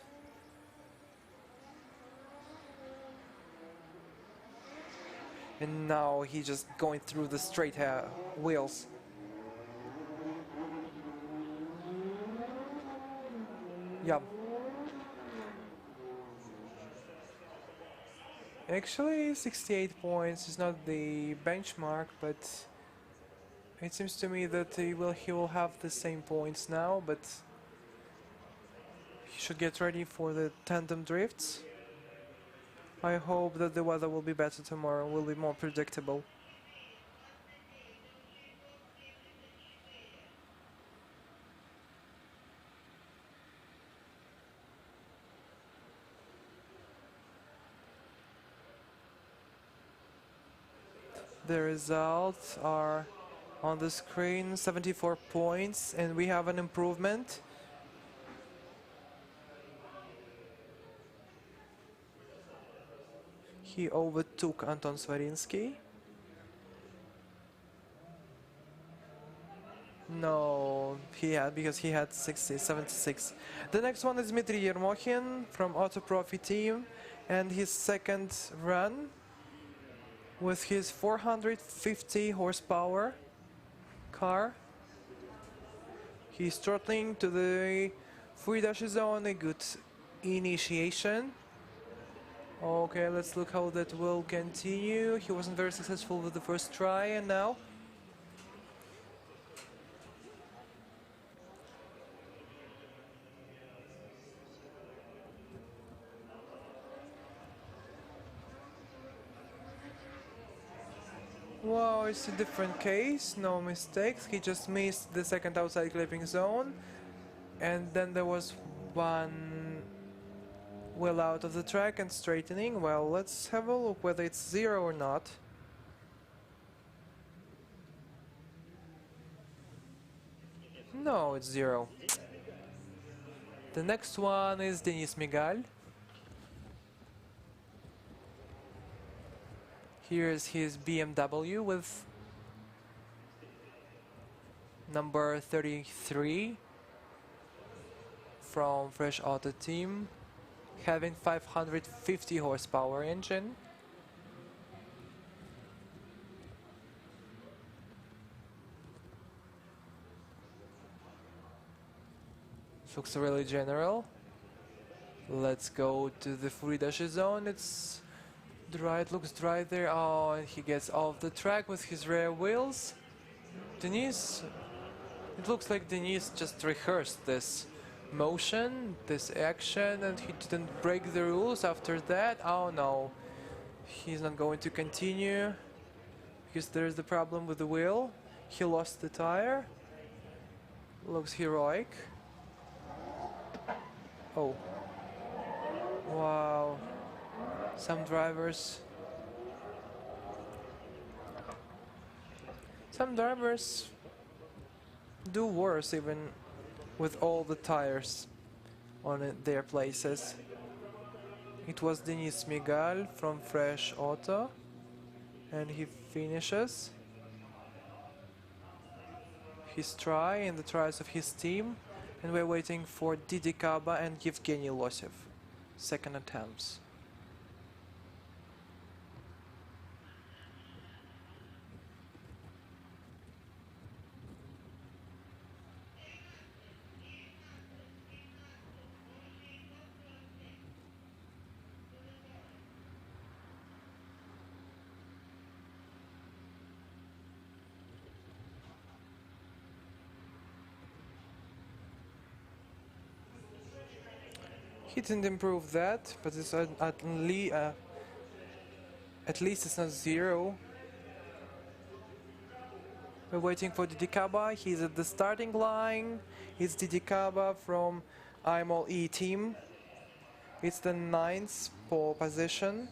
And now he's just going through the straight wheels. Yeah. Actually, 68 points is not the benchmark, but it seems to me that he will have the same points now, but he should get ready for the tandem drifts. I hope that the weather will be better tomorrow, will be more predictable. The results are on the screen, 74 points, and we have an improvement. He overtook Anton Svarinsky. No, because he had 76. The next one is Dmitry Yermokhin from Auto Profi team, and his second run with his 450 horsepower car. He's throttling to the free dash zone, a good initiation. Okay, let's look how that will continue. He wasn't very successful with the first try, and now wow, it's a different case, no mistakes. He just missed the second outside clipping zone, and then there was one wheel out of the track and straightening. Well, let's have a look whether it's zero or not. No, it's zero. The next one is Denis Migal. Here's his BMW with number 33 from Fresh Auto team, having 550 horsepower engine. Looks really general. Let's go to the free dash zone. It's dry, it looks dry there. Oh, and he gets off the track with his rear wheels. Denis, it looks like Denis just rehearsed this motion, this action, and he didn't break the rules after that. Oh no, he's not going to continue because there's the problem with the wheel. He lost the tire. Looks heroic. Oh, wow. Some drivers do worse even with all the tires on their places. It was Denis Migal from Fresh Auto, and he finishes his try and the tries of his team, and we're waiting for Didi Kaba and Yevgeny Losev, second attempts. He didn't improve that, but it's at least it's not 0. We're waiting for Didikaba. He's at the starting line. It's Didikaba from IMOL E team. It's the 9th pole position.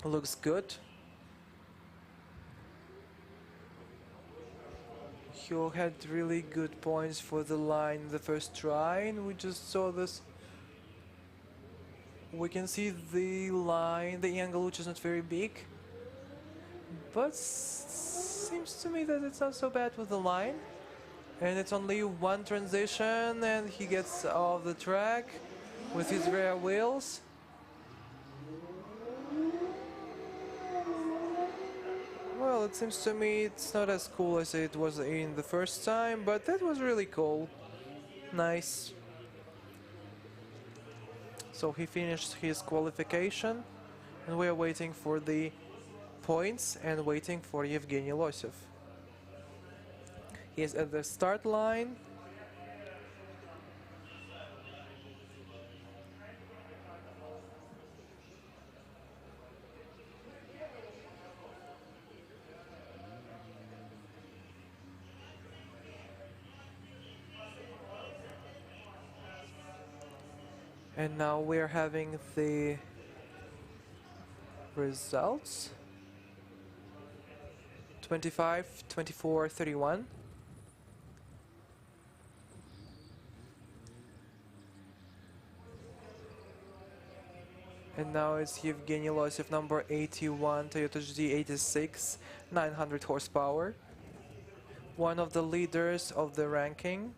Looks good. He had really good points for the line the first try, and we just saw this. We can see the line, the angle, which is not very big, but seems to me that it's not so bad with the line. And it's only one transition, and he gets off the track with his rear wheels. Well, it seems to me it's not as cool as it was in the first time, but that was really cool. Nice. So he finished his qualification, and we are waiting for the points and waiting for Yevgeny Losev. He is at the start line. And now we're having the results. 25, 24, 31. And now it's Yevgeny Losev, number 81, Toyota GD86, 900 horsepower. One of the leaders of the ranking.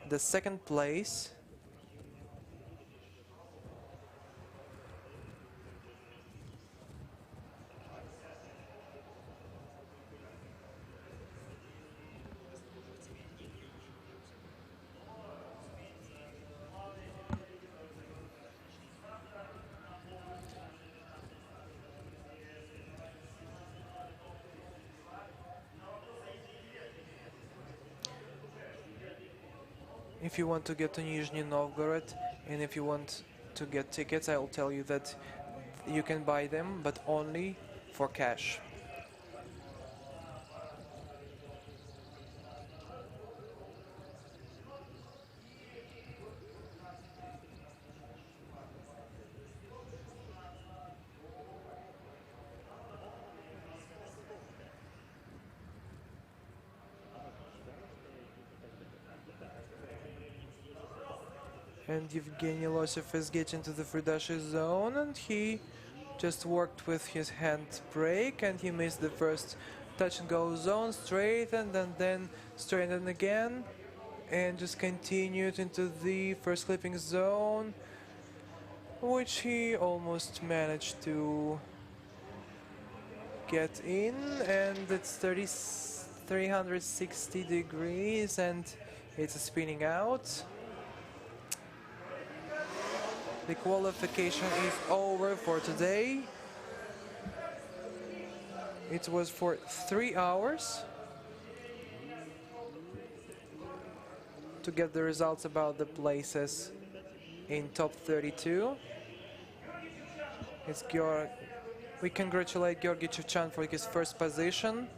The second place. If you want to get to Nizhny Novgorod and if you want to get tickets, I will tell you that you can buy them, but only for cash. And Yevgeny Losev is getting to the Fridashi zone, and he just worked with his hand brake, and he missed the first touch and go zone, straightened and then straightened again, and just continued into the first clipping zone, which he almost managed to get in, and it's 360 degrees, and it's spinning out. The qualification is over for today. It was for 3 hours to get the results about the places in top 32. It's we congratulate Georgy Chevchan for his first position.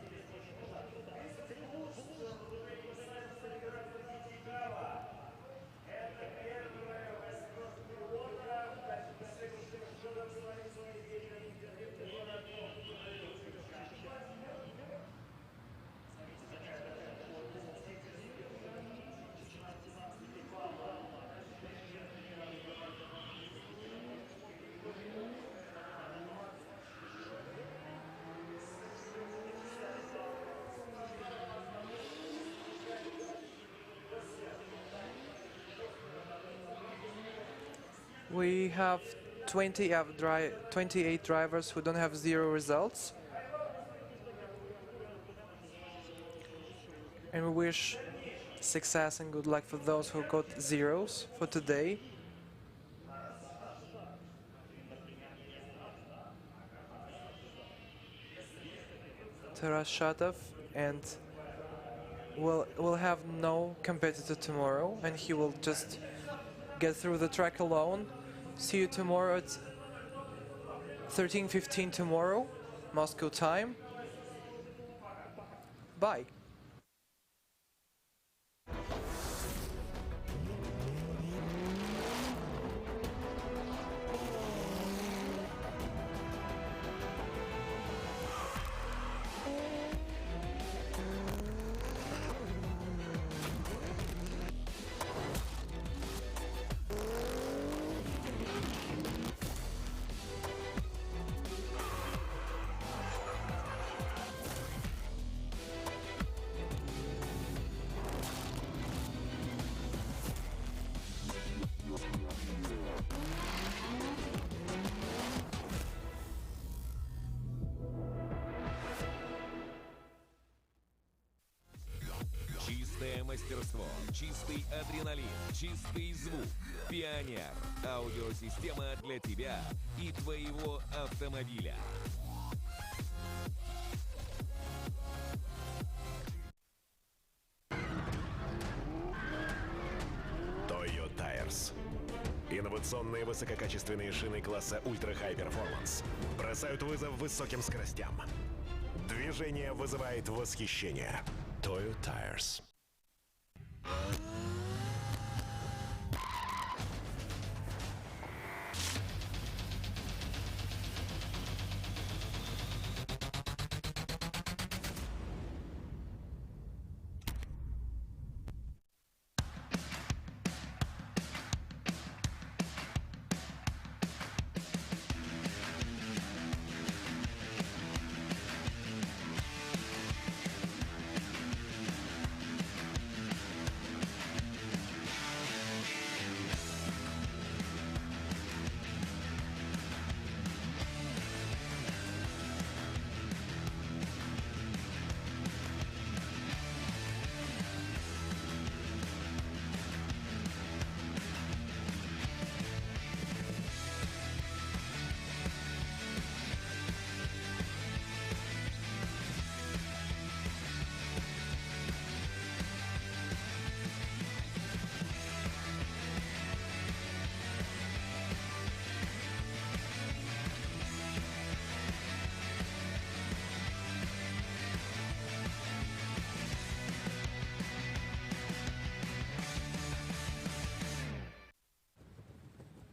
We have 28 drivers who don't have 0 results. And we wish success and good luck for those who got 0s for today. Taras Shatov, and will have no competitor tomorrow, and he will just get through the track alone. See you tomorrow at 13:15 tomorrow, Moscow time. Bye. Чистое мастерство, чистый адреналин, чистый звук. Пионер. Аудиосистема для тебя и твоего автомобиля. Toyo Tires. Инновационные высококачественные шины класса Ultra High Performance бросают вызов высоким скоростям. Движение вызывает восхищение. Toyo Tires.